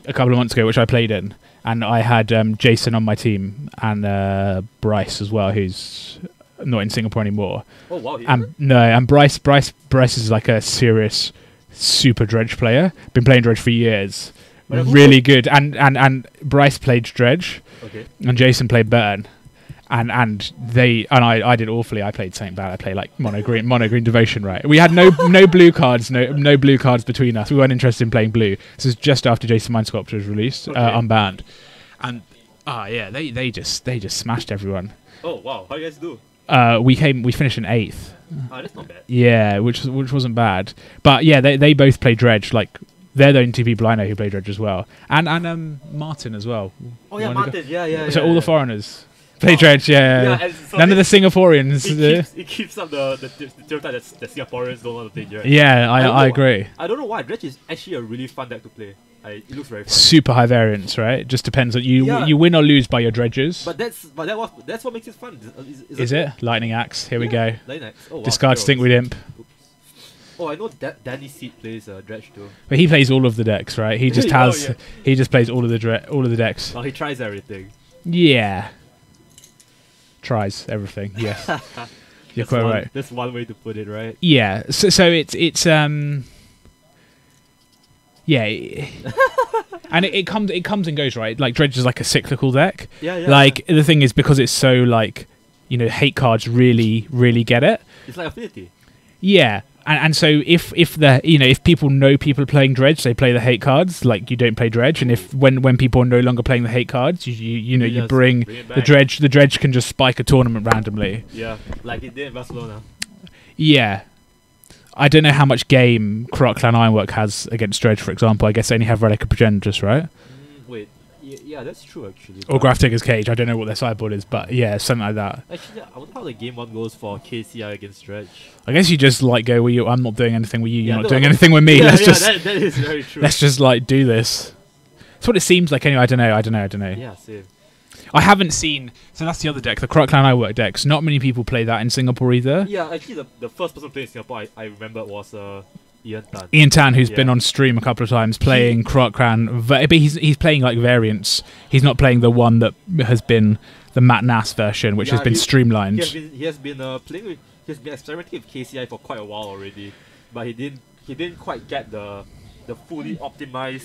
Speaker 2: A couple of months ago, which I played in, and I had Jason on my team and Bryce as well, who's not in Singapore anymore.
Speaker 1: Oh wow!
Speaker 2: And Bryce is like a serious super dredge player. Been playing dredge for years. Really good. And Bryce played dredge.
Speaker 1: Okay.
Speaker 2: And Jason played burn. And I did awfully. I played something bad. I played like mono green devotion, right? We had no blue cards, no blue cards between us. We weren't interested in playing blue. This is just after Jason Mindsculptor was released, unbanned. And they just smashed everyone.
Speaker 1: Oh wow! How you guys do?
Speaker 2: We finished in 8th.
Speaker 1: Oh, that's not bad.
Speaker 2: Yeah, which wasn't bad. But yeah, they both play dredge. Like they're the only two people I know who play dredge as well. And Martin as well.
Speaker 1: Oh yeah, Martin. Yeah.
Speaker 2: So all the foreigners play dredge. Yeah.
Speaker 1: So
Speaker 2: none of the Singaporeans.
Speaker 1: It keeps up the stereotype that Singaporeans don't want to play dredge.
Speaker 2: Yeah, I agree.
Speaker 1: I don't know why dredge is actually a really fun deck to play. It looks very fun.
Speaker 2: Super high variance, right? Just depends on you.
Speaker 1: Yeah.
Speaker 2: You win or lose by your dredges.
Speaker 1: But that's what makes it fun.
Speaker 2: Is it? Lightning Axe. Here we go.
Speaker 1: Lightning Axe. Oh, wow.
Speaker 2: Discard Stinkweed Imp.
Speaker 1: Oh, I know that Danny Seed plays dredge too.
Speaker 2: But he plays all of the decks, right? He just has. He just plays all of the decks.
Speaker 1: Oh, he tries everything.
Speaker 2: Yeah. Tries everything. Yes. You're quite right.
Speaker 1: That's one way to put it, right?
Speaker 2: Yeah. So it's yeah. And it comes and goes, right? Like dredge is like a cyclical deck.
Speaker 1: Yeah.
Speaker 2: Like the thing is, because it's so like, hate cards really get it.
Speaker 1: It's like Affinity.
Speaker 2: Yeah. And so if people know people are playing dredge, they play the hate cards. Like you don't play dredge, and if when people are no longer playing the hate cards, you bring the dredge. The dredge can just spike a tournament randomly.
Speaker 1: Yeah, like it did in Barcelona.
Speaker 2: Yeah, I don't know how much game Croc Clan Ironwork has against dredge, for example. I guess they only have Relic of Progenitors, right?
Speaker 1: Wait, yeah, that's true actually.
Speaker 2: Or Graph Digger's Cage. I don't know what their sideboard is, but yeah, something like that.
Speaker 1: Actually, I wonder how the game 1 goes for KCI against dredge.
Speaker 2: I guess you just like go with you. I'm not doing anything with you. You're not doing anything with me.
Speaker 1: Yeah, that is very true.
Speaker 2: Let's just like do this. That's what it seems like anyway. I don't know.
Speaker 1: Yeah, same.
Speaker 2: I haven't seen. So that's the other deck, the Croc Clan Ironwork decks. Not many people play that in Singapore either.
Speaker 1: Yeah, actually, the first person playing in Singapore I remember was Ian Tan.
Speaker 2: Ian Tan, who's been on stream a couple of times playing Croc Clan, but he's playing like variants. He's not playing the one that has been the Matt Nass version, which has been streamlined.
Speaker 1: He has been experimenting with KCI for quite a while already, but he didn't quite get the fully optimized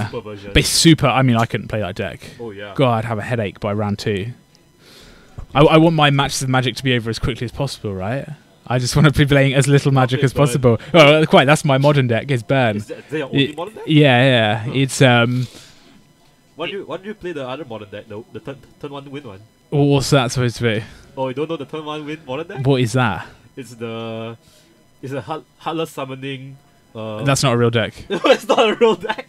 Speaker 1: super version.
Speaker 2: But super. I mean, I couldn't play that deck.
Speaker 1: Oh yeah.
Speaker 2: God, I'd have a headache by round 2. I want my matches of Magic to be over as quickly as possible, right? I just want to be playing as little Magic as possible. Oh, quite. That's my modern deck. It's Burn.
Speaker 1: Is that your only modern deck?
Speaker 2: Yeah.
Speaker 1: Huh.
Speaker 2: It's
Speaker 1: Why do you play the other modern deck though? The turn 1 win one.
Speaker 2: What's that supposed to be?
Speaker 1: Oh, you don't know the turn 1 win modern deck?
Speaker 2: What is that?
Speaker 1: It's a heartless summoning.
Speaker 2: That's not a real deck.
Speaker 1: It's not a real deck.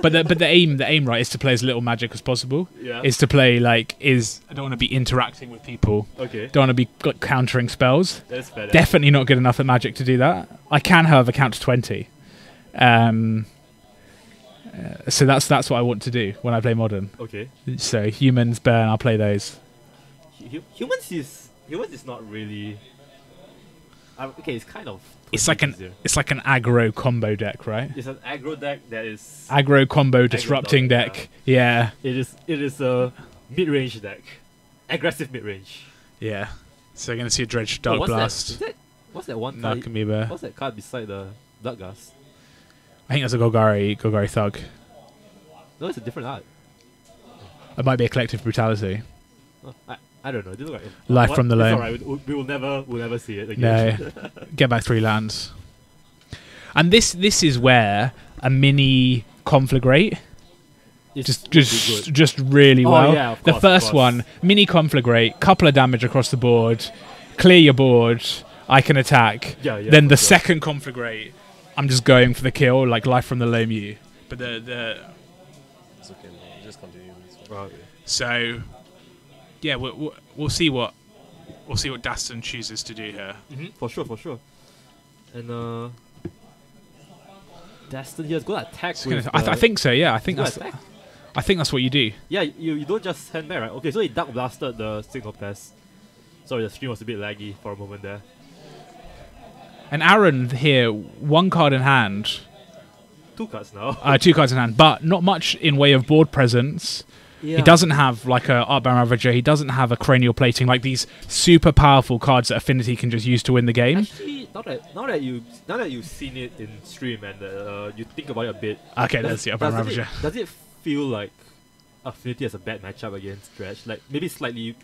Speaker 2: but the aim right is to play as little Magic as possible.
Speaker 1: Yeah.
Speaker 2: Is to play I don't want to be interacting with people.
Speaker 1: Okay.
Speaker 2: Don't want to be countering spells.
Speaker 1: That's fair.
Speaker 2: Definitely not good enough at Magic to do that. I can, however, count to 20. So that's what I want to do when I play Modern.
Speaker 1: Okay.
Speaker 2: So humans, Burn, I'll play those.
Speaker 1: Humans is not really. Okay, it's kind of.
Speaker 2: It's like an aggro combo deck, right?
Speaker 1: It's an aggro deck that is
Speaker 2: aggro combo disrupting deck. Yeah.
Speaker 1: It is a mid-range deck, aggressive mid-range.
Speaker 2: Yeah. So you're gonna see a Dredge Dark Blast.
Speaker 1: What's that one?
Speaker 2: What's
Speaker 1: that card beside the Bloodghast?
Speaker 2: I think that's a Golgari Thug.
Speaker 1: No, it's a different art.
Speaker 2: It might be a Collective Brutality.
Speaker 1: Oh, I don't know. It didn't look like
Speaker 2: Life from the Loam.
Speaker 1: It's alright. We'll never see it again.
Speaker 2: No. Get back 3 lands. And this is where a mini Conflagrate just really well.
Speaker 1: Yeah, of course,
Speaker 2: the first one, mini Conflagrate, couple of damage across the board, clear your board, I can attack. Then the second Conflagrate, I'm just going for the kill, like Life from the Loam you. But the
Speaker 5: it's okay, no, just continue.
Speaker 1: Right.
Speaker 2: So yeah, we'll see what Daston chooses to do here.
Speaker 1: For sure. And Daston here is going to attack with...
Speaker 2: I think so, yeah. I think that's... I think that's what you do.
Speaker 1: Yeah, you don't just hand back, right? Okay, so he Dark Blasted the Signal Pest. Sorry, the stream was a bit laggy for a moment there.
Speaker 2: And Aaron here, 1 card in hand.
Speaker 1: 2 cards now.
Speaker 2: 2 cards in hand, but not much in way of board presence.
Speaker 1: Yeah.
Speaker 2: He doesn't have like a Artbound Ravager. He doesn't have a Cranial Plating, like these super powerful cards that Affinity can just use to win the game.
Speaker 1: Actually, now that you've seen it in stream and you think about it a bit.
Speaker 2: Okay, that's the Artbound Ravager.
Speaker 1: Does it feel like Affinity has a bad matchup against Dredge? Like maybe slightly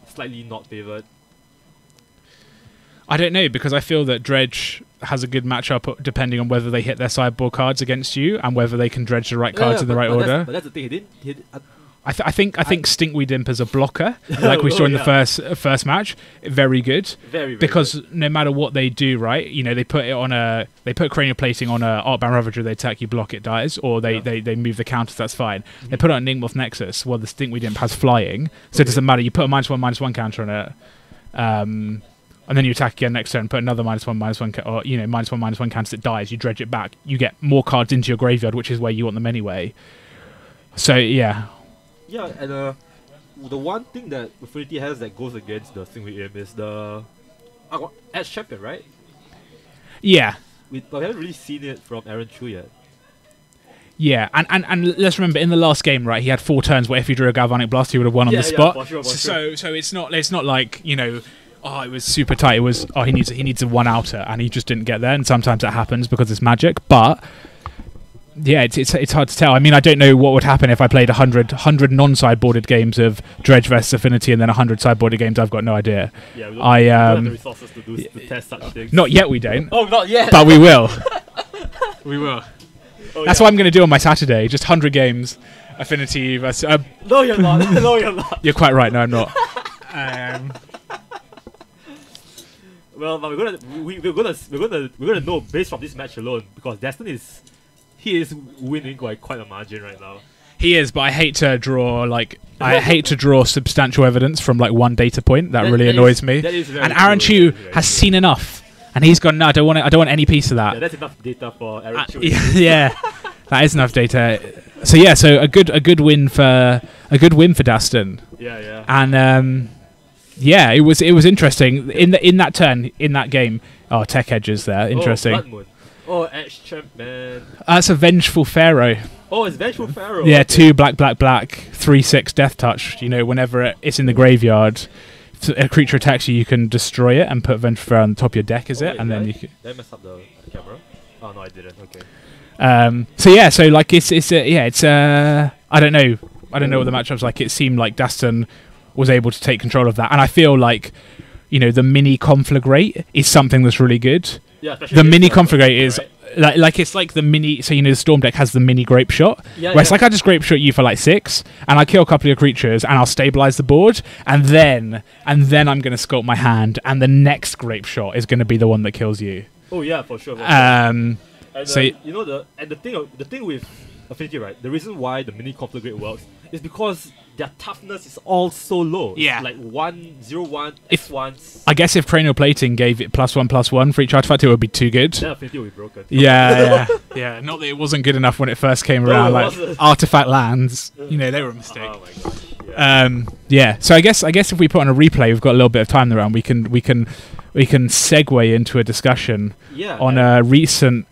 Speaker 1: not favored.
Speaker 2: I don't know, because I feel that Dredge has a good matchup depending on whether they hit their sideboard cards against you and whether they can dredge the right cards in the right order.
Speaker 1: But that's the thing. He didn't.
Speaker 2: I think Stinkweed Imp as a blocker, like we saw in the first match, very good.
Speaker 1: Very
Speaker 2: because
Speaker 1: good.
Speaker 2: No matter what they do, right? You know, they put Cranial Plating on a Artbound Ravager, they attack, you block, it dies, or they move the counters, that's fine. They put it on Nigmoth Nexus, well, the Stinkweed Imp has flying, so it doesn't matter. You put a -1/-1 counter on it, and then you attack again next turn, put another -1/-1, or -1/-1 counter, it dies, you dredge it back, you get more cards into your graveyard, which is where you want them anyway. So yeah.
Speaker 1: Yeah, and the one thing that Affinity has that goes against the thing with him is the Edge Champion, right?
Speaker 2: Yeah.
Speaker 1: But we haven't really seen it from Aaron Chu yet.
Speaker 2: Yeah, and let's remember, in the last game, right, he had 4 turns where if he drew a Galvanic Blast, he would have won on the spot.
Speaker 1: For sure.
Speaker 2: So it's not like, you know, oh, it was super tight. It was, oh, he needs a 1 outer, and he just didn't get there. And sometimes that happens because it's Magic, but yeah, it's hard to tell. I mean, I don't know what would happen if I played 100 non-sideboarded games of Dredge versus Affinity and then 100 sideboarded games. I've got no idea.
Speaker 1: Yeah, we don't have the resources to test such things.
Speaker 2: Not yet, we don't.
Speaker 1: Oh, not yet.
Speaker 2: But we will. We will.
Speaker 1: Oh,
Speaker 2: That's what I'm going to do on my Saturday. Just 100 games, Affinity versus.
Speaker 1: No, you're not. No, you're not.
Speaker 2: You're quite right. No, I'm not.
Speaker 1: Well, but we're gonna know based from this match alone, because Destin is winning quite a margin right now.
Speaker 2: He is, but I hate to draw substantial evidence from like 1 data point. That really annoys me. And Aaron Chu has seen enough, and he's gone. No, I don't want any piece of that.
Speaker 1: Yeah, that's enough data for Aaron Chu.
Speaker 2: Yeah, that is enough data. So yeah, so a good win for Daston.
Speaker 1: Yeah.
Speaker 2: And yeah, it was interesting in that turn in that game. Oh, Tech Edges there, interesting.
Speaker 1: Oh, Blood Moon. Oh, Edge Champ, man.
Speaker 2: That's a Vengeful Pharaoh.
Speaker 1: Oh, it's Vengeful Pharaoh.
Speaker 2: Yeah, 2 black, 3/6 Death Touch. You know, whenever it's in the graveyard, a creature attacks you, you can destroy it and put Vengeful Pharaoh on the top of your deck, is it?
Speaker 1: Wait,
Speaker 2: and then you can.
Speaker 1: Did I mess up the camera? Oh no, I didn't. Okay.
Speaker 2: So yeah, so like it's I don't know what the matchup's like. It seemed like Daston was able to take control of that, and I feel like, you know, the mini Conflagrate is something that's really good.
Speaker 1: Yeah, especially
Speaker 2: the mini Conflagrate
Speaker 1: right?
Speaker 2: is like it's like the mini. So you know, the Storm deck has the mini Grape Shot, where it's like I just Grape Shot you for like 6, and I kill a couple of your creatures, and I'll stabilize the board, and then I'm going to sculpt my hand, and the next Grape Shot is going to be the one that kills you.
Speaker 1: Oh yeah, for sure.
Speaker 2: And
Speaker 1: so you know the thing with Affinity, right? The reason why the mini Conflagrate works is because their toughness is all so low.
Speaker 2: Yeah.
Speaker 1: It's like 1/0/1
Speaker 2: If
Speaker 1: F1s.
Speaker 2: I guess if Cranial Plating gave it +1/+1 for each artifact, it would be too good.
Speaker 1: Then Affinity will be broken.
Speaker 2: Yeah. Not that it wasn't good enough when it first came around.
Speaker 1: it
Speaker 2: Like
Speaker 1: wasn't.
Speaker 2: artifact lands, you know, they were a mistake.
Speaker 1: Oh my gosh.
Speaker 2: Yeah. So I guess if we put on a replay, we've got a little bit of time around. We can segue into a discussion on a recent.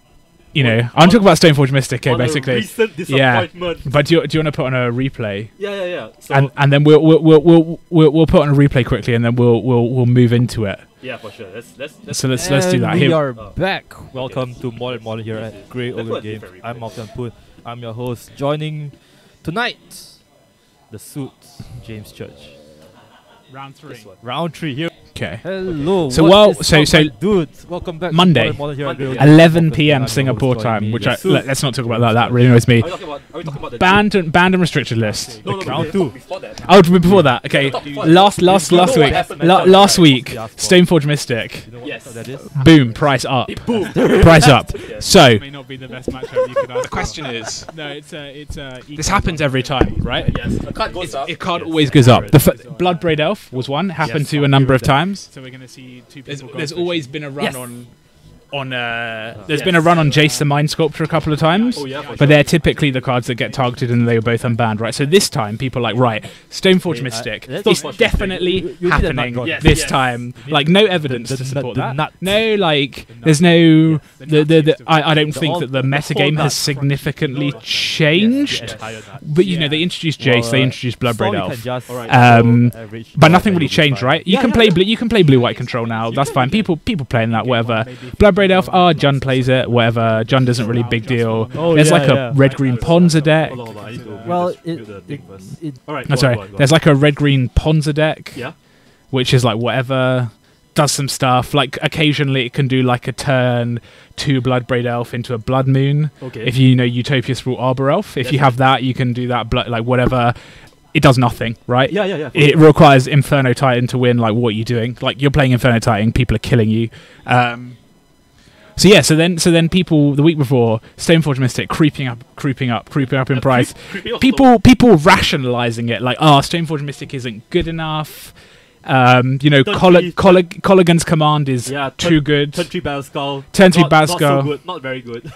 Speaker 2: You know, I'm talking about Stoneforge Mystic here, basically.
Speaker 1: A recent disappointment.
Speaker 2: But do you want to put on a replay?
Speaker 1: Yeah. So
Speaker 2: And then we'll put on a replay quickly, and then we'll move into it.
Speaker 1: yeah, for sure. Let's
Speaker 2: do that.
Speaker 6: We
Speaker 2: Here.
Speaker 6: are back. Welcome to Modern here at Grey Ogre Games.
Speaker 1: different
Speaker 6: I'm Malcolm Poon. I'm your host. Joining tonight, the suit, James Church.
Speaker 2: Round 3.
Speaker 6: Round 3 here.
Speaker 2: Okay.
Speaker 6: Hello.
Speaker 2: So
Speaker 6: dude, welcome back.
Speaker 2: Monday,
Speaker 6: to Modern here at Grey Ogre
Speaker 2: 11
Speaker 6: Games.
Speaker 2: p.m.
Speaker 6: I'm
Speaker 2: Singapore
Speaker 6: your host,
Speaker 2: time.
Speaker 6: joining
Speaker 2: Which
Speaker 6: me, the
Speaker 2: let's not talk about that. That really annoys me.
Speaker 1: Are we talking about the
Speaker 2: Banned and restricted list.
Speaker 1: No,
Speaker 6: round 2.
Speaker 1: Before that.
Speaker 2: Oh, before that. Okay. Last week. Last week. Stoneforge Mystic.
Speaker 6: You know what
Speaker 1: Yes.
Speaker 6: that is?
Speaker 2: Boom. Price up.
Speaker 1: Boom.
Speaker 2: Price up. So
Speaker 7: May not be the best matchup you could ask.
Speaker 2: the question is,
Speaker 7: No, it's
Speaker 2: this happens every time, right?
Speaker 1: Yes. The card goes up.
Speaker 2: It can't always goes up. The Bloodbraid Elf was one. Happened
Speaker 1: Yes,
Speaker 2: to a number of times.
Speaker 7: So we're going to see 2 people.
Speaker 2: There's always been a run on. on there's been a run on Jace the Mind Sculptor a couple of times, but they're typically the cards that get targeted and they were both unbanned, right? So this time people are like, right, Stoneforge Mystic, it's definitely happening this time. Like, no evidence to support that. No, like, there's no I don't think that the metagame has significantly changed, but you know, they introduced Jace, they introduced Bloodbraid Elf, but nothing really changed, right? You can play blue white control now, that's fine. People playing that, whatever. Bloodbraid Elf, Jun plays it, whatever. Jun doesn't really big deal. There's like a red-green Ponza deck.
Speaker 4: Well,
Speaker 2: There's like a red-green Ponza deck, which is like whatever, does some stuff. Like occasionally it can do like a turn 2 Bloodbraid Elf into a Blood Moon. If you know Utopia Sprawl Arbor Elf, if you have that, you can do that. Like whatever. It does nothing, right? It requires Inferno Titan to win. Like, what are you doing? Like, you're playing Inferno Titan, people are killing you. So then people the week before, Stoneforge Mystic creeping up in price. People rationalizing it like, Stoneforge Mystic isn't good enough. You know, Colligan's command is too good.
Speaker 1: Turn 3 Battle Skull.
Speaker 2: Turn 3 Battle Skull.
Speaker 1: Not so good, not very good.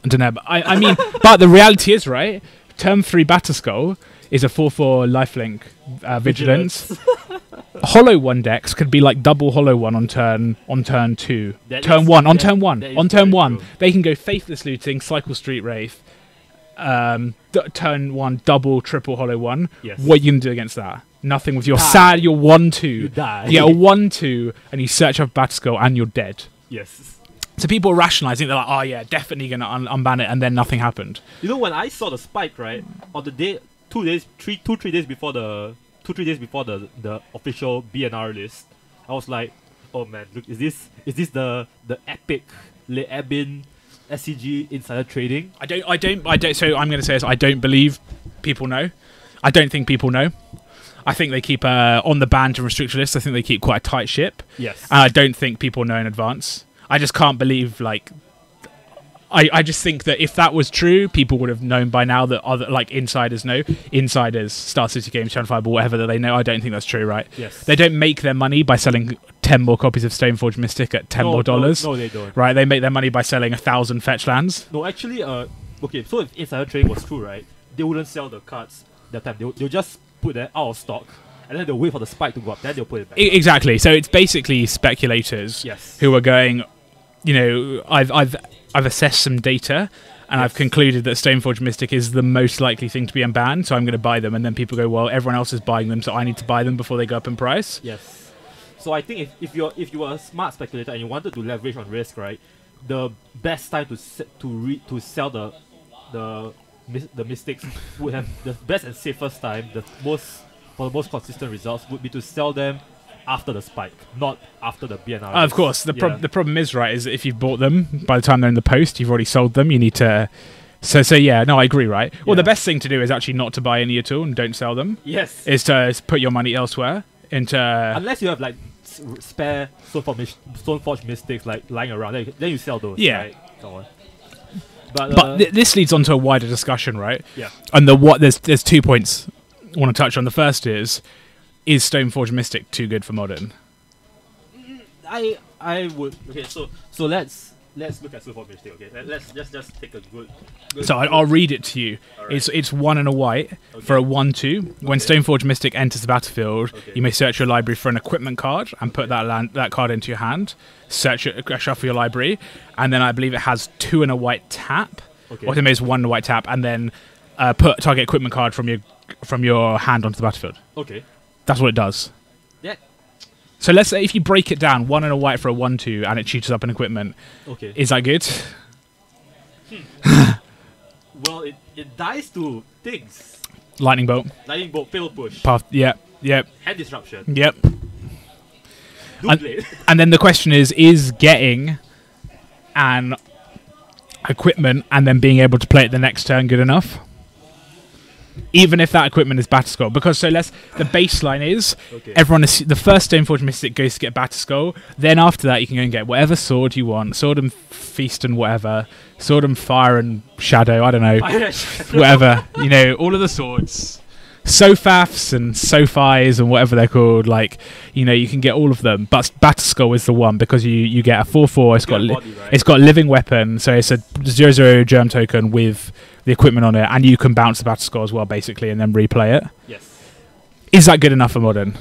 Speaker 2: I don't know, but I mean, but the reality is, right? Turn 3 Battle Skull is a 4/4 lifelink vigilance. Hollow 1 decks could be like double Hollow 1 on turn 2. Turn 1. They can go Faithless Looting, Cycle Street Wraith, turn 1 double triple Hollow 1. What are you gonna do against that? Nothing. With your sad, your 1/2.
Speaker 1: You die.
Speaker 2: You get a 1/2 and you search up Battle Skull and you're dead.
Speaker 1: Yes.
Speaker 2: So people are rationalizing, they're like, oh yeah, definitely gonna unban it, and then nothing happened.
Speaker 1: You know, when I saw the spike, right, on the day 3 days before the official BNR list, I was like, oh man, look, is this the epic Le Ebin SCG insider trading?
Speaker 2: I don't. So I'm going to say this. I don't believe people know. I don't think people know. I think they keep on the banned and restricted list. I think they keep quite a tight ship.
Speaker 1: Yes.
Speaker 2: And I don't think people know in advance. I just can't believe like. I just think that if that was true, people would have known by now that other like insiders know. Insiders, Star City Games, Channel Fireball, whatever, that they know. I don't think that's true, right?
Speaker 1: Yes.
Speaker 2: They don't make their money by selling 10 more copies of Stoneforge Mystic at $10 more.
Speaker 1: No, they don't.
Speaker 2: Right? They make their money by selling 1,000 fetch lands.
Speaker 1: No, actually, okay. So if insider trading was true, right, they wouldn't sell the cards that time. They'll just put them out of stock, and then they'll wait for the spike to go up. Then they'll put it back.
Speaker 2: Exactly. So it's basically speculators who are going, you know, I've assessed some data and I've concluded that Stoneforge Mystic is the most likely thing to be unbanned, so I'm going to buy them. And then people go, well, everyone else is buying them, so I need to buy them before they go up in price.
Speaker 1: Yes. So I think if you were a smart speculator and you wanted to leverage on risk, right, the best time to sell the Mystics would have the best and safest time, for the most consistent results would be to sell them after the spike, not after the BNR.
Speaker 2: Of course, the problem is, right, is that if you've bought them, by the time they're in the post, you've already sold them. You need to... So yeah, no, I agree, right? Well, the best thing to do is actually not to buy any at all and don't sell them.
Speaker 1: Yes.
Speaker 2: Is to put your money elsewhere into...
Speaker 1: Unless you have, like, spare Stoneforge Mystics, like, lying around. Then you sell those.
Speaker 2: Yeah.
Speaker 1: Right? Come on.
Speaker 2: But this leads on to a wider discussion, right?
Speaker 1: Yeah.
Speaker 2: And there's 2 points I want to touch on. The first is Stoneforge Mystic too good for Modern?
Speaker 1: I would... Okay, so let's look at Stoneforge Mystic, okay? Let's just take a good
Speaker 2: so I'll read it to you.
Speaker 1: Right.
Speaker 2: It's 1 and a white for a 1/2. When Stoneforge Mystic enters the battlefield, you may search your library for an equipment card and put that card into your hand. Shuffle your library, and then I believe it has 2 and a white tap. Or it is 1 and a white tap, and then put target equipment card from your hand onto the battlefield.
Speaker 1: Okay.
Speaker 2: That's what it does.
Speaker 1: Yeah.
Speaker 2: So let's say if you break it down, 1 and a white for a 1/2, and it shoots up an equipment.
Speaker 1: Okay.
Speaker 2: Is that good?
Speaker 1: Well, it dies to things.
Speaker 2: Lightning bolt.
Speaker 1: Lightning bolt, fatal push.
Speaker 2: Path. Yep.
Speaker 1: Hand disruption.
Speaker 2: Yep.
Speaker 1: Blade.
Speaker 2: And then the question is getting an equipment and then being able to play it the next turn good enough? Even if that equipment is Battle Skull, because the baseline is everyone is the first Stoneforge Mystic goes to get Battle Skull. Then after that, you can go and get whatever sword you want, Sword and Feast and whatever, Sword and Fire and Shadow. I don't know, whatever, you know, all of the swords. Sofafs and Sofis and whatever they're called, like, you know, you can get all of them. But Batterskull is the one because you get a 4/4. It's got living weapon, so it's a 0/0 germ token with the equipment on it, and you can bounce the Batterskull as well, basically, and then replay it.
Speaker 1: Yes.
Speaker 2: Is that good enough for modern?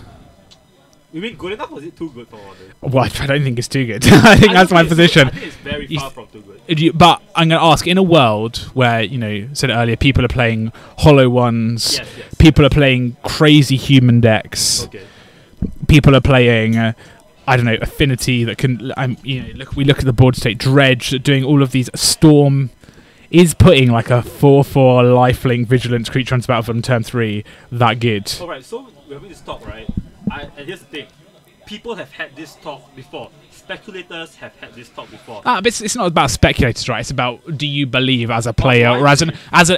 Speaker 1: You mean good enough, or is it too good for modern?
Speaker 2: Well, I don't think it's too good. I think that's my position.
Speaker 1: I think it's very far from too good.
Speaker 2: But I'm going to ask, in a world where, you know, said it earlier, people are playing hollow ones,
Speaker 1: Yes.
Speaker 2: people are playing crazy human decks,
Speaker 1: Okay.
Speaker 2: people are playing, I don't know, affinity that can, you know, we look at the board state, Dredge doing all of these. Storm is putting like a 4/4 lifelink vigilance creature onto battlefield on turn 3 that good.
Speaker 1: Alright, so we're having this talk, right? And here's the thing. People have had this talk before. Speculators have had this talk before.
Speaker 2: But it's not about speculators, right? It's about, do you believe as a player, or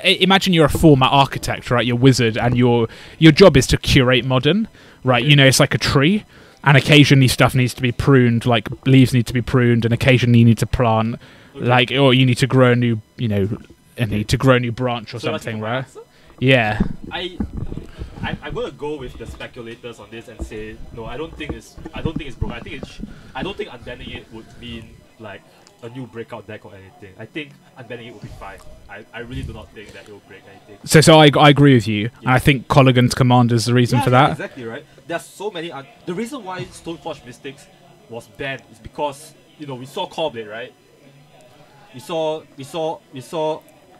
Speaker 2: imagine you're a format architect, right? You're a wizard, and your job is to curate modern, right?
Speaker 1: Okay.
Speaker 2: You know, it's like a tree, and occasionally stuff needs to be pruned, like leaves need to be pruned, and occasionally you need to plant, like, or you need to grow a new, you know, need to grow a new branch or something, right? Yeah.
Speaker 1: I'm gonna go with the speculators on this and say no. I don't think it's broken. I don't think unbanning it would mean like a new breakout deck or anything. I think unbanning it would be fine. I really do not think that it will break anything.
Speaker 2: So I agree with you, and I think Colligan's Command is the reason for that.
Speaker 1: Exactly right. There's so many. The reason why Stoneforge Mystics was banned is because, you know, we saw Callblade, right? We saw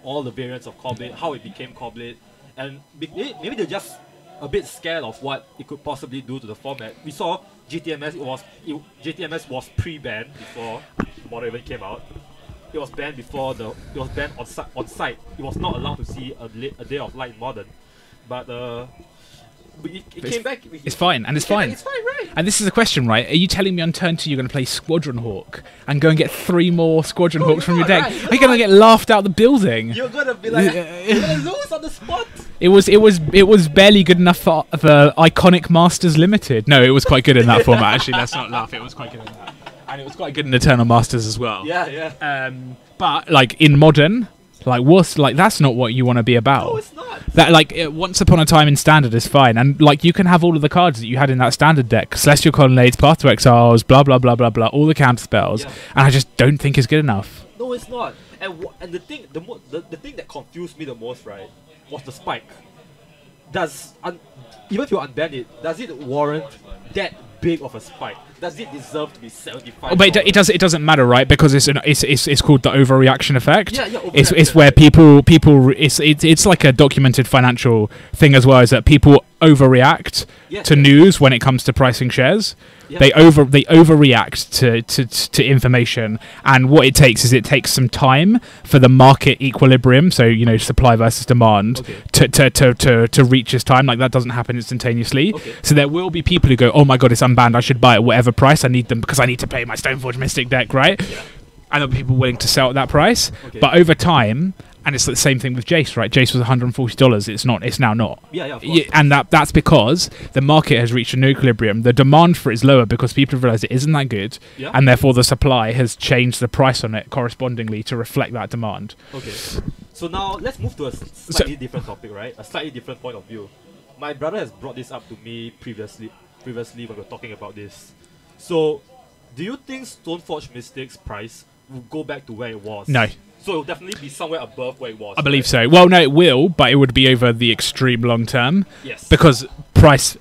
Speaker 1: all the variants of Callblade, how it became Callblade, and maybe they're just a bit scared of what it could possibly do to the format. We saw GTMS. GTMS was pre-banned before Modern even came out. It was banned before it was banned on site. It was not allowed to see a day of light in Modern, but it came back.
Speaker 2: It's fine, and it's fine.
Speaker 1: It's fine, right?
Speaker 2: And this is the question, right? Are you telling me on turn 2 you're going to play Squadron Hawk and go and get 3 more Squadron Hawks from your deck?
Speaker 1: Right,
Speaker 2: Are you going to get laughed out the building?
Speaker 1: You're gonna be like, you're gonna lose on the spot.
Speaker 2: It was barely good enough for Iconic Masters Limited. No, it was quite good in that format. Actually, let's not laugh. It was quite good in that, and it was quite good in Eternal Masters as well.
Speaker 1: Yeah.
Speaker 2: But like in Modern, like that's not what you want to be about.
Speaker 1: No, it's not.
Speaker 2: That once upon a time in Standard is fine, and like you can have all of the cards that you had in that Standard deck: Celestial Colonnades, Path to Exiles, blah blah blah blah blah, all the counter spells, and I just don't think it's good enough.
Speaker 1: No, it's not. And the thing that confused me the most, right, was the spike. Even if you unban it, does it warrant that big of a spike? Does it deserve to be 75?
Speaker 2: Oh, but it doesn't matter, right? Because it's called the overreaction effect.
Speaker 1: Yeah,
Speaker 2: It's where people it's like a documented financial thing as well, is that people overreact to news when it comes to pricing shares. Yeah. They overreact to information, and what it takes some time for the market equilibrium, so you know, supply versus demand, to reach this time. Like that doesn't happen instantaneously. So there will be people who go, oh my god, it's unbanned, I should buy it whatever price, I need them because I need to play my Stoneforge Mystic deck, right? And there'll be people willing to sell at that price. But over time, and it's the same thing with Jace, right? Jace was $140. It's now not.
Speaker 1: Yeah, of course.
Speaker 2: And that's because the market has reached an equilibrium. The demand for it is lower because people have realised it isn't that good, and therefore the supply has changed the price on it correspondingly to reflect that demand.
Speaker 1: Okay. So now let's move to a slightly different topic, right? A slightly different point of view. My brother has brought this up to me previously when we were talking about this. So, do you think Stoneforge Mystic's price will go back to where it was?
Speaker 2: No.
Speaker 1: So it'll definitely be somewhere above where it was.
Speaker 2: I believe so. Well, no, it will, but it would be over the extreme long term.
Speaker 1: Yes.
Speaker 2: Because price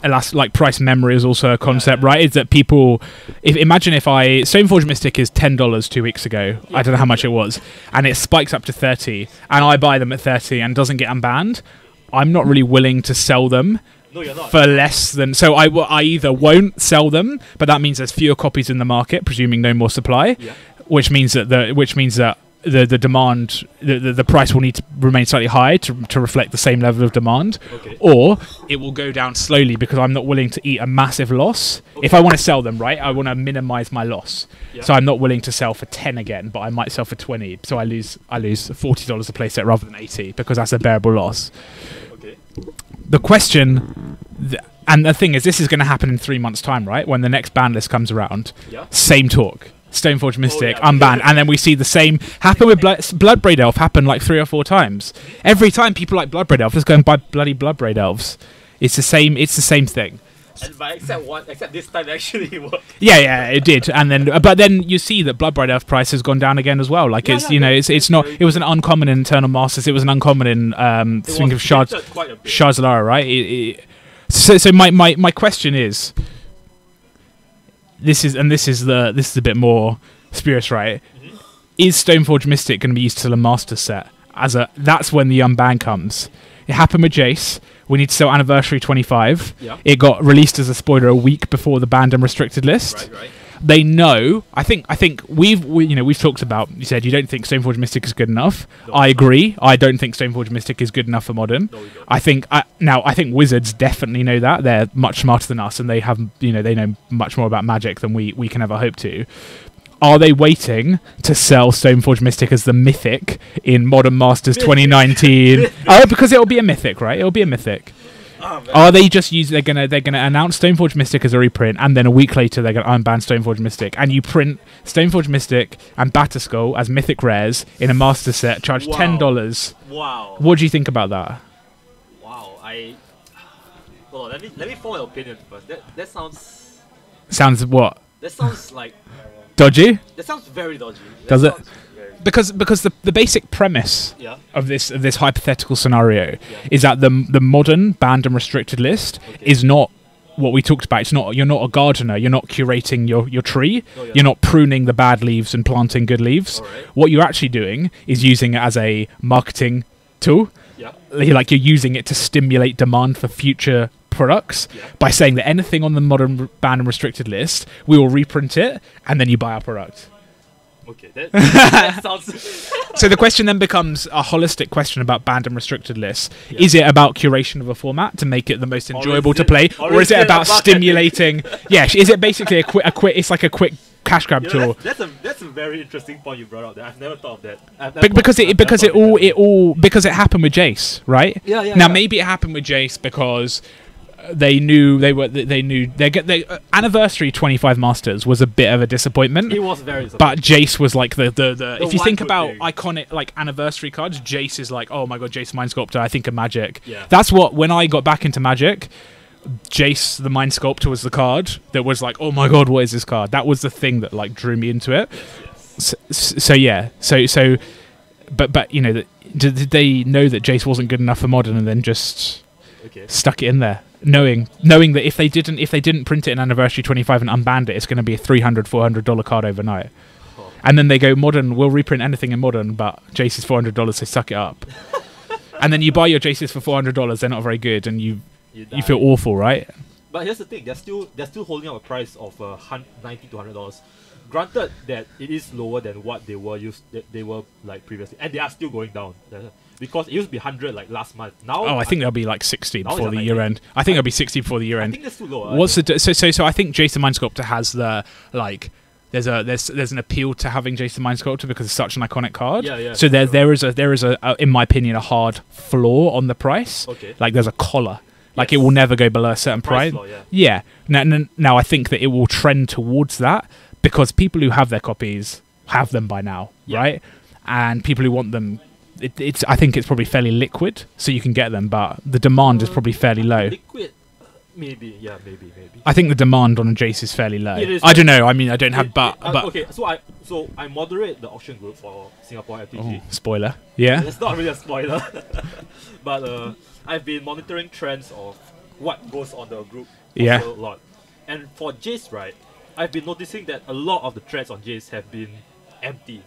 Speaker 2: memory is also a concept, right? Is that people, imagine if Stoneforge Mystic is $10 2 weeks ago. I don't know how much it was, and it spikes up to 30, and I buy them at 30 and doesn't get unbanned. I'm not really willing to sell them.
Speaker 1: No, you're not.
Speaker 2: For less than, so I either won't sell them, but that means there's fewer copies in the market, presuming no more supply, which means that the demand, the price will need to remain slightly high to reflect the same level of demand, or it will go down slowly because I'm not willing to eat a massive loss. If I want to sell them, right, I want to minimize my loss. So I'm not willing to sell for 10 again, but I might sell for 20. So I lose $40 a playset rather than 80 because that's a bearable loss. The question, and the thing is, this is going to happen in 3 months' time, right? When the next ban list comes around, same talk. Stoneforge Mystic,
Speaker 1: yeah.
Speaker 2: unbanned, and then we see the same happen with Bloodbraid Elf happen like 3 or 4 times. Every time people like Bloodbraid Elf, just go and buy bloody Bloodbraid Elves. It's the same thing.
Speaker 1: Except this time actually it worked.
Speaker 2: Yeah, it did, and then but then you see that Bloodbraid Elf price has gone down again as well. Like it's not. It was an uncommon in Eternal Masters. It was an uncommon in think of Shards Lara, right? So my question is, this is a bit more spurious, right?
Speaker 1: Mm-hmm.
Speaker 2: Is Stoneforge Mystic going to be used to the Master set that's when the unban comes? It happened with Jace. We need to sell Anniversary 25.
Speaker 1: Yeah.
Speaker 2: It got released as a spoiler a week before the banned and restricted list.
Speaker 1: Right.
Speaker 2: They know. I think we've talked about. You said you don't think Stoneforge Mystic is good enough.
Speaker 1: No,
Speaker 2: I agree. I don't think Stoneforge Mystic is good enough for modern.
Speaker 1: No, we don't.
Speaker 2: I think Wizards definitely know that. They're much smarter than us, and they have they know much more about Magic than we can ever hope to. Are they waiting to sell Stoneforge Mystic as the mythic in Modern Masters 2019? Oh, because it'll be a mythic, right? It'll be a mythic.
Speaker 1: Oh,
Speaker 2: Are they just they're gonna announce Stoneforge Mystic as a reprint, and then a week later they're gonna unban Stoneforge Mystic, and you print Stoneforge Mystic and Batterskull as mythic rares in a master set, charge $10.
Speaker 1: Wow.
Speaker 2: What do you think about that?
Speaker 1: Wow. Hold on. Let me form an opinion first. That sounds.
Speaker 2: Sounds what?
Speaker 1: That sounds like.
Speaker 2: Dodgy?
Speaker 1: That sounds very dodgy.
Speaker 2: Does it? Because the basic premise of this hypothetical scenario is that the modern banned and restricted list is not what we talked about. It's not. You're not a gardener. You're not curating your tree. You're not pruning the bad leaves and planting good leaves. What you're actually doing is using it as a marketing tool. Like you're using it to stimulate demand for future products by saying that anything on the modern banned and restricted list, we will reprint it, and then you buy our product.
Speaker 1: Okay, that sounds.
Speaker 2: So the question then becomes a holistic question about banned and restricted lists. Is it about curation of a format to make it the most enjoyable to play, or is it about stimulating? Is it basically a quick? It's like a quick cash grab tool.
Speaker 1: That's a very interesting point you brought up. There, I've never thought of that.
Speaker 2: Because it happened with Jace, right?
Speaker 1: Yeah.
Speaker 2: Now maybe it happened with Jace because they knew Anniversary 25 Masters was a bit of a disappointment.
Speaker 1: It was very disappointing.
Speaker 2: But Jace was like the if you think about
Speaker 1: thing.
Speaker 2: iconic like Anniversary cards, Jace is like, oh my god, Jace Mind Sculptor, I think of Magic.
Speaker 1: Yeah.
Speaker 2: That's what, when I got back into Magic, Jace the Mind Sculptor was the card that was like, oh my god, what is this card? That was the thing that like drew me into it. But you know, did they know that Jace wasn't good enough for modern and then just stuck it in there, knowing that if they didn't print it in Anniversary 25 and unbanned it, it's going to be a $300-$400 card overnight. And then they go, modern, we'll reprint anything in modern, but Jace is $400, so suck it up. And then you buy your Jaces for $400, they're not very good, and you feel awful, right?
Speaker 1: But here's the thing: they're still holding up a price of $90 to $100. Granted that it is lower than what they were like previously, and they are still going down because it used to be 100 like last month. Now,
Speaker 2: I think they'll be like 60 before the year end. I think it'll be 60 before the year end.
Speaker 1: I think that's too low.
Speaker 2: What's the so I think Jason Mind Sculptor has the like. There's an appeal to having Jason Mind Sculptor because it's such an iconic card.
Speaker 1: Yeah.
Speaker 2: So there is a in my opinion a hard floor on the price.
Speaker 1: Okay.
Speaker 2: Like there's a collar. Like it will never go below a certain price.
Speaker 1: Floor,
Speaker 2: yeah. Now I think that it will trend towards that because people who have their copies have them by now, right? And people who want them, I think it's probably fairly liquid, so you can get them, but the demand is probably fairly low.
Speaker 1: Liquid, maybe.
Speaker 2: I think the demand on a Jace is fairly low.
Speaker 1: It is
Speaker 2: I don't know. I mean, I don't have, but
Speaker 1: okay. So I moderate the auction group for Singapore FTG.
Speaker 2: Spoiler. Yeah.
Speaker 1: It's not really a spoiler, but I've been monitoring trends of what goes on the group a lot. And for Jace, right, I've been noticing that a lot of the threads on Jace have been empty.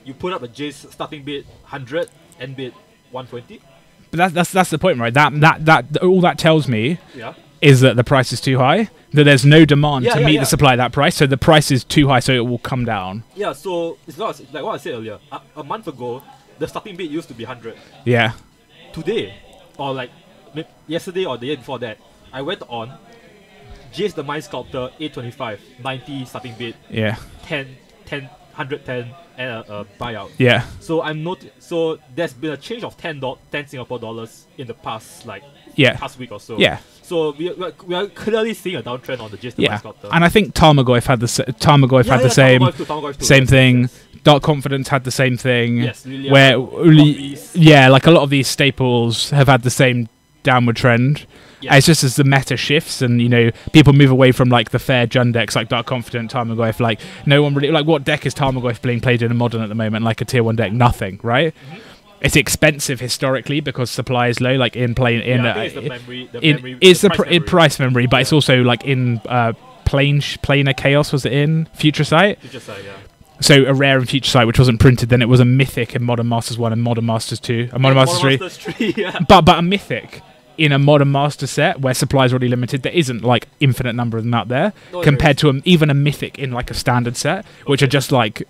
Speaker 1: You put up a Jace starting bid 100, end bid 120.
Speaker 2: But that's the point, right? That all that tells me
Speaker 1: is
Speaker 2: that the price is too high. That there's no demand to meet the supply at that price, so the price is too high, so it will come down.
Speaker 1: Yeah, so it's not like what I said earlier. A month ago, the starting bid used to be 100.
Speaker 2: Yeah.
Speaker 1: Today, or like yesterday or the year before that, I went on Jace the Mind Sculptor 825, 90 starting bid.
Speaker 2: Yeah.
Speaker 1: 10 110 and a buyout.
Speaker 2: Yeah.
Speaker 1: So So there's been a change of 10 Singapore dollars in the past past week or so.
Speaker 2: Yeah.
Speaker 1: So we are clearly seeing a downtrend on the GST
Speaker 2: Yeah.
Speaker 1: sculptor.
Speaker 2: And I think Tarmogoyf had the same thing. Dark Confidence had the same thing.
Speaker 1: Yes, Lilia,
Speaker 2: where
Speaker 1: Hobbies.
Speaker 2: like a lot of these staples have had the same downward trend.
Speaker 1: Yeah.
Speaker 2: It's just as the meta shifts and people move away from like the fair Jun decks like Dark Confident, Tarmogoyf. Like no one really what deck is Tarmogoyf being played in a modern at the moment? Like a tier 1 deck, nothing, right?
Speaker 1: Mm-hmm.
Speaker 2: It's expensive historically because supply is low. Like in play
Speaker 1: I think it's the memory,
Speaker 2: price memory, but it's also like in planar chaos. Was it in Future Sight?
Speaker 1: Future Sight, yeah.
Speaker 2: So a rare in Future Sight, which wasn't printed, then it was a mythic in Modern Masters 1 and Modern Masters 2, and Modern Masters 3.
Speaker 1: Yeah.
Speaker 2: But a mythic in a Modern Master set where supply is already limited, there isn't like infinite number of them out there compared to even a mythic in like a standard set, which are just like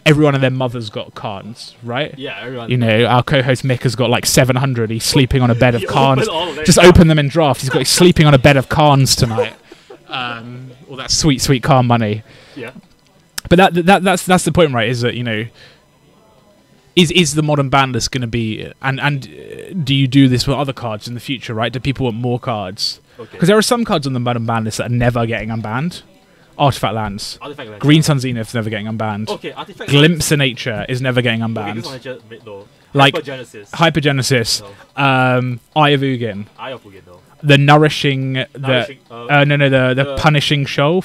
Speaker 2: every one of their mothers got Khans, right?
Speaker 1: Yeah, everyone.
Speaker 2: Our co-host Mick has got like 700. He's sleeping on a bed of Khans.
Speaker 1: Of
Speaker 2: Just open them in draft. He's sleeping on a bed of Khans tonight. All that sweet Khan money.
Speaker 1: Yeah.
Speaker 2: But that's the point, right? Is that is the modern ban list going to be and do you do this with other cards in the future, right? Do people want more cards? Because there are some cards on the modern ban list that are never getting unbanned. Artifact lands. Green Sun Zenith's never getting unbanned.
Speaker 1: Okay, Artifact
Speaker 2: Glimpse of Nature is never getting unbanned. Like Hypergenesis.
Speaker 1: No.
Speaker 2: Eye of Ugin.
Speaker 1: Eye of Ugin, no.
Speaker 2: The Nourishing the Punishing Shoal.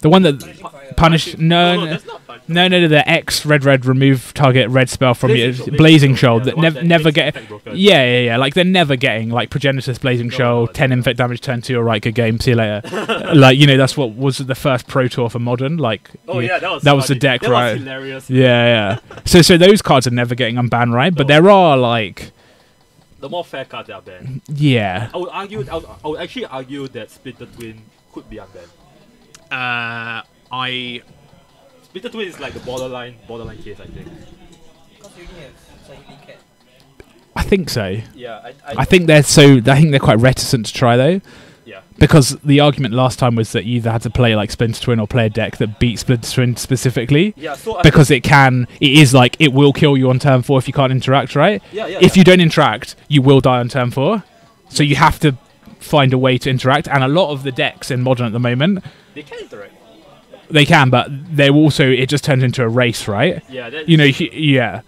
Speaker 2: The one that punish no, the X red remove target red spell from you. Blazing Shoal that never get like they're never getting like Progenitus Blazing Shoal 10 infect damage turn 2 alright good game see you later. Like that's what was the first Pro Tour for modern like that was the deck
Speaker 1: that
Speaker 2: right
Speaker 1: was hilarious.
Speaker 2: Yeah so those cards are never getting unbanned right but there are like
Speaker 1: the more fair cards out there.
Speaker 2: Yeah,
Speaker 1: I would actually argue that Splinter Twin could be unbanned. Splinter Twin is like the borderline case, I think.
Speaker 3: Because you only have Sahili Cat.
Speaker 2: I think so.
Speaker 1: Yeah,
Speaker 2: I think they're quite reticent to try though.
Speaker 1: Yeah.
Speaker 2: Because the argument last time was that you either had to play like Splinter Twin or play a deck that beats Splinter Twin specifically.
Speaker 1: Yeah. So
Speaker 2: because it will kill you on turn 4 if you can't interact, right?
Speaker 1: Yeah.
Speaker 2: If you don't interact, you will die on turn 4. So you have to find a way to interact, and a lot of the decks in modern at the moment.
Speaker 1: They can interact.
Speaker 2: They can, but they also it just turns into a race, right?
Speaker 1: Yeah.
Speaker 2: Yeah.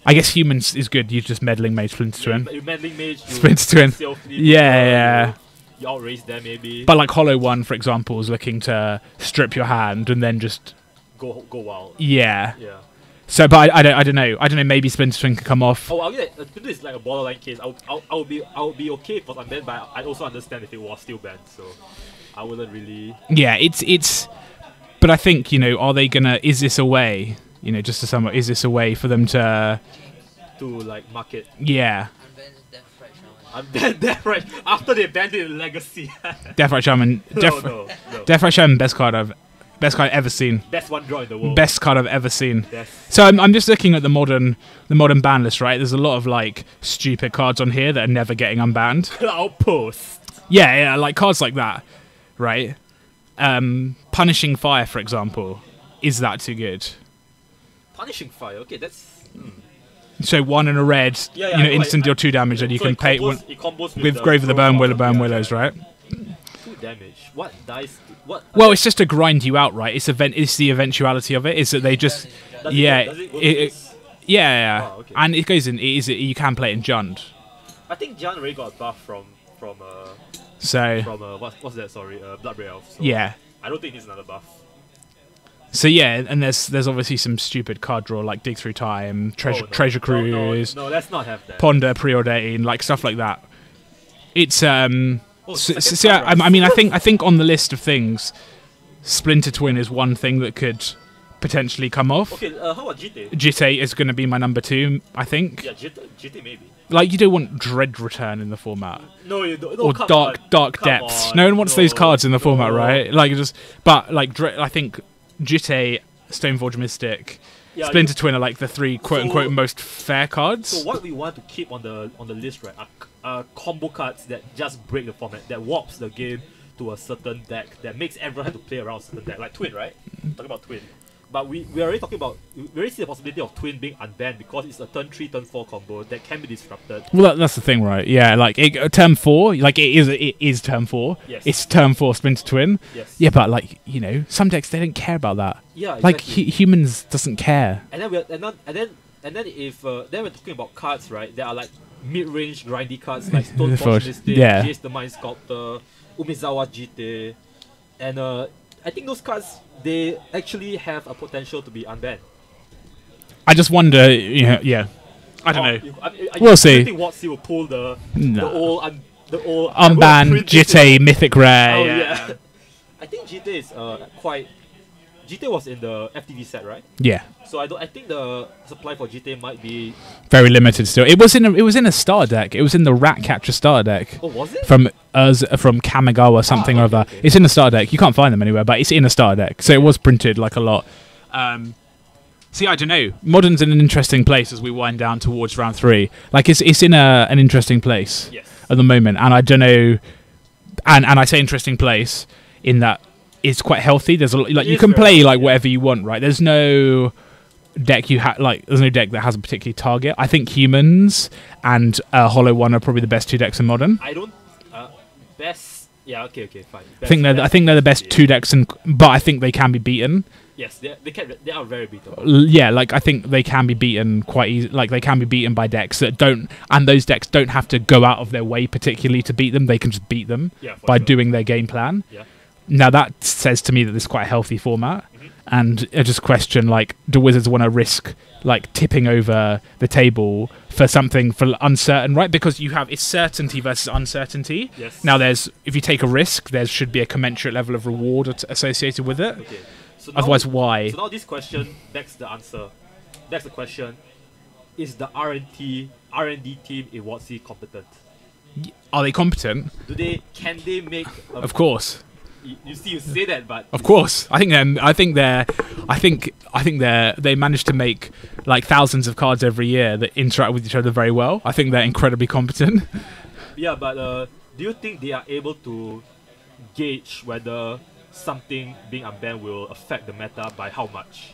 Speaker 2: I guess humans is good. You're just meddling mage, Splinter Twin.
Speaker 1: You're meddling mage.
Speaker 2: Splinter Twin. Yeah.
Speaker 1: You outrace them maybe.
Speaker 2: But like Hollow One, for example, is looking to strip your hand and then just
Speaker 1: go wild.
Speaker 2: Yeah.
Speaker 1: Yeah.
Speaker 2: So, but I don't know. Maybe Splinter Twin could come off.
Speaker 1: Oh, Splinter is like a borderline case. I would be okay if it was unbanned, but I also understand if it was still banned. So. I wouldn't really.
Speaker 2: Yeah, it's. But I think are they gonna? Is this a way? Just to sum up, is this a way for them to
Speaker 1: like market?
Speaker 2: Yeah.
Speaker 1: Unban Deathright after they banned it in Legacy.
Speaker 2: Deathright Shaman.
Speaker 1: No.
Speaker 2: Deathright Shaman, best card I've ever seen.
Speaker 1: Best one draw in the world.
Speaker 2: Best card I've ever seen.
Speaker 1: Yes.
Speaker 2: So I'm just looking at the modern ban list, right? There's a lot of like stupid cards on here that are never getting unbanned.
Speaker 1: Outpost.
Speaker 2: Yeah, like cards like that. Right, Punishing Fire, for example, is that too good?
Speaker 1: Punishing Fire, okay, that's.
Speaker 2: So 1 and a red, instant deal 2 damage, and you can pay with Grave of the Burn Willows, right?
Speaker 1: 2 damage. What dice? What?
Speaker 2: Well, it's just to grind you out, right? It's the eventuality of it is that they just
Speaker 1: does it
Speaker 2: yeah.
Speaker 1: Oh, okay.
Speaker 2: And it goes in. You can play it in Jund.
Speaker 1: I think Jund already got a buff from what's that? Sorry, Bloodbraid Elf. So
Speaker 2: yeah.
Speaker 1: I don't think it needs another buff.
Speaker 2: So yeah, and there's obviously some stupid card draw like Dig Through Time, Treasure Cruise.
Speaker 1: No, let's not have that.
Speaker 2: Ponder, Preordain, like stuff like that. It's I mean, I think on the list of things, Splinter Twin is one thing that could potentially come off.
Speaker 1: Okay, how about GT?
Speaker 2: GT is going to be my number 2, I think.
Speaker 1: Yeah, GT maybe.
Speaker 2: Like, you don't want Dread Return in the format.
Speaker 1: No, you don't.
Speaker 2: Or Dark Depths. No one wants those cards in the format, right? Like, but like, I think GT, Stoneforge Mystic, Splinter Twin are like the 3 quote-unquote most fair cards.
Speaker 1: So what we want to keep on the list, right, are combo cards that just break the format, that warps the game to a certain deck that makes everyone have to play around a certain deck, like Twin, right? Talking about Twin. But we already talking about, we already see the possibility of Twin being unbanned because it's a turn 3, turn 4 combo that can be disrupted.
Speaker 2: Well, that's the thing, right? Yeah, like turn 4, like it is turn 4.
Speaker 1: Yes.
Speaker 2: It's turn 4 Splinter Twin.
Speaker 1: Yes.
Speaker 2: Yeah, but like, you know, some decks they don't care about that.
Speaker 1: Yeah,
Speaker 2: Like
Speaker 1: exactly.
Speaker 2: humans doesn't care.
Speaker 1: And then if then we're talking about cards, right? There are like mid-range grindy cards like Stone Forge Mystic,
Speaker 2: Yeah.
Speaker 1: Jace the Mind Sculptor, Umezawa Jite, and I think those cards they actually have a potential to be unbanned.
Speaker 2: I just wonder, yeah. I don't know.
Speaker 1: We'll
Speaker 2: see.
Speaker 1: I think Watsy will pull the old
Speaker 2: Unbanned Jite Mythic Rare.
Speaker 1: Oh
Speaker 2: yeah.
Speaker 1: yeah. I think Jite is quite. Jite was in the FTV set, right?
Speaker 2: Yeah.
Speaker 1: So I think the supply for Jite might be.
Speaker 2: Very limited still. It was in a star deck. It was in the Ratcatcher star deck.
Speaker 1: Oh, was it?
Speaker 2: From Kamigawa something or other.
Speaker 1: okay.
Speaker 2: It's in a star deck. You can't find them anywhere, but it's in a star deck. So it was printed like a lot. See, I don't know. Modern's in an interesting place as we wind down towards round 3. Like it's in an interesting place
Speaker 1: Yes.
Speaker 2: at the moment, and I don't know. And I say interesting place in that it's quite healthy. There's like you can play like whatever you want, right? There's no deck there's no deck that has a particular target. I think Humans and Hollow One are probably the best 2 decks in Modern.
Speaker 1: I don't best. Yeah. Okay. Fine.
Speaker 2: I think they're the best 2 decks, but I think they can be beaten.
Speaker 1: Yes, they are very beatable.
Speaker 2: Yeah, like I think they can be beaten quite easy. Like they can be beaten by decks that don't, and those decks don't have to go out of their way particularly to beat them. They can just beat them by doing their game plan.
Speaker 1: Yeah.
Speaker 2: Now that says to me that this is quite a healthy format, and I just question like, do Wizards want to risk like tipping over the table for something for uncertain, right? Because it's certainty versus uncertainty.
Speaker 1: Yes.
Speaker 2: Now if you take a risk, there should be a commensurate level of reward associated with it.
Speaker 1: Okay. So now,
Speaker 2: Otherwise, why?
Speaker 1: So now this question begs the answer. Begs the question: is the R&D team in WotC competent?
Speaker 2: Are they competent?
Speaker 1: Can they make?
Speaker 2: Of course.
Speaker 1: You say that, but
Speaker 2: of course, I think they manage to make like thousands of cards every year that interact with each other very well. I think they're incredibly competent.
Speaker 1: Yeah, but do you think they are able to gauge whether something being unbanned will affect the meta by how much?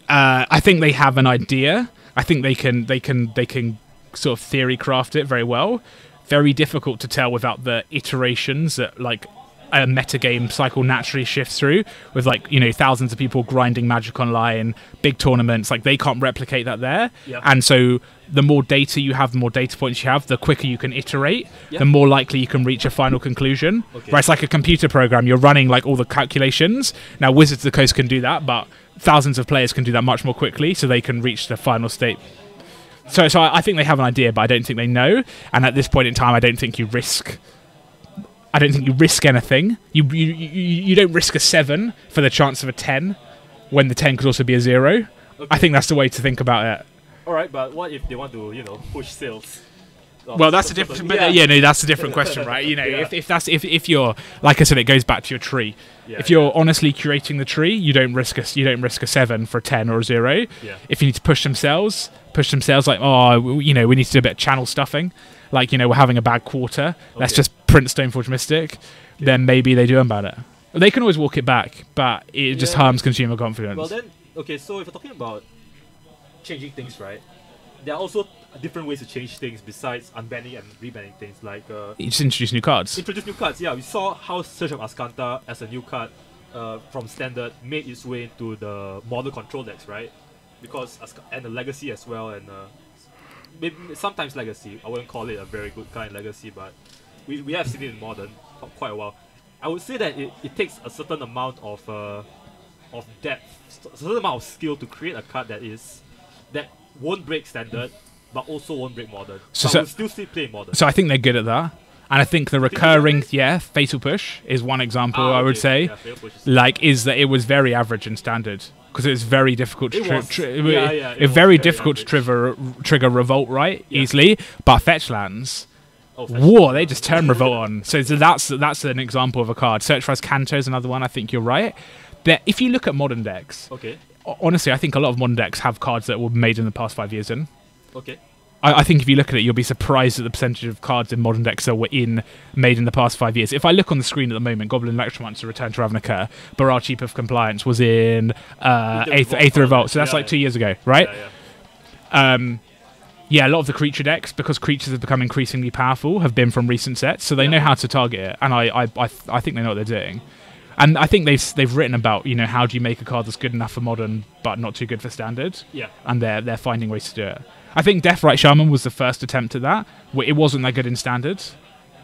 Speaker 2: I think they have an idea. I think they can sort of theory craft it very well. Very difficult to tell without the iterations that like a metagame cycle naturally shifts through with like thousands of people grinding Magic Online, big tournaments. Like they can't replicate that there.
Speaker 1: Yep.
Speaker 2: And so the more data you have, the more data points you have, the quicker you can iterate,
Speaker 1: Yep.
Speaker 2: the more likely you can reach a final conclusion.
Speaker 1: Okay.
Speaker 2: Where it's like a computer program, you're running like all the calculations. Now Wizards of the Coast can do that, but thousands of players can do that much more quickly, so they can reach the final state. So I think they have an idea, but I don't think they know. And at this point in time, I don't think you risk anything. You don't risk a 7 for the chance of a 10 when the 10 could also be a 0.
Speaker 1: Okay.
Speaker 2: I think that's the way to think about it.
Speaker 1: Alright, but what if they want to, push sales?
Speaker 2: Well, that's a different. That's a different question, right?
Speaker 1: Yeah.
Speaker 2: if you're like I said, it goes back to your tree.
Speaker 1: Yeah,
Speaker 2: if you're honestly curating the tree, you don't risk a 7 for a 10 or a 0.
Speaker 1: Yeah.
Speaker 2: If you need to push themselves like, we need to do a bit of channel stuffing, like we're having a bad quarter. Let's
Speaker 1: Okay.
Speaker 2: just print Stoneforge Mystic. Then maybe they do about it. They can always walk it back, but it just
Speaker 1: Yeah.
Speaker 2: harms consumer confidence.
Speaker 1: Well then, okay, so if we're talking about changing things, right? There are also different ways to change things besides unbanning and rebanning things, like
Speaker 2: You just introduce new cards.
Speaker 1: introduce new cards. Yeah, we saw how Search of Ascanta as a new card from Standard made its way into the model control decks, right? Because and the Legacy as well, and maybe sometimes Legacy. I wouldn't call it a very good card in Legacy, but we have seen it in Modern for quite a while. I would say that it takes a certain amount of depth, a certain amount of skill to create a card that won't break Standard, but also won't break Modern.
Speaker 2: So-
Speaker 1: But will still play Modern.
Speaker 2: So I think they're good at that. And I think the recurring, Fatal Push is one example, I would say.
Speaker 1: Yeah, Fatal Push is-
Speaker 2: Like, is that it was very average in Standard. Because it was very difficult to
Speaker 1: It was.
Speaker 2: trigger
Speaker 1: It was very
Speaker 2: difficult to
Speaker 1: average.
Speaker 2: trigger Revolt, right?
Speaker 1: Yeah.
Speaker 2: Easily. But Fetch Lands,
Speaker 1: Oh,
Speaker 2: whoa, they just turn Revolt on. So that's an example of a card. Search for Us Kanto is another one, I think you're right. If you look at modern decks,
Speaker 1: Okay.
Speaker 2: honestly, I think a lot of modern decks have cards that were made in the past 5 years in.
Speaker 1: Okay.
Speaker 2: I think if you look at it, you'll be surprised at the percentage of cards in modern decks that were made in the past 5 years. If I look on the screen at the moment, Goblin Electromancer Return to Ravnica, Barrage Chief of Compliance was in Aether Revolt, so that's like 2 years ago, right? Yeah, a lot of the creature decks, because creatures have become increasingly powerful, have been from recent sets, so they know how to target it, and I think they know what they're doing. And I think they've written about, how do you make a card that's good enough for modern but not too good for standard?
Speaker 1: Yeah.
Speaker 2: And they're finding ways to do it. I think Deathrite Shaman was the first attempt at that. It wasn't that good in standard.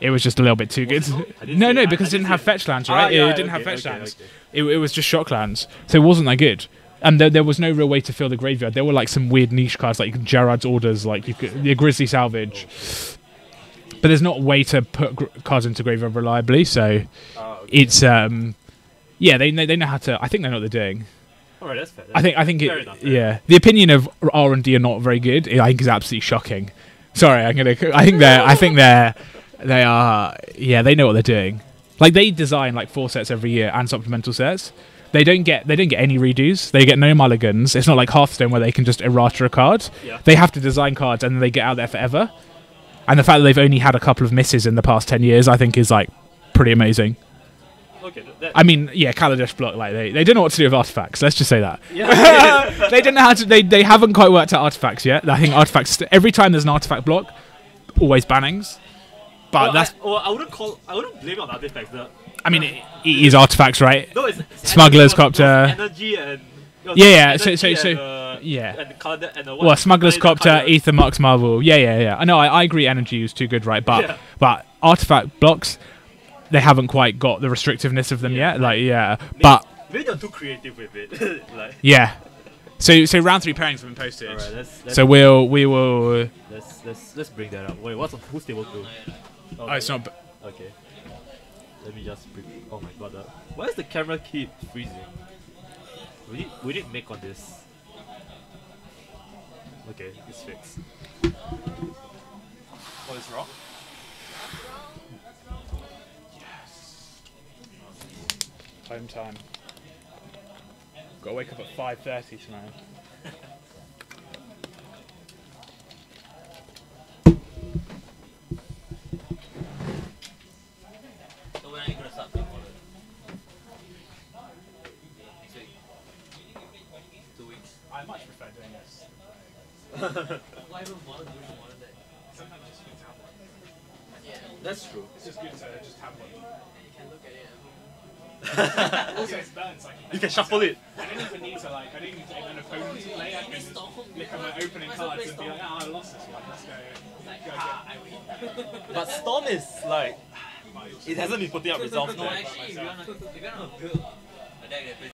Speaker 2: It was just a little bit too good. No, because it didn't have fetch lands, right? It didn't have fetch lands. It was just shock lands, so it wasn't that good. And there was no real way to fill the graveyard. There were like some weird niche cards, like Gerard's Orders, like the Grizzly Salvage. But there's not a way to put cards into graveyard reliably, so it's yeah, they know how to. I think they know what they're doing.
Speaker 1: Alright, that's fair.
Speaker 2: I think it. Yeah, the opinion of R&D are not very good. I think is absolutely shocking. Sorry, I think they are. Yeah, they know what they're doing. Like they design like 4 sets every year and supplemental sets. They don't get any redos. They get no mulligans. It's not like Hearthstone where they can just errata a card.
Speaker 1: Yeah.
Speaker 2: They have to design cards and then they get out there forever. And the fact that they've only had a couple of misses in the past 10 years, I think, is like pretty amazing.
Speaker 1: Okay.
Speaker 2: I mean, yeah, Kaladesh block, like they didn't know what to do with artifacts. Let's just say that.
Speaker 1: Yeah.
Speaker 2: They didn't know how to. They haven't quite worked out artifacts yet. I think artifacts every time there's an artifact block, always bannings. But
Speaker 1: I wouldn't blame it on artifacts.
Speaker 2: I mean, it is artifacts, right?
Speaker 1: No, it's
Speaker 2: Smuggler's Copter.
Speaker 1: Energy and
Speaker 2: yeah. So
Speaker 1: yeah. And the colour and the
Speaker 2: well, Smuggler's Copter, Ether Mox Marvel. Yeah. I know. I agree. Energy is too good, right? But artifact blocks, they haven't quite got the restrictiveness of them yet. But
Speaker 1: maybe they're too creative with it. Like.
Speaker 2: Yeah. So round 3 pairings have been posted.
Speaker 1: Alright, let's
Speaker 2: so we will.
Speaker 1: Let's bring that up. Wait, who's table 2?
Speaker 2: Oh, it's not.
Speaker 1: Okay. Let me just bring. Oh my god! Why does the camera keep freezing? We need make on this. Okay, it's fixed. What is wrong?
Speaker 2: Home time. Got to wake up at 5:30 tomorrow.
Speaker 3: So when are you gonna start playing Modern? Next week? 2 weeks?
Speaker 2: I much prefer doing this.
Speaker 3: Why even bother doing a Modern deck?
Speaker 2: Sometimes it's good to have one.
Speaker 3: Yeah.
Speaker 1: That's true.
Speaker 2: It's just good to just have one.
Speaker 3: And you can look at it at home.
Speaker 2: Also, it's burnt. Like
Speaker 1: You can shuffle it.
Speaker 2: I don't even need to an opponent to play. I can look at my opening cards and be like, I lost this one. Let's go.
Speaker 3: I win.
Speaker 1: But Storm is like, it hasn't been putting up results
Speaker 3: No,
Speaker 1: there.
Speaker 3: actually, if you're gonna build a deck that plays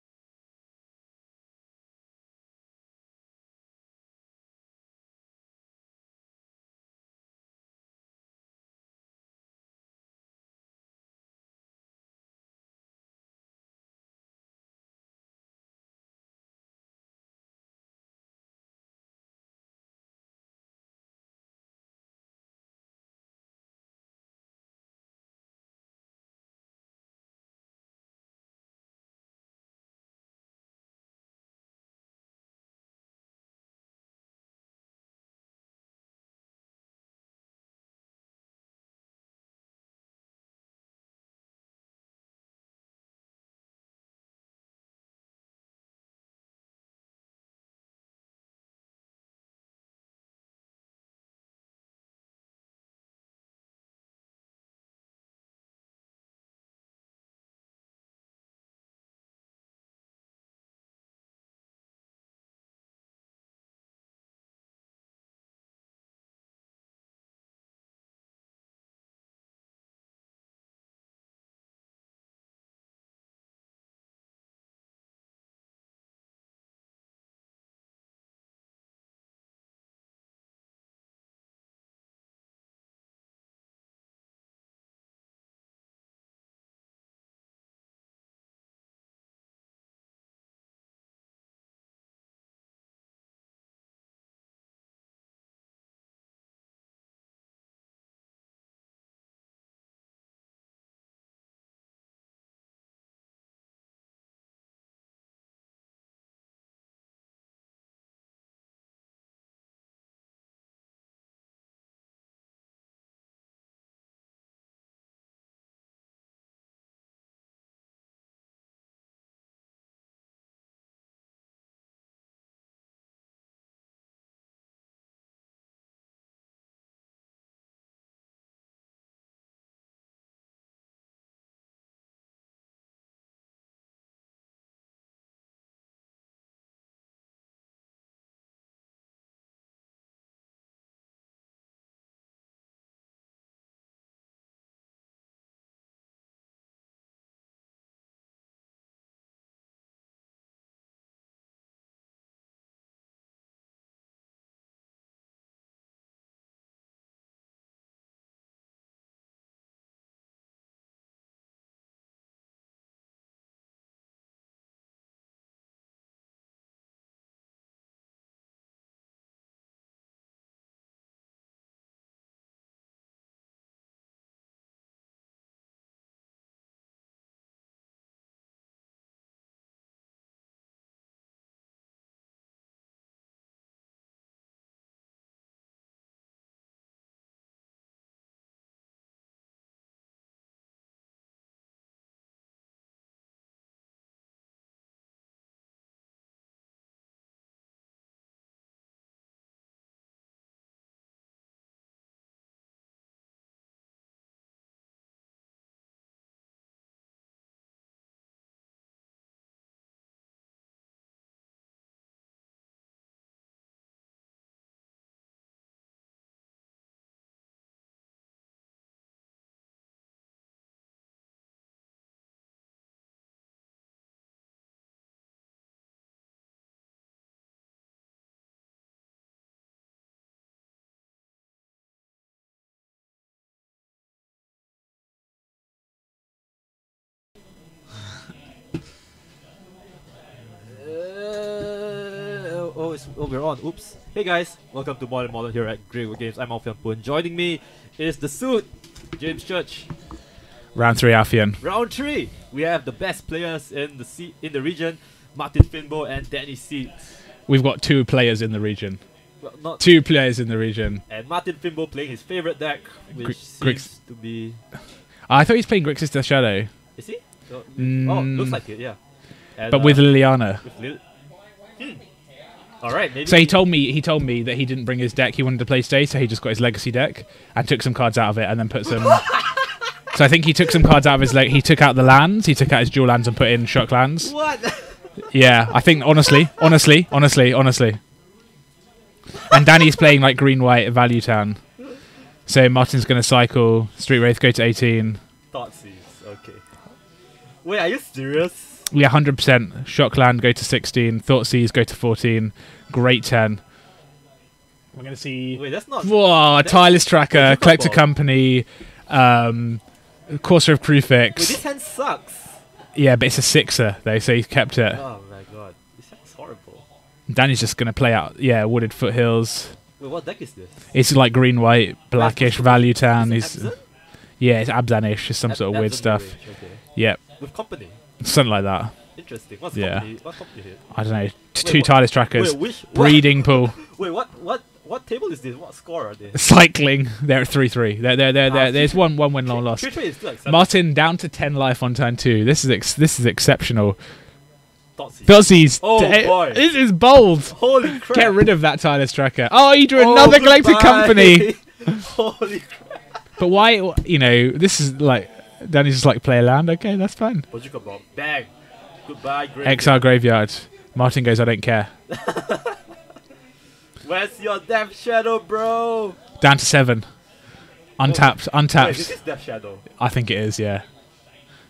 Speaker 6: it's we're on. Oops. Hey guys, welcome to Modern here at Great Games. I'm Alfian Poon. Joining me is the suit, James Church.
Speaker 2: Round 3, Alfian.
Speaker 6: Round 3, we have the best players in the region, Martin Finbo and Danny Seeds.
Speaker 2: We've got 2 players in the region.
Speaker 6: Well, not
Speaker 2: 2 players in the region.
Speaker 6: and Martin Finbo playing his favorite deck, which
Speaker 2: Grix.
Speaker 6: seems to be.
Speaker 2: I thought he's playing Grixis Death Shadow.
Speaker 6: Is he? Oh,
Speaker 2: Mm.
Speaker 6: looks like it. Yeah. And,
Speaker 2: But with Liliana.
Speaker 6: with All right, maybe.
Speaker 2: So he told me that he didn't bring his deck. He wanted to play Stay, so he just got his legacy deck and took some cards out of it and then put some. So I think he took some cards out of his he took out the lands, he took out his dual lands and put in shock lands.
Speaker 6: What?
Speaker 2: Yeah, I think honestly. And Danny's playing like green white value town. So Martin's gonna cycle Street Wraith, go to 18.
Speaker 6: Thoughtseize. Okay. Wait, are you serious?
Speaker 2: Yeah, 100%. Shock land, go to 16. Thoughtseize, go to 14. Great 10. We're gonna see.
Speaker 6: Wait, that's not.
Speaker 2: Whoa,
Speaker 6: that's-
Speaker 2: Tireless Tracker,
Speaker 6: What's it
Speaker 2: Collector
Speaker 6: called?
Speaker 2: Company, Courser of
Speaker 6: Wait,
Speaker 2: Prefix.
Speaker 6: this hand sucks.
Speaker 2: Yeah, but it's a 6er, though, so he's kept it.
Speaker 6: Oh my god, this hand's horrible.
Speaker 2: Danny's just going to play out, Wooded Foothills.
Speaker 6: Wait, what deck is this?
Speaker 2: It's like green, white, blackish, value town.
Speaker 6: Is
Speaker 2: He's,
Speaker 6: it Abzan?
Speaker 2: yeah, it's Abzanish, just some sort of weird
Speaker 6: Abzan
Speaker 2: stuff.
Speaker 6: range, okay.
Speaker 2: Yep,
Speaker 6: With company.
Speaker 2: something like that.
Speaker 6: Interesting. What's
Speaker 2: Yeah.
Speaker 6: company? What company hit?
Speaker 2: I don't know.
Speaker 6: Wait,
Speaker 2: Two
Speaker 6: what-
Speaker 2: Tireless Trackers.
Speaker 6: Wait, which?
Speaker 2: Breeding pool.
Speaker 6: Wait, what table is this? What score are they?
Speaker 2: Cycling. They're at 3-3. There's
Speaker 6: three-
Speaker 2: one win, long loss.
Speaker 6: 3-3 is still acceptable.
Speaker 2: Martin down to 10 life on turn 2. This is exceptional.
Speaker 6: Thoughtseize.
Speaker 2: Thoughtseizes.
Speaker 6: Oh, boy.
Speaker 2: This is bold.
Speaker 6: Holy crap!
Speaker 2: Get rid of that Tireless Tracker. Oh, he drew
Speaker 6: Oh,
Speaker 2: another Collected
Speaker 6: goodbye.
Speaker 2: Company.
Speaker 6: Holy crap!
Speaker 2: But why? This is like Danny's just like play a land. Okay, that's fine.
Speaker 6: Bojuka Bomb. Bang. Goodbye, great.
Speaker 2: Exile Graveyard. Martin goes, I don't care.
Speaker 6: Where's your Death Shadow, bro?
Speaker 2: Down to 7. Untapped.
Speaker 6: Wait,
Speaker 2: Untapped.
Speaker 6: this is Death Shadow.
Speaker 2: I think it is. Yeah.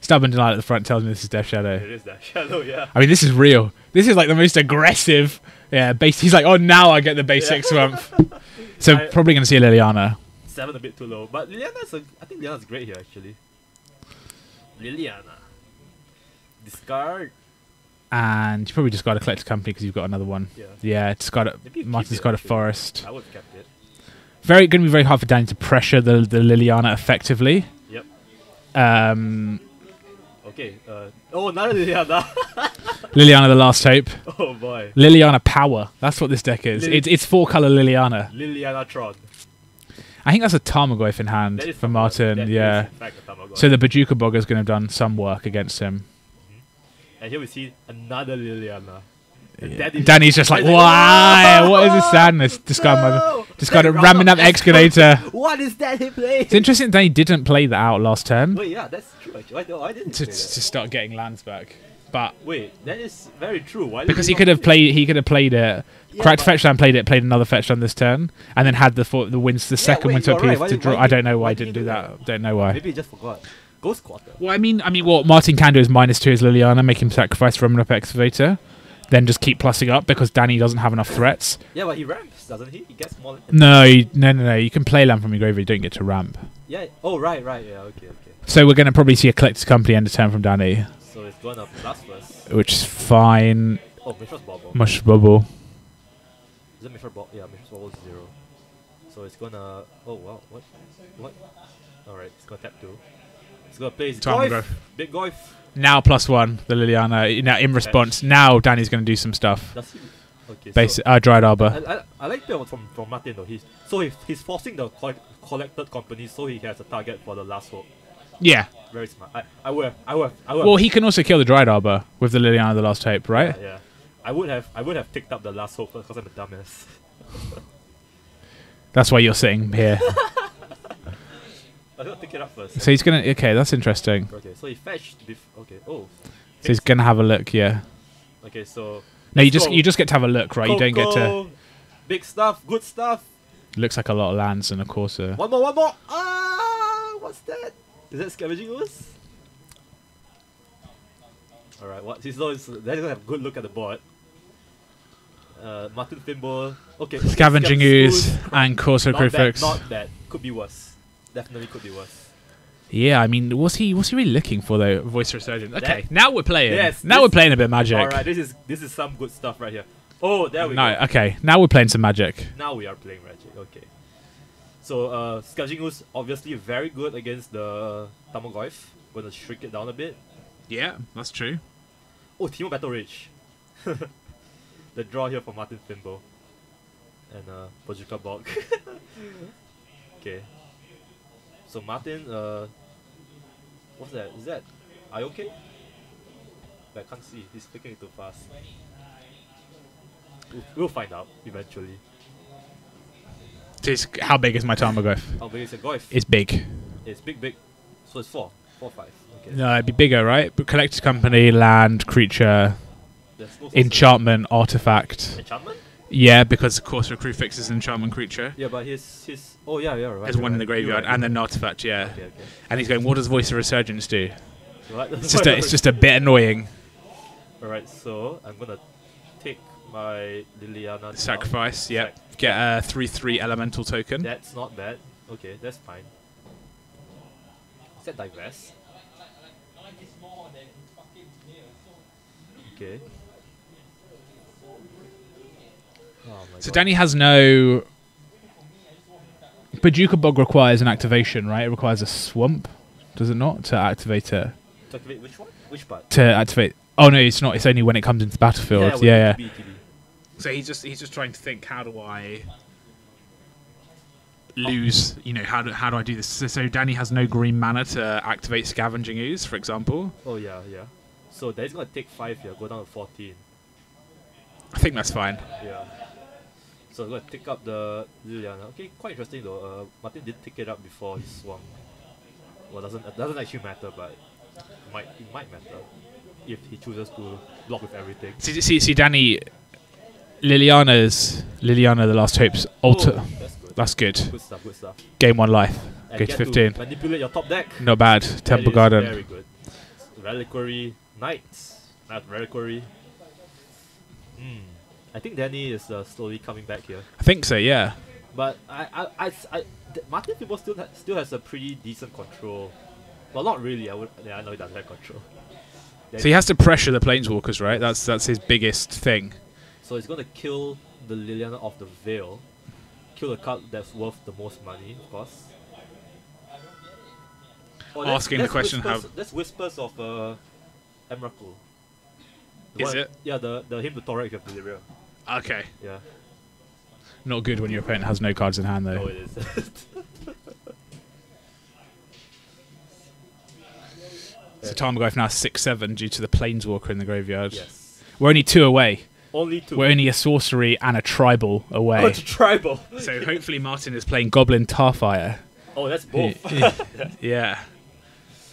Speaker 2: Stubborn Denial at the front tells me this is Death Shadow.
Speaker 6: It is Death Shadow, yeah.
Speaker 2: I mean, this is real. This is like the most aggressive. Yeah, base. He's like, oh, now I get the base 6 swamp. So probably gonna see a Liliana.
Speaker 6: 7 a bit too low, but I think Liliana's great here actually. Liliana. Discard.
Speaker 2: And you probably just got a Collector Company because you've got another one.
Speaker 6: Yeah.
Speaker 2: Yeah, it's got a,
Speaker 6: Maybe you
Speaker 2: Martin's
Speaker 6: keep it,
Speaker 2: got a
Speaker 6: actually.
Speaker 2: Forest.
Speaker 6: I would have kept it.
Speaker 2: Going to be very hard for Danny to pressure the Liliana effectively.
Speaker 6: Yep.
Speaker 2: Um,
Speaker 6: Okay. Oh, another Liliana.
Speaker 2: Liliana the Last Hope.
Speaker 6: Oh boy.
Speaker 2: Liliana Power. That's what this deck is. It's 4-color Liliana.
Speaker 6: Liliana Tron.
Speaker 2: I think that's a Tarmogoyf in hand
Speaker 6: That is
Speaker 2: for
Speaker 6: Tamagotchi.
Speaker 2: Martin.
Speaker 6: That
Speaker 2: Yeah.
Speaker 6: is, in fact, a Tamagotchi.
Speaker 2: So the Bajuka Bogger's going to have done some work against him.
Speaker 6: And here we see another Liliana. And
Speaker 2: Yeah.
Speaker 6: Danny's
Speaker 2: Danny's just like,
Speaker 6: Danny's
Speaker 2: why?
Speaker 6: "Whoa!
Speaker 2: What is this sadness? Discard
Speaker 6: No!
Speaker 2: mother. Discard a
Speaker 6: That
Speaker 2: ramming up
Speaker 6: round
Speaker 2: excavator.
Speaker 6: What is that he playing?
Speaker 2: It's interesting Danny didn't play that out last turn
Speaker 6: Wait, yeah, that's true actually. Why didn't
Speaker 2: to
Speaker 6: he play that?
Speaker 2: start getting lands back. But
Speaker 6: Wait, that is very true. Why did
Speaker 2: because
Speaker 6: he
Speaker 2: he could have played it.
Speaker 6: Yeah,
Speaker 2: Cracked
Speaker 6: but-
Speaker 2: fetch land, played another fetch land this turn, and then had the second
Speaker 6: wait,
Speaker 2: winter
Speaker 6: you're right.
Speaker 2: piece
Speaker 6: Why
Speaker 2: to
Speaker 6: did-
Speaker 2: draw.
Speaker 6: why
Speaker 2: I don't
Speaker 6: did-
Speaker 2: know why
Speaker 6: why
Speaker 2: he
Speaker 6: did
Speaker 2: didn't
Speaker 6: he
Speaker 2: do
Speaker 6: do
Speaker 2: that. Don't know why.
Speaker 6: Maybe he just forgot. Ghost Quarter.
Speaker 2: Well, I mean, what Martin can do is -2 his Liliana, make him sacrifice Ramming Up Excavator, then just keep plussing up because Danny doesn't have enough threats.
Speaker 6: Yeah, but he ramps, doesn't he? He gets more.
Speaker 2: No. You can play land from your graveyard, you don't get to ramp.
Speaker 6: Yeah. Oh, right. Yeah. Okay.
Speaker 2: So we're going to probably see a Collector's Company end of turn from Danny,
Speaker 6: So it's gonna blast first.
Speaker 2: which is fine.
Speaker 6: Oh, Mishra's Bubble.
Speaker 2: Mush Bubble.
Speaker 6: Is it Mishra Bubble? Yeah, Mishra's Bubble is 0. So it's gonna. Oh wow. What? Alright, it's gonna tap 2. It's gonna play his
Speaker 2: Time
Speaker 6: Goif.
Speaker 2: Goif.
Speaker 6: Big Goif.
Speaker 2: Now +1, the Liliana. Now in response, now Danny's going to do some stuff.
Speaker 6: Does he? Okay.
Speaker 2: Basic, Dried Arbor.
Speaker 6: I like that from Martin though. He's forcing the collected company so he has a target for the last hope.
Speaker 2: Yeah.
Speaker 6: Very smart. I would have.
Speaker 2: Well, he can also kill the Dried Arbor with the Liliana the Last Hope, right?
Speaker 6: Yeah. I would have picked up the last hope because I'm a dumbass.
Speaker 2: That's why you're sitting here.
Speaker 6: I gotta pick it up first.
Speaker 2: So he's gonna. Okay, that's interesting.
Speaker 6: Okay, so he fetched. Okay. Oh.
Speaker 2: So he's gonna have a look. Yeah.
Speaker 6: Okay, so.
Speaker 2: No, you
Speaker 6: let's
Speaker 2: just
Speaker 6: go.
Speaker 2: get to have a look, right? You don't get to.
Speaker 6: Coco, big stuff, good stuff.
Speaker 2: Looks like a lot of lands and of course.
Speaker 6: One more. Ah, what's that? Is that Scavenging Ooze? Alright, what? He's always. They're gonna have a good look at the board. Martin Fimbo. Okay.
Speaker 2: Scavenging Ooze and Corso
Speaker 6: Not bad.
Speaker 2: Prefix.
Speaker 6: Not bad. Could be worse. Definitely could be worse.
Speaker 2: Yeah, I mean, what's he really looking for though? Voice Resurgence. Okay,
Speaker 6: That-
Speaker 2: now we're playing.
Speaker 6: Yes,
Speaker 2: now
Speaker 6: this-
Speaker 2: we're playing a bit of Magic.
Speaker 6: Alright, this is some good stuff right here. Oh, there we
Speaker 2: No,
Speaker 6: go.
Speaker 2: okay. Now we're playing some Magic.
Speaker 6: Now we are playing Magic. Okay. So Scavenging Ooze obviously very good against the Tamogoyf. Gonna shrink it down a bit.
Speaker 2: Yeah, that's true.
Speaker 6: Oh, Teemo Battle Rage. The draw here for Martin Fimbo. And Bojuka Bog. Okay. So Martin, what's that? Is that are you okay? I can't see. He's clicking it too fast. We'll find out eventually.
Speaker 2: How big is my Tarmogoyf?
Speaker 6: How big is a Goyf?
Speaker 2: It's big.
Speaker 6: It's big. So it's 4, 5. Okay.
Speaker 2: No, it'd be bigger, right? But collector's company, land, creature,
Speaker 6: There's no sorcery.
Speaker 2: enchantment, artifact.
Speaker 6: Enchantment?
Speaker 2: Yeah, because of course Recruit Fix is an enchantment creature.
Speaker 6: Yeah, but his oh yeah, right.
Speaker 2: There's one in the graveyard, and then an artifact, yeah.
Speaker 6: Okay.
Speaker 2: And he's going, what does Voice of Resurgence do?
Speaker 6: Right.
Speaker 2: It's just a bit annoying.
Speaker 6: Alright, so I'm gonna take my Liliana down.
Speaker 2: Sacrifice, yep.
Speaker 6: Sac-
Speaker 2: Get a 3/3 elemental token.
Speaker 6: That's not bad. Okay, that's fine. Is that Divest? Okay. Oh my
Speaker 2: So
Speaker 6: god.
Speaker 2: Danny has no... Bajuka Bog requires an activation, right? It requires a swamp, does it not? To activate it.
Speaker 6: To activate which one? Which part?
Speaker 2: To activate... Oh no, it's not. It's only when it comes into the battlefield. Yeah.
Speaker 6: TB.
Speaker 2: So he's just trying to think, how do I lose? You know, how do I do this? So Danny has no green mana to activate Scavenging Ooze, for example.
Speaker 6: Oh yeah. So that's gonna take 5 here, go down to 14.
Speaker 2: I think that's fine.
Speaker 6: Yeah. So I'm gonna take up the Liliana. Okay, quite interesting though. Martin did take it up before he swung. Well, it doesn't actually matter, but it might matter if he chooses to block with everything.
Speaker 2: See, Danny, Liliana, the Last Hope's alter.
Speaker 6: Oh, that's good.
Speaker 2: That's good.
Speaker 6: Good stuff.
Speaker 2: Game 1 life.
Speaker 6: And
Speaker 2: Go
Speaker 6: get
Speaker 2: to 15.
Speaker 6: manipulate your top deck.
Speaker 2: Not bad.
Speaker 6: That
Speaker 2: Temple
Speaker 6: is
Speaker 2: Garden.
Speaker 6: Very good. Reliquary Knights. Not Reliquary. I think Danny is slowly coming back here.
Speaker 2: I think so. Yeah.
Speaker 6: But Martin Fimbo still has a pretty decent control. Well, not really. I know he doesn't have control.
Speaker 2: So he has to pressure the Planeswalkers, right? That's his biggest thing.
Speaker 6: So he's gonna kill the Liliana of the Veil. Kill the card that's worth the most money, of course. Oh,
Speaker 2: Asking the question
Speaker 6: whispers,
Speaker 2: how-
Speaker 6: That's Whispers of Emrakul.
Speaker 2: Is it?
Speaker 6: Yeah, the him to Thorax of Delirium.
Speaker 2: Okay.
Speaker 6: Yeah.
Speaker 2: Not good when your opponent has no cards in hand, though.
Speaker 6: Oh, it is.
Speaker 2: So Tarmogoyf now 6/7 due to the Planeswalker in the graveyard.
Speaker 6: Yes.
Speaker 2: We're only 2 away.
Speaker 6: Only 2.
Speaker 2: We're only a sorcery and a tribal
Speaker 6: Oh,
Speaker 2: away.
Speaker 6: it's a tribal.
Speaker 2: So hopefully Martin is playing Goblin Tarfire.
Speaker 6: Oh, that's both.
Speaker 2: Yeah.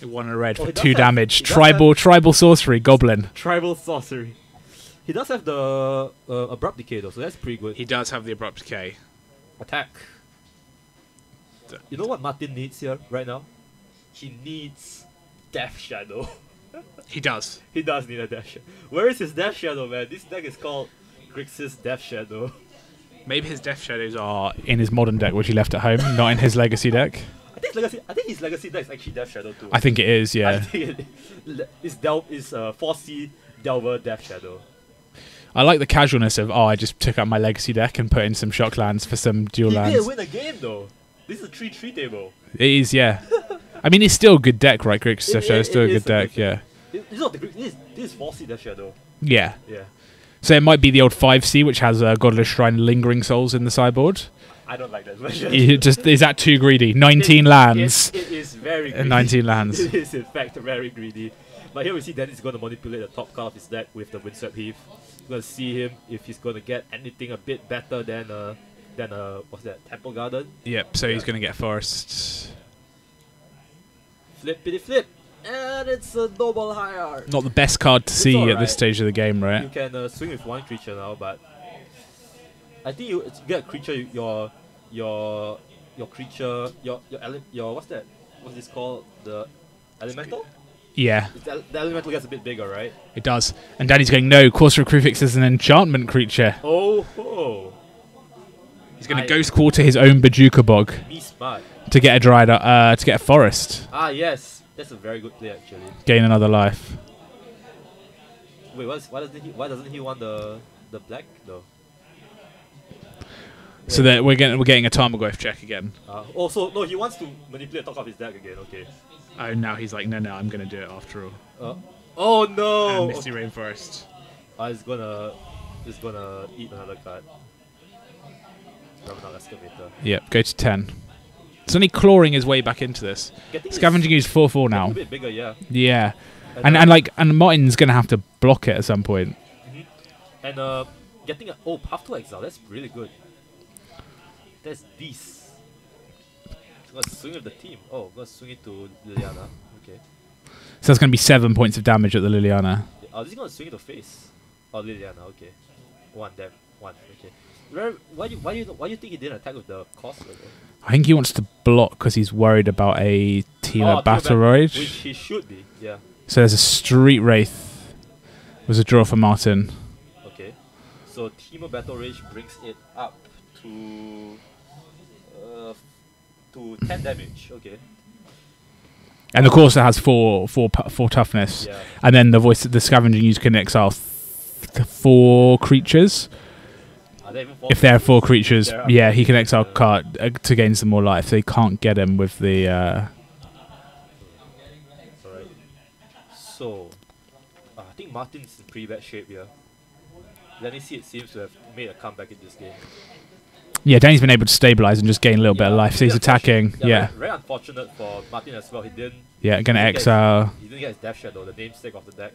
Speaker 2: 1 and a red
Speaker 6: Oh,
Speaker 2: for
Speaker 6: he does
Speaker 2: 2
Speaker 6: have-
Speaker 2: damage.
Speaker 6: he does
Speaker 2: Tribal sorcery, Goblin.
Speaker 6: Tribal sorcery. He does have the abrupt decay though, so that's pretty good.
Speaker 2: He does have the Abrupt Decay.
Speaker 6: Attack. You know what Martin needs here right now? He needs Death Shadow.
Speaker 2: He does.
Speaker 6: He does need a Death Shadow. Where is his Death Shadow, man? This deck is called Grixis Death Shadow.
Speaker 2: Maybe his Death Shadows are in his modern deck, which he left at home, not in his legacy deck.
Speaker 6: I think his legacy deck is actually Death Shadow too.
Speaker 2: I think it is,
Speaker 6: I
Speaker 2: yeah.
Speaker 6: think it's 4C Delver Death Shadow.
Speaker 2: I like the casualness of, I just took out my legacy deck and put in some shock lands for some dual
Speaker 6: He did
Speaker 2: lands.
Speaker 6: win a game though. This is a 3-3 table.
Speaker 2: It is, yeah. I mean, it's still a good deck, right, Grix?
Speaker 6: It-
Speaker 2: Death Shadow is
Speaker 6: it
Speaker 2: still a
Speaker 6: is
Speaker 2: good
Speaker 6: a
Speaker 2: deck,
Speaker 6: good
Speaker 2: yeah.
Speaker 6: It's not the this is 4C Death Shadow.
Speaker 2: Yeah.
Speaker 6: Yeah.
Speaker 2: So it might be the old 5C, which has Godless Shrine Lingering Souls in the sideboard.
Speaker 6: I don't like that version.
Speaker 2: Is that too greedy? 19 lands.
Speaker 6: It is very greedy.
Speaker 2: 19 lands.
Speaker 6: It is in fact very greedy. But here we see Danny's going to manipulate the top card of his deck with the Windswept Heath. We're going to see him if he's going to get anything a bit better than what's that, Temple Garden.
Speaker 2: Yep, so he's
Speaker 6: Yeah.
Speaker 2: going to get Forest.
Speaker 6: Flippity flip. And it's a Noble Hierarch.
Speaker 2: Not the best card to see at
Speaker 6: alright.
Speaker 2: this stage of the game,
Speaker 6: You
Speaker 2: right?
Speaker 6: can swing with 1 creature now, but I think you get a creature, your creature, your what's that? What's this called? The Elemental?
Speaker 2: Yeah,
Speaker 6: The Elemental gets a bit bigger, right?
Speaker 2: it does. And Danny's going, no, Corsair Crufix is an enchantment creature.
Speaker 6: Oh.
Speaker 2: He's going to Ghost Quarter his own Bajuka Bog
Speaker 6: Me smart.
Speaker 2: to get to get a Forest.
Speaker 6: Ah, yes. That's a very good play, actually.
Speaker 2: Gain another life.
Speaker 6: Wait, why doesn't he want the the black though.
Speaker 2: So that we're getting a Tarmogoyf check again.
Speaker 6: Also, no, he wants to manipulate top of his deck again. Okay.
Speaker 2: Oh, now he's like, no, I'm gonna do it after all.
Speaker 6: Oh no!
Speaker 2: Misty Rainforest.
Speaker 6: It's gonna eat another card. Revenant Excavator.
Speaker 2: Yep, go to 10. It's only clawing his way back into this. Scavenging is 4/4 now.
Speaker 6: A bit bigger, yeah.
Speaker 2: Yeah, and Martin's gonna have to block it at some point.
Speaker 6: And getting a Path to Exile. That's really good. That's beast. Gonna swing with the team. Oh, gonna swing it to Liliana. Okay.
Speaker 2: So that's gonna be 7 points of damage at the Liliana.
Speaker 6: Oh, this is gonna swing it to face. Oh, Liliana. Okay. One. Okay. Why do you think he didn't attack with the cost?
Speaker 2: I think he wants to block because he's worried about a Teemo Battle Rage.
Speaker 6: Which he should be. Yeah.
Speaker 2: So there's a Street Wraith. Was a draw for Martin.
Speaker 6: Okay. So Teemo Battle Rage brings it up to 10 damage. Okay.
Speaker 2: And of course it has four toughness.
Speaker 6: Yeah.
Speaker 2: And then the scavenging user can exile 4 creatures.
Speaker 6: Are there even 4
Speaker 2: If there are 4 creatures,
Speaker 6: yeah,
Speaker 2: he can exile card to gain some more life. So he can't get him with the.
Speaker 6: Alright. So, I think Martin's in pretty bad shape here. Lenny it seems to have made a comeback in this game.
Speaker 2: Yeah, Danny's been able to stabilize and just gain a little bit of life. So he's attacking. Yeah.
Speaker 6: Very unfortunate for Martin as well. He didn't.
Speaker 2: Yeah, gonna exile.
Speaker 6: He didn't get his Death Shadow, the namesake of the deck.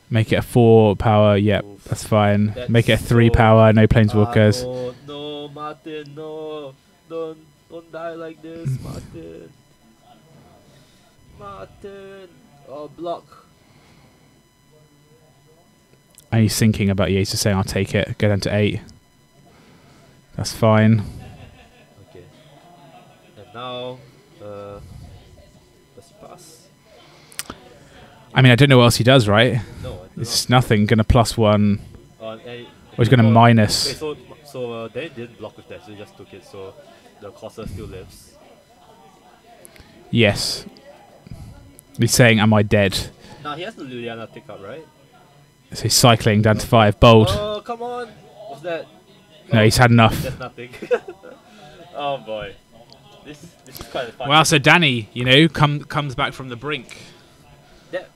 Speaker 2: Make it a 4 power. Yep,
Speaker 6: Oof.
Speaker 2: that's fine.
Speaker 6: That's
Speaker 2: Make it a 3
Speaker 6: so-
Speaker 2: power. No planeswalkers.
Speaker 6: No, Martin, no. Don't die like this, Martin. Martin. Oh, block.
Speaker 2: And he's thinking about Yates just saying, I'll take it. Go down to 8. That's fine.
Speaker 6: Okay. And now, does he pass?
Speaker 2: I mean, I don't know what else he does, right?
Speaker 6: No, I don't
Speaker 2: It's nothing. Gonna +1. Or
Speaker 6: and
Speaker 2: he's gonna minus.
Speaker 6: Okay, so they didn't block with that, so he just took it, so the Corsair still lives.
Speaker 2: Yes. He's saying, am I dead?
Speaker 6: Now he has the Liliana tick up, right?
Speaker 2: So he's cycling down to 5. Bold.
Speaker 6: Oh, come on! What's that?
Speaker 2: No, he's had enough.
Speaker 6: That's nothing. Oh boy. This is quite fun.
Speaker 2: Well, so Danny, comes back from the brink.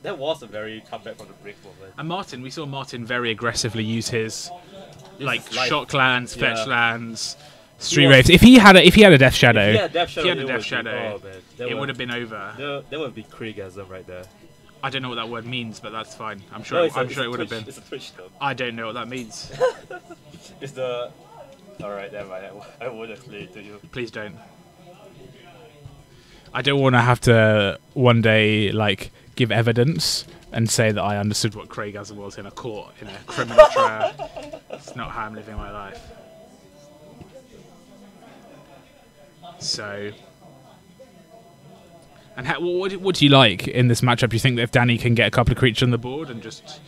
Speaker 6: That was a very comeback from the brink moment.
Speaker 2: And Martin, we saw Martin very aggressively use his
Speaker 6: This is life.
Speaker 2: shock lands, fetch
Speaker 6: Yeah.
Speaker 2: lands, street wraiths. If he had a Death Shadow,
Speaker 6: If he had Death Shadow,
Speaker 2: Death Shadow,
Speaker 6: oh man,
Speaker 2: it would have been over.
Speaker 6: That would be Kriegasm right there.
Speaker 2: I don't know what that word means, but that's fine. I'm
Speaker 6: No,
Speaker 2: sure.
Speaker 6: it's
Speaker 2: I'm
Speaker 6: a
Speaker 2: sure it would have
Speaker 6: Twitch-
Speaker 2: been.
Speaker 6: It's a Twitch term.
Speaker 2: I don't know what that means.
Speaker 6: It's the. Alright, never mind. I won't explain it to you.
Speaker 2: Please don't. I don't want to have to one day give evidence and say that I understood what Kriegasm was in a court in a criminal trial. It's not how I'm living my life. So. And what do you like in this matchup? Do you think that if Danny can get a couple of creatures on the board and just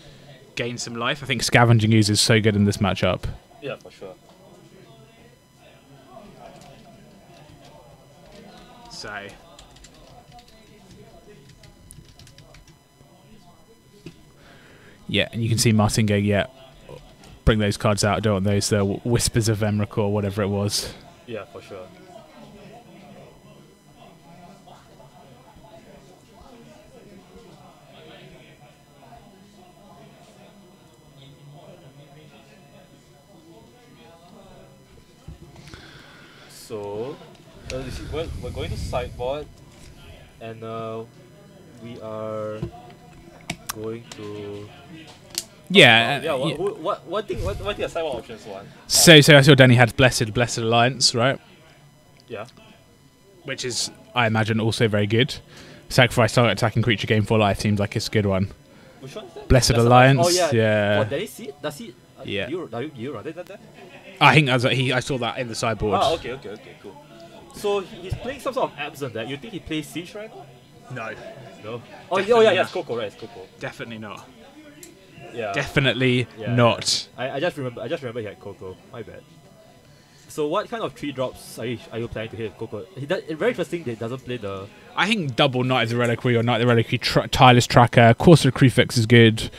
Speaker 2: gain some life? I think Scavenging Ooze is so good in this matchup.
Speaker 6: Yeah, for sure.
Speaker 2: So. Yeah, and you can see Martin going, yeah, bring those cards out. I don't want those Whispers of Emrakul or whatever it was.
Speaker 6: Yeah, for sure. So, we're going to sideboard, and we are going to.
Speaker 2: Yeah.
Speaker 6: Yeah. What thing are sideboard options one?
Speaker 2: So I saw Danny had Blessed Alliance, right?
Speaker 6: Yeah.
Speaker 2: Which is, I imagine, also very good. Sacrifice target attacking creature, gain 4 life seems like it's a good one.
Speaker 6: Which one is that?
Speaker 2: Blessed Alliance.
Speaker 6: Oh yeah.
Speaker 2: Yeah.
Speaker 6: What, did he see it? Does he?
Speaker 2: Yeah.
Speaker 6: You run it that?
Speaker 2: I think I saw that in the sideboard.
Speaker 6: Ah, okay, cool. So he's playing some sort of Absent that. You think he plays Siege right now?
Speaker 2: No.
Speaker 6: No.
Speaker 2: Definitely
Speaker 6: Yeah,
Speaker 2: not.
Speaker 6: it's Coco, right? It's Coco.
Speaker 2: Definitely not.
Speaker 6: Yeah.
Speaker 2: Definitely
Speaker 6: Yeah,
Speaker 2: not.
Speaker 6: yeah. I just remember he had Coco. My bad. So what kind of 3 drops are you planning to hit with Coco? It's very interesting that he doesn't play the.
Speaker 2: I think double Knight of the Reliquary or Knight of the Reliquary Tireless Tracker. Course of Crefix is good.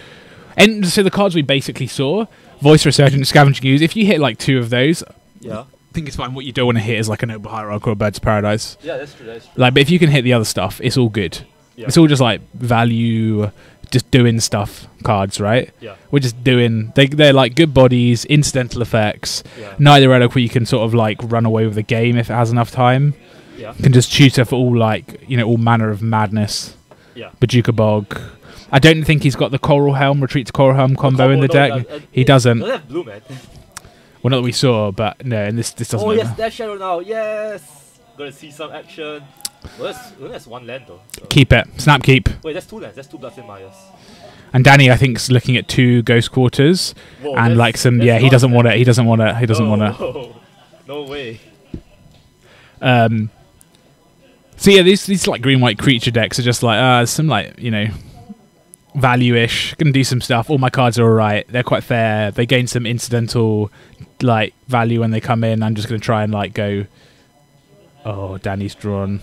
Speaker 2: And so the cards we basically saw Voice Resurgent, Scavenging Ooze. If you hit like 2 of those,
Speaker 6: Yeah.
Speaker 2: I think it's fine. What you don't want to hit is like a Noble Hierarch or a Birds of Paradise.
Speaker 6: Yeah, that's true. That's true.
Speaker 2: Like, but if you can hit the other stuff, it's all good.
Speaker 6: Yeah.
Speaker 2: It's all just like value, just doing stuff cards, right?
Speaker 6: Yeah.
Speaker 2: We're just doing. They're like good bodies, incidental effects.
Speaker 6: Yeah.
Speaker 2: Neither relic where you can sort of like run away with the game if it has enough time.
Speaker 6: Yeah.
Speaker 2: You can just tutor for all like all manner of madness.
Speaker 6: Yeah.
Speaker 2: Bajuka Bog. I don't think he's got the Coral Helm, Retreat to Coral Helm combo in the deck. He doesn't.
Speaker 6: Doesn't have blue, man.
Speaker 2: Well, not that we saw, but no, and this doesn't.
Speaker 6: Oh yes, Death Shadow now. Yes. Gonna see some action. Well, that's 1 land though. So.
Speaker 2: Keep it. Snap keep.
Speaker 6: Wait, that's 2 lands. That's 2 Bloodstained Mayas.
Speaker 2: And Danny, I think, is looking at 2 Ghost Quarters
Speaker 6: Whoa,
Speaker 2: and
Speaker 6: that's-
Speaker 2: like some.
Speaker 6: that's
Speaker 2: Yeah, he
Speaker 6: not
Speaker 2: doesn't want
Speaker 6: bad.
Speaker 2: it. He doesn't want it. He doesn't want it.
Speaker 6: Oh, no way.
Speaker 2: So yeah, these like green white creature decks are just like some like value-ish. Gonna do some stuff. All my cards are alright. They're quite fair. They gain some incidental like value when they come in. I'm just gonna try and like go. Oh, Danny's drawn.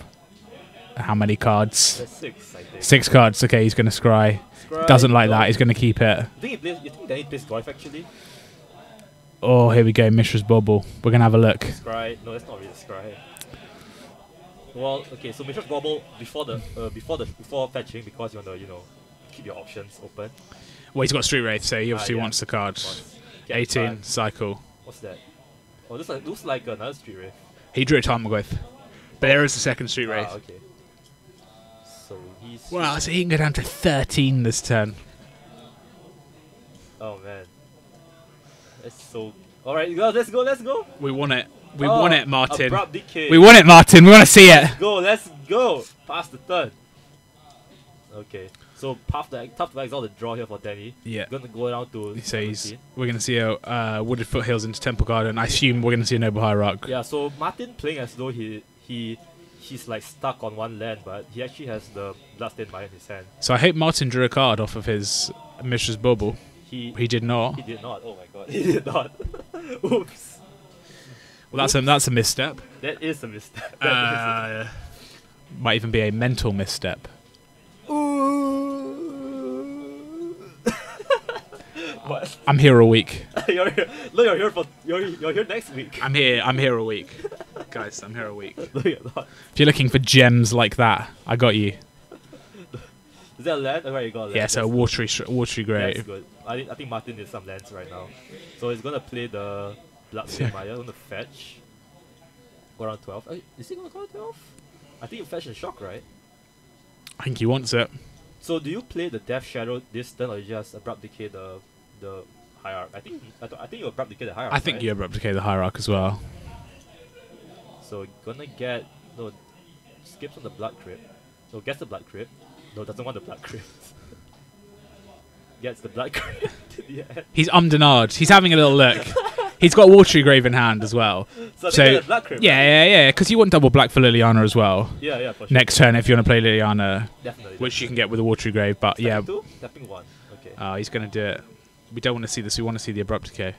Speaker 2: How many cards?
Speaker 6: That's 6, I think.
Speaker 2: 6 cards. Okay, he's gonna scry.
Speaker 6: Scry,
Speaker 2: Doesn't like
Speaker 6: no.
Speaker 2: that. He's gonna keep it.
Speaker 6: You think Danny plays Dwarf actually?
Speaker 2: Oh, here we go. Mishra's Bobble. We're gonna have a look.
Speaker 6: Scry? No, that's not really Scry. Well, okay, so Mishra's Bobble before fetching because you wanna keep your options open.
Speaker 2: Well, he's got Street Wraith, so he obviously
Speaker 6: Yeah,
Speaker 2: wants the card.
Speaker 6: Get
Speaker 2: 18
Speaker 6: card.
Speaker 2: cycle.
Speaker 6: What's that? Oh, this looks like another Street Wraith.
Speaker 2: He drew a Tarmogoyf. But there is the second Street Wraith.
Speaker 6: Ah, okay. So he's.
Speaker 2: Wow, so he can go down to 13 this turn.
Speaker 6: Oh man. That's so. Alright, let's go.
Speaker 2: We won it. We won it, Martin.
Speaker 6: Abrupt Decay.
Speaker 2: We won it, Martin. We want to see it.
Speaker 6: Let's go. Pass the turn. Okay. So tough to exile the draw here for Danny.
Speaker 2: Yeah.
Speaker 6: Gonna go down to.
Speaker 2: So
Speaker 6: 17.
Speaker 2: we're going to see a Wooded Foothills into Temple Garden. I assume we're going to see a Noble Hierarch.
Speaker 6: Yeah. So Martin playing as though he's like stuck on 1 land, but he actually has the Bloodstained Maya in his hand.
Speaker 2: So I hope Martin drew a card off of his Mishra's Bubble.
Speaker 6: He
Speaker 2: did not.
Speaker 6: He did not. Oh my god. He did not. Oops.
Speaker 2: Well, that's a misstep.
Speaker 6: That is a mistake. That is
Speaker 2: Might even be a mental misstep.
Speaker 6: What?
Speaker 2: I'm here all week.
Speaker 6: you're here. Look, you're here next week.
Speaker 2: I'm here a week. Guys, I'm here a week.
Speaker 6: No, you're not.
Speaker 2: If you're looking for gems like that, I got you.
Speaker 6: Is that a land? Okay, you got a land.
Speaker 2: Yeah, so a watery
Speaker 6: That's
Speaker 2: grave.
Speaker 6: good. I think Martin needs some lands right now. So he's gonna play the Bloodstained Maya. Gonna fetch. Go around 12. Is he gonna go around 12? I think you fetch and shock, right?
Speaker 2: I think he wants it.
Speaker 6: So do you play the Death Shadow this turn, or you just Abrupt Decay the Hierarch? I think you Abrupt Decay the Hierarch.
Speaker 2: I think
Speaker 6: right?
Speaker 2: you replicate the Hierarch as well.
Speaker 6: So gonna get skips on the Blood Crypt. No, gets the Blood Crypt. No, doesn't want the Blood Crypt. Gets the Blood Crypt to the end.
Speaker 2: He's umdenard. He's having a little look. He's got Watery Grave in hand as well.
Speaker 6: So they get the Blood Crypt.
Speaker 2: Yeah, because you want double black for Liliana as well.
Speaker 6: Yeah, for sure.
Speaker 2: Next turn, if you want to play Liliana,
Speaker 6: Definitely.
Speaker 2: which you can get with a Watery Grave, but yeah.
Speaker 6: Stepping 2? Stepping 1. Okay.
Speaker 2: He's going to do it. We don't want to see this. We want to see the Abrupt Decay.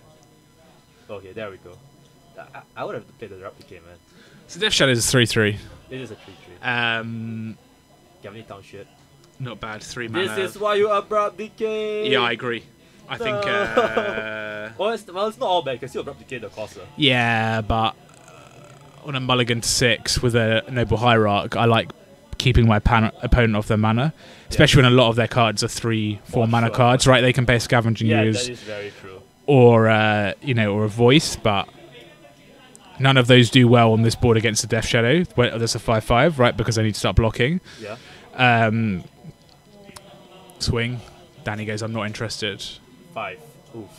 Speaker 6: Okay, there we go. I would have played the Abrupt Decay, man.
Speaker 2: So Death Shadows is 3/3.
Speaker 6: It is a 3/3.
Speaker 2: Um,
Speaker 6: Gavany Town shit.
Speaker 2: not bad. 3 mana.
Speaker 6: This is why you Abrupt Decay!
Speaker 2: Yeah, I agree. I think.
Speaker 6: Well, it's not all bad because you Abrupt Decay the Corsair.
Speaker 2: Yeah, but on a mulligan to 6 with a Noble Hierarch, I like keeping my opponent off their mana, especially when a lot of their cards are 3-4 mana
Speaker 6: sure.
Speaker 2: cards. Right, they can pay Scavenging
Speaker 6: Yeah,
Speaker 2: Ooze
Speaker 6: that is very true.
Speaker 2: or or a Voice, but none of those do well on this board against the Death Shadow. Where there's a 5/5, right? Because I need to start blocking.
Speaker 6: Yeah.
Speaker 2: Swing. Danny goes, I'm not interested.
Speaker 6: 5. Oof.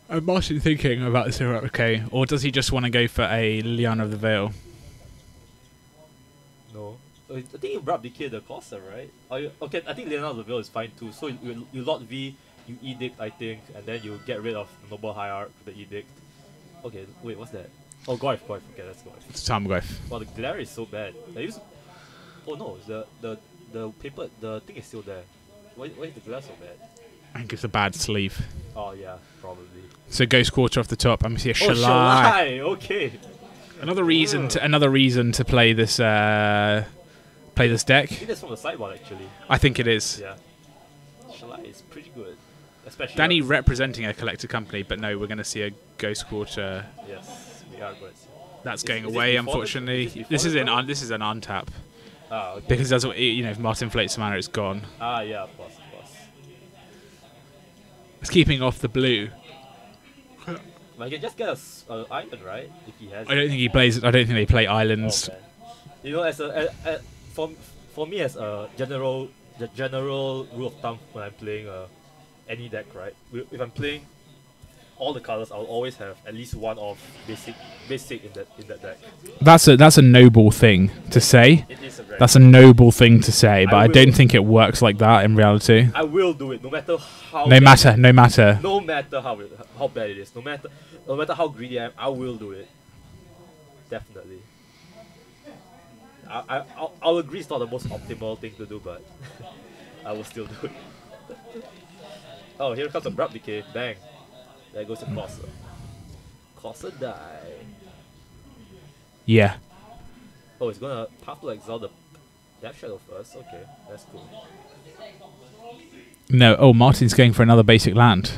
Speaker 2: And Martin thinking about this, okay, or does he just want to go for a Liliana of the Veil?
Speaker 6: No. I think you Abrupt Decay the Corsair, right? Okay, I think Leonardo of the Veil is fine too. So you Lot V, you Edict, I think, and then you get rid of Noble Hierarch, the Edict. Okay, wait, what's that? Oh, Goyf. Okay, that's Goyf.
Speaker 2: It's Tarmogoyf.
Speaker 6: Wow, the glare is so bad. Oh no, the paper, the thing is still there. Why is the glare so bad?
Speaker 2: I think it's a bad sleeve.
Speaker 6: Oh yeah, probably.
Speaker 2: So Ghost Quarter off the top. I'm going to see a
Speaker 6: Oh,
Speaker 2: Shalai.
Speaker 6: Shalai, okay.
Speaker 2: Another reason to play this deck.
Speaker 6: I think that's from the sideboard actually.
Speaker 2: I think it is.
Speaker 6: Yeah. Shalai is pretty good. Especially
Speaker 2: Danny representing a collector company, but no, we're going to see a Ghost Quarter.
Speaker 6: Yes, we are going to see.
Speaker 2: That's
Speaker 6: Is
Speaker 2: going
Speaker 6: it
Speaker 2: away,
Speaker 6: before
Speaker 2: unfortunately.
Speaker 6: this is
Speaker 2: This is an untap
Speaker 6: Ah, okay.
Speaker 2: because that's what if Martin Flates mana, it's gone.
Speaker 6: Ah, yeah, of course, of course.
Speaker 2: It's keeping off the blue.
Speaker 6: But he can just get a island, right? If he has.
Speaker 2: I don't think he plays. I don't think they play islands.
Speaker 6: Okay. You know, as for me as a the general rule of thumb when I'm playing any deck, right? If I'm playing all the colors, I'll always have at least one of basic in that deck.
Speaker 2: That's a noble thing to say.
Speaker 6: It is a very.
Speaker 2: That's a noble thing to say, but I
Speaker 6: will-
Speaker 2: don't think it works like that in reality.
Speaker 6: I will do it no matter how.
Speaker 2: No matter.
Speaker 6: No matter how bad it is, no matter how greedy I am, I will do it. Definitely. I'll agree it's not the most optimal thing to do, but I will still do it. Oh, here comes Abrupt Decay. Bang. There goes the Corsair. Corsair die.
Speaker 2: Yeah.
Speaker 6: Oh, it's gonna have to exile the Death Shadow first. Okay, that's cool.
Speaker 2: No. Oh, Martin's going for another basic land.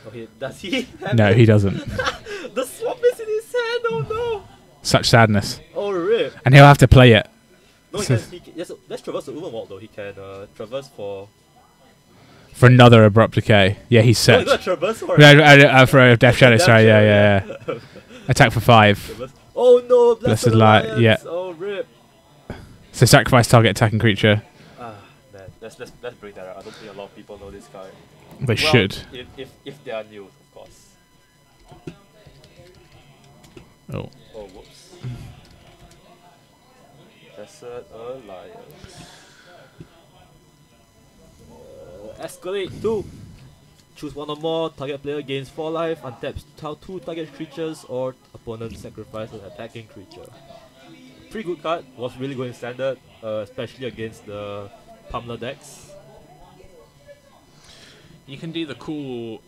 Speaker 6: Okay, does he? Have
Speaker 2: No,
Speaker 6: it?
Speaker 2: he doesn't.
Speaker 6: The swamp is in his hand. Oh no.
Speaker 2: Such sadness.
Speaker 6: Oh rip.
Speaker 2: And he'll have to play it.
Speaker 6: No, yes, let's traverse the Uberwalk though. He can traverse for.
Speaker 2: For another Abrupt Decay. Yeah, he's
Speaker 6: No,
Speaker 2: set.
Speaker 6: he's gonna traverse for.
Speaker 2: For a Death Shadow,
Speaker 6: Death
Speaker 2: sorry,
Speaker 6: Shadow,
Speaker 2: yeah. Attack for 5.
Speaker 6: Traverse. Oh no,
Speaker 2: Blessed
Speaker 6: Blessed
Speaker 2: Light,
Speaker 6: Alliance.
Speaker 2: yeah.
Speaker 6: Oh rip.
Speaker 2: So sacrifice target attacking creature.
Speaker 6: Ah, man. Let's bring that up. I don't think a lot of people know this card.
Speaker 2: They should.
Speaker 6: If they are new, of course.
Speaker 2: Oh.
Speaker 6: Oh whoops. Desert Alliance. Escalate 2. Choose one or more. Target player gains 4 life. Untaps 2 target creatures or opponent sacrifice an attacking creature. Pretty good card. Was really good in standard, especially against the Pummeler decks.
Speaker 2: You can do the cool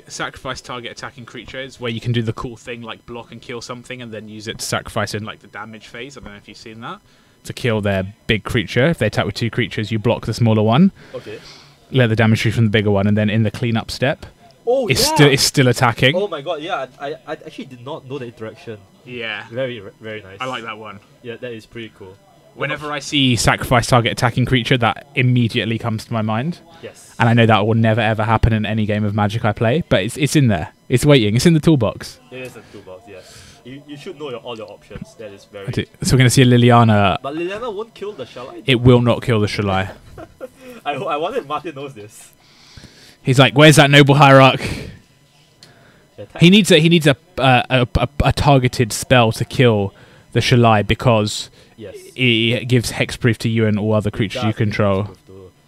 Speaker 2: sacrifice target attacking creatures where you can do the cool thing like block and kill something and then use it to sacrifice in like the damage phase. I don't know if you've seen that. To kill their big creature. If they attack with 2 creatures, you block the smaller one.
Speaker 6: Okay.
Speaker 2: Let the damage tree from the bigger one, and then in the cleanup step,
Speaker 6: Oh
Speaker 2: it's still attacking.
Speaker 6: Oh my god, yeah, I actually did not know the interaction.
Speaker 2: Yeah,
Speaker 6: Very nice.
Speaker 2: I like that one.
Speaker 6: Yeah, that is pretty cool.
Speaker 2: Whenever I see sacrifice target attacking creature, that immediately comes to my mind,
Speaker 6: Yes.
Speaker 2: and I know that will never ever happen in any game of Magic I play. But it's in there. It's waiting. It's in the toolbox.
Speaker 6: It is a toolbox, yes. You should know all your options. That is very.
Speaker 2: So we're gonna see a Liliana.
Speaker 6: But Liliana won't kill the Shalai.
Speaker 2: It will not kill the Shalai.
Speaker 6: I wonder if Martin knows this.
Speaker 2: He's like, where's that noble hierarch?
Speaker 6: Attack.
Speaker 2: He needs a targeted spell to kill the Shalai because
Speaker 6: Yes.
Speaker 2: it gives hexproof to you and all other creatures you control.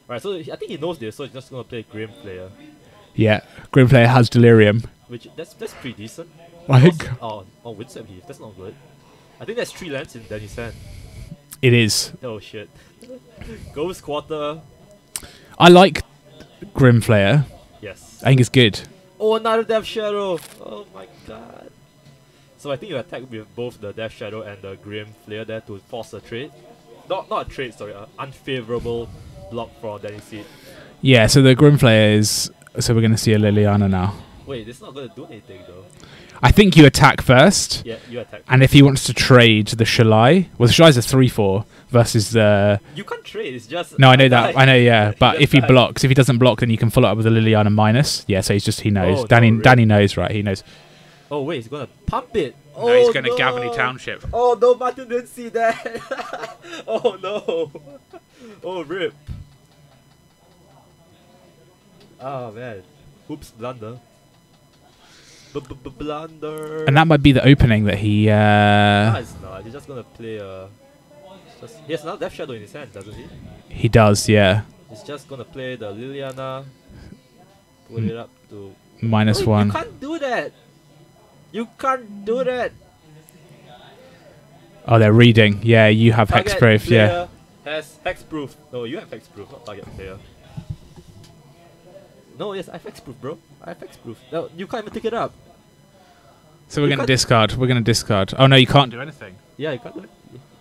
Speaker 6: Right, so I think he knows this, so he's just gonna play Grim Player,
Speaker 2: Yeah, Grim Player has Delirium.
Speaker 6: which that's pretty decent.
Speaker 2: I think
Speaker 6: Oh, Windswept Heath, that's not good. I think there's 3 lands in Danny's hand.
Speaker 2: it is.
Speaker 6: Oh shit. Ghost Quarter.
Speaker 2: I like Grim Player.
Speaker 6: Yes.
Speaker 2: I think it's good.
Speaker 6: Oh, another Death Shadow! Oh my god. So I think you attack with both the Death Shadow and the Grim Flare there to force a trade. Not a trade, sorry, an unfavorable block for Danny's Seed.
Speaker 2: Yeah, so the Grim Player is. So we're going to see a Liliana now.
Speaker 6: Wait, this is not gonna do anything though.
Speaker 2: I think you attack first,
Speaker 6: Yeah, you attack.
Speaker 2: and if he wants to trade the Shalai, well, the Shalai's a 3/4 versus the.
Speaker 6: You can't trade, it's just.
Speaker 2: No, I know that. I know, yeah. But
Speaker 6: Just
Speaker 2: if he
Speaker 6: die.
Speaker 2: blocks, if he doesn't block, then you can follow up with a Liliana minus. Yeah, so he knows.
Speaker 6: Oh, no,
Speaker 2: Danny
Speaker 6: really?
Speaker 2: knows, right? He knows.
Speaker 6: Oh wait, he's gonna pump it.
Speaker 2: No, he's
Speaker 6: Oh,
Speaker 2: going to
Speaker 6: no.
Speaker 2: Gavany Township.
Speaker 6: Oh no, Martin didn't see that. Oh no. Oh rip. Oh man. Oops, blunder. Blunder.
Speaker 2: And that might be the opening that he.
Speaker 6: No, it's not. He's just gonna play he has another Death Shadow in his hand, doesn't he?
Speaker 2: He does, yeah.
Speaker 6: He's just gonna play the Liliana. Put it up to
Speaker 2: Minus
Speaker 6: Oh,
Speaker 2: one.
Speaker 6: You can't do that. You can't do that.
Speaker 2: Oh, they're reading. Yeah, you have
Speaker 6: Target
Speaker 2: hexproof. Yeah.
Speaker 6: player has hexproof. No, you have hexproof, not target player. No, yes, I have hexproof, bro. I have hexproof. No, you can't even pick it up.
Speaker 2: So we're
Speaker 6: You
Speaker 2: going to
Speaker 6: can't-
Speaker 2: discard. We're going to discard. Oh no, you can't do anything.
Speaker 6: Yeah, you can't. Do it.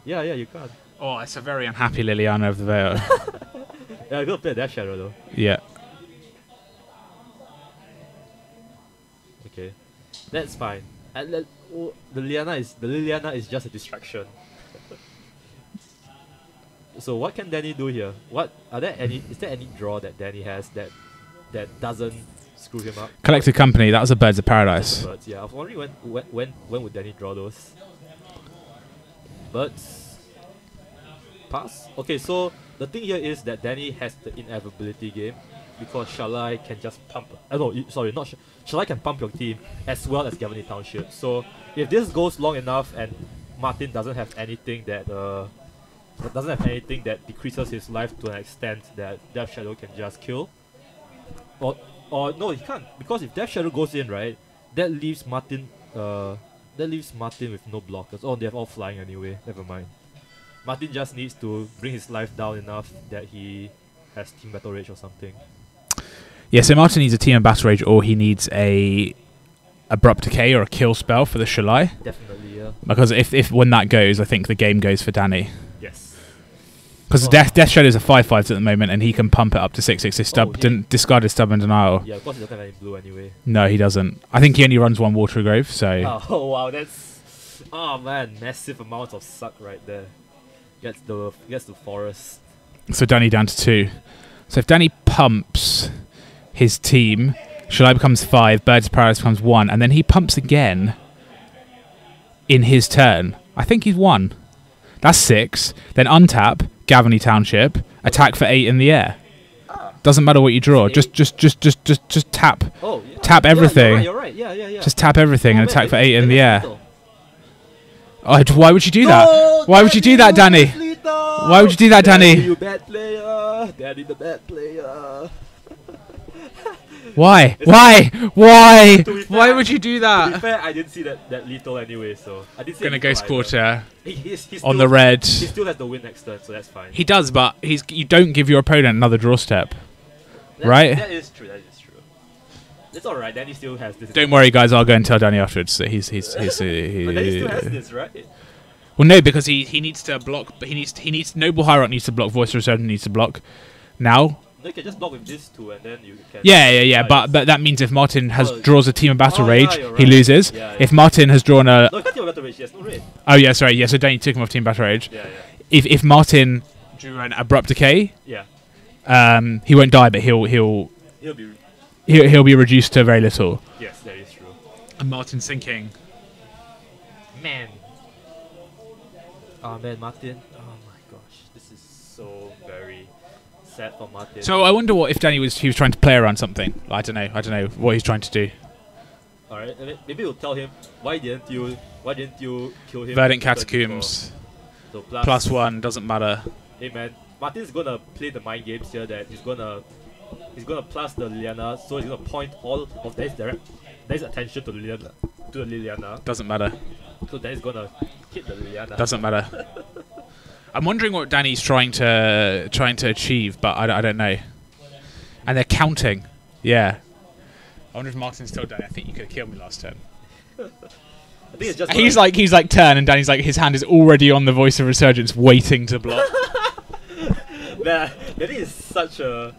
Speaker 6: Yeah, you can't.
Speaker 2: Oh, it's a very unhappy Liliana of the Veil.
Speaker 6: Yeah, I gotta play Death Shadow though.
Speaker 2: Yeah.
Speaker 6: Okay, that's fine. And the Liliana is just a distraction. So what can Danny do here? Is there any draw that Danny has that doesn't screw him up?
Speaker 2: Collected Company. That was a Birds of Paradise.
Speaker 6: Birds, yeah. I was wondering when would Danny draw those? Birds. Pass. Okay, so the thing here is that Danny has the inevitability game because Shalai can just pump. Sorry, not Shalai can pump your team as well as Gavany Township. So if this goes long enough and Martin doesn't have anything that decreases his life to an extent that Death Shadow can just kill, or no, he can't, because if Death Shadow goes in, right, that leaves Martin with no blockers. Oh, they're all flying anyway. Never mind. Martin just needs to bring his life down enough that he has Team Battle Rage or something.
Speaker 2: Yeah, so Martin needs a Team of Battle Rage, or he needs a Abrupt Decay or a kill spell for the Shalai.
Speaker 6: Definitely, yeah.
Speaker 2: Because if when that goes, I think the game goes for Danny.
Speaker 6: Yes.
Speaker 2: Because Death Shadow's a 5/5 at the moment, and he can pump it up to 6/6.
Speaker 6: Yeah.
Speaker 2: Discard his Stubborn Denial.
Speaker 6: Yeah, of course he doesn't have any blue anyway.
Speaker 2: No, he doesn't. I think he only runs one Water Grove, so...
Speaker 6: Oh wow, that's... Oh man, massive amounts of suck right there. Gets the forest.
Speaker 2: So Danny down to 2. So if Danny pumps his team, Shalai becomes 5, Birds of Paradise becomes 1, and then he pumps again in his turn. I think he's 1. That's 6. Then untap, Gavany Township, attack for 8 in the air. Doesn't matter what you draw. Just tap.
Speaker 6: Oh, yeah.
Speaker 2: Tap everything.
Speaker 6: Yeah, you're right. Yeah.
Speaker 2: Just tap everything and attack for 8 in
Speaker 6: Maybe
Speaker 2: the
Speaker 6: it's
Speaker 2: air.
Speaker 6: lethal.
Speaker 2: Oh, why would you do that? Why would you do that, Danny? Why would you do that, Danny?
Speaker 6: You bad player. Danny the bad player.
Speaker 2: Why?
Speaker 6: It's
Speaker 2: Why? Why?
Speaker 6: To be
Speaker 2: Why
Speaker 6: fair-
Speaker 2: would you do
Speaker 6: To be
Speaker 2: that?
Speaker 6: fair, I didn't see that lethal anyway, so I didn't see
Speaker 2: Gonna
Speaker 6: it
Speaker 2: go
Speaker 6: lethal either.
Speaker 2: Scorcher
Speaker 6: He's
Speaker 2: on
Speaker 6: still-
Speaker 2: the red.
Speaker 6: He still has the win next turn, so that's fine.
Speaker 2: He does, but you don't give your opponent another draw step.
Speaker 6: That-
Speaker 2: right?
Speaker 6: That is true. It's alright. Danny still has this.
Speaker 2: Don't worry, guys. I'll go and tell Danny afterwards that he's
Speaker 6: But Danny still has this, right?
Speaker 2: Well, no, because he needs to block. But he needs Noble Hierarch needs to block. Voice of Resurgence needs to block. Now.
Speaker 6: No, you can just block with this two, and then you can.
Speaker 2: Yeah. But that means if Martin draws a Team of Battle Rage,
Speaker 6: you're
Speaker 2: he
Speaker 6: right.
Speaker 2: loses.
Speaker 6: Yeah.
Speaker 2: If Martin has drawn a
Speaker 6: No, you can't do a Battle Rage. Yes, no red.
Speaker 2: oh yeah, sorry, yeah. So Danny took him off Team Battle Rage.
Speaker 6: Yeah.
Speaker 2: If Martin drew an Abrupt Decay,
Speaker 6: Yeah.
Speaker 2: he won't die, but he'll be reduced to very little.
Speaker 6: Yes, that is true.
Speaker 2: And Martin's thinking,
Speaker 6: Man. Oh man, Martin. Oh my gosh, this is so very sad for Martin.
Speaker 2: so I wonder what if Danny was trying to play around something. I don't know what he's trying to do.
Speaker 6: All right, maybe we'll tell him why didn't you kill him?
Speaker 2: Verdant
Speaker 6: in turn
Speaker 2: Catacombs
Speaker 6: before? So
Speaker 2: +1 doesn't matter.
Speaker 6: Hey man, Martin's gonna play the mind games here that he's gonna plus the Liliana, so he's gonna point all of there's attention to the Liliana.
Speaker 2: Doesn't matter.
Speaker 6: So then he's gonna hit the Liliana.
Speaker 2: Doesn't matter. I'm wondering what Danny's trying to achieve, but I don't know. And they're counting. Yeah. I wonder if Martin's told Danny, I think you could have killed me last turn.
Speaker 6: I think it's just
Speaker 2: He's like turn, and Danny's like his hand is already on the Voice of Resurgence, waiting to block.
Speaker 6: Nah, Danny is such a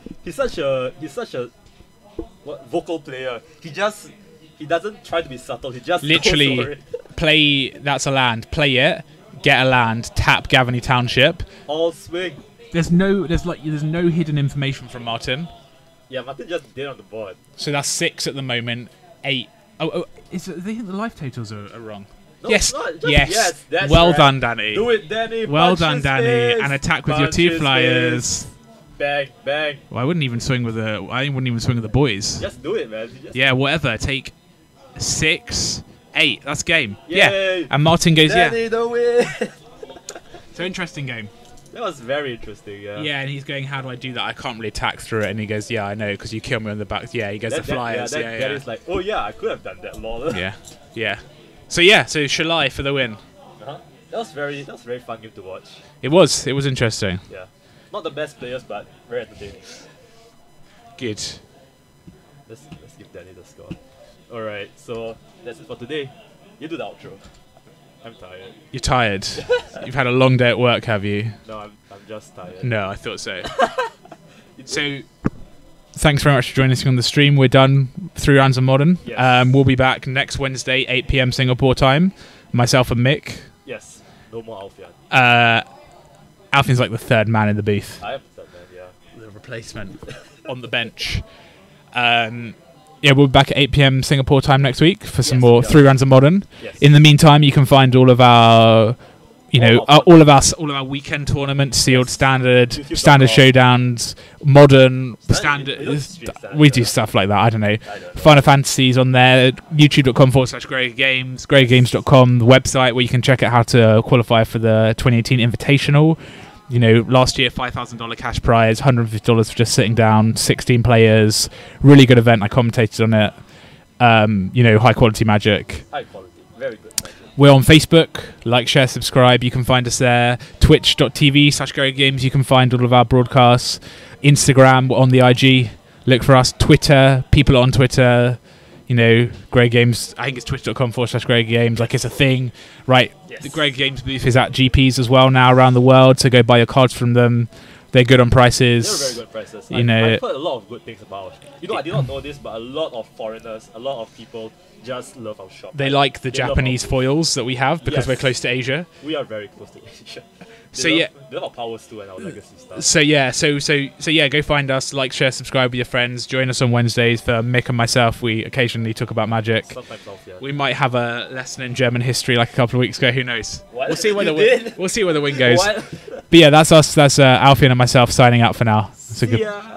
Speaker 6: vocal player. He doesn't try to be subtle. He just goes for
Speaker 2: Literally,
Speaker 6: it.
Speaker 2: play. That's a land. Play it. Get a land. Tap Gavany Township.
Speaker 6: All swing.
Speaker 2: There's no hidden information from Martin.
Speaker 6: Yeah, Martin just did on the board.
Speaker 2: So that's 6 at the moment. 8. They think the life totals are wrong.
Speaker 6: No,
Speaker 2: Yes.
Speaker 6: no, just
Speaker 2: Yes.
Speaker 6: that's
Speaker 2: well
Speaker 6: right.
Speaker 2: done, Danny.
Speaker 6: Do it, Danny.
Speaker 2: Well
Speaker 6: Punch
Speaker 2: done,
Speaker 6: his
Speaker 2: Danny.
Speaker 6: face.
Speaker 2: And attack with your
Speaker 6: Punch
Speaker 2: 2
Speaker 6: his
Speaker 2: flyers.
Speaker 6: face. Bang, bang.
Speaker 2: Well, I wouldn't even swing with the boys.
Speaker 6: Just do it, man. Just
Speaker 2: Yeah, whatever. Take 6, 8. That's game.
Speaker 6: Yay.
Speaker 2: Yeah. And Martin goes,
Speaker 6: Danny, the win.
Speaker 2: So interesting game.
Speaker 6: That was very interesting. Yeah.
Speaker 2: Yeah, and he's going, how do I do that? I can't really attack through it. And he goes, yeah, I know, because you kill me on the back. Yeah, he goes, the flyers.
Speaker 6: That is like, oh yeah, I could have done that, lol.
Speaker 2: Yeah. So Shalai for the win.
Speaker 6: Uh-huh. That was very fun game to watch.
Speaker 2: It was interesting.
Speaker 6: Yeah. Not the best players, but very entertaining.
Speaker 2: Good.
Speaker 6: Let's give Danny the score. Alright, so that's it for today. You do the outro. I'm tired.
Speaker 2: You're tired. You've had a long day at work, have you?
Speaker 6: No, I'm just tired.
Speaker 2: No, I thought so. So, thanks very much for joining us on the stream. We're done. 3 rounds of Modern.
Speaker 6: Yes.
Speaker 2: We'll be back next Wednesday, 8 p.m. Singapore time. Myself and Mick.
Speaker 6: Yes. No more Alfian.
Speaker 2: Alfian's like the third man in the booth.
Speaker 6: I am the third man, yeah.
Speaker 2: The replacement on the bench. Yeah, we'll be back at 8 p.m. Singapore time next week for some more 3 rounds of Modern.
Speaker 6: Yes.
Speaker 2: In the meantime, you can find all of our, all of our weekend tournaments, sealed standard showdowns, Modern standard. We do stuff like that. I don't know. Final Fantasies on there. YouTube.com/Grey Games, GreyGames.com, the website where you can check out how to qualify for the 2018 Invitational. Last year, $5,000 cash prize, $150 for just sitting down, 16 players, really good event. I commentated on it. High quality Magic.
Speaker 6: High quality, very good Magic.
Speaker 2: We're on Facebook. Like, share, subscribe. You can find us there. Twitch.tv/Grey Games. You can find all of our broadcasts. Instagram, we're on the IG. Look for us. Twitter, people on Twitter. Grey Games. I think it's twitch.com/Grey Games. Like, it's a thing, right?
Speaker 6: Yes.
Speaker 2: The Grey Games booth is at GPs as well now around the world, so go buy your cards from them. They're good on prices.
Speaker 6: They're very good prices.
Speaker 2: You know,
Speaker 6: I've heard a lot of good things about. I did not know this, but a lot of foreigners, a lot of people just love our shop.
Speaker 2: they like the
Speaker 6: They love
Speaker 2: Japanese
Speaker 6: our booth.
Speaker 2: foils that we have because
Speaker 6: Yes.
Speaker 2: we're close to Asia.
Speaker 6: We are very close to Asia.
Speaker 2: So
Speaker 6: They
Speaker 2: yeah.
Speaker 6: love our powers too and our legacy stuff.
Speaker 2: So yeah, go find us, like, share, subscribe with your friends. Join us on Wednesdays. For Mick and myself, we occasionally talk about Magic.
Speaker 6: Sometimes Alfian.
Speaker 2: We might have a lesson in German history like a couple of weeks ago. Who knows?
Speaker 6: What?
Speaker 2: We'll see where
Speaker 6: You
Speaker 2: the
Speaker 6: did?
Speaker 2: we'll see where the wind goes.
Speaker 6: What?
Speaker 2: But yeah, that's us. That's Alfian and myself signing out for now. It's a
Speaker 6: See
Speaker 2: good.
Speaker 6: ya.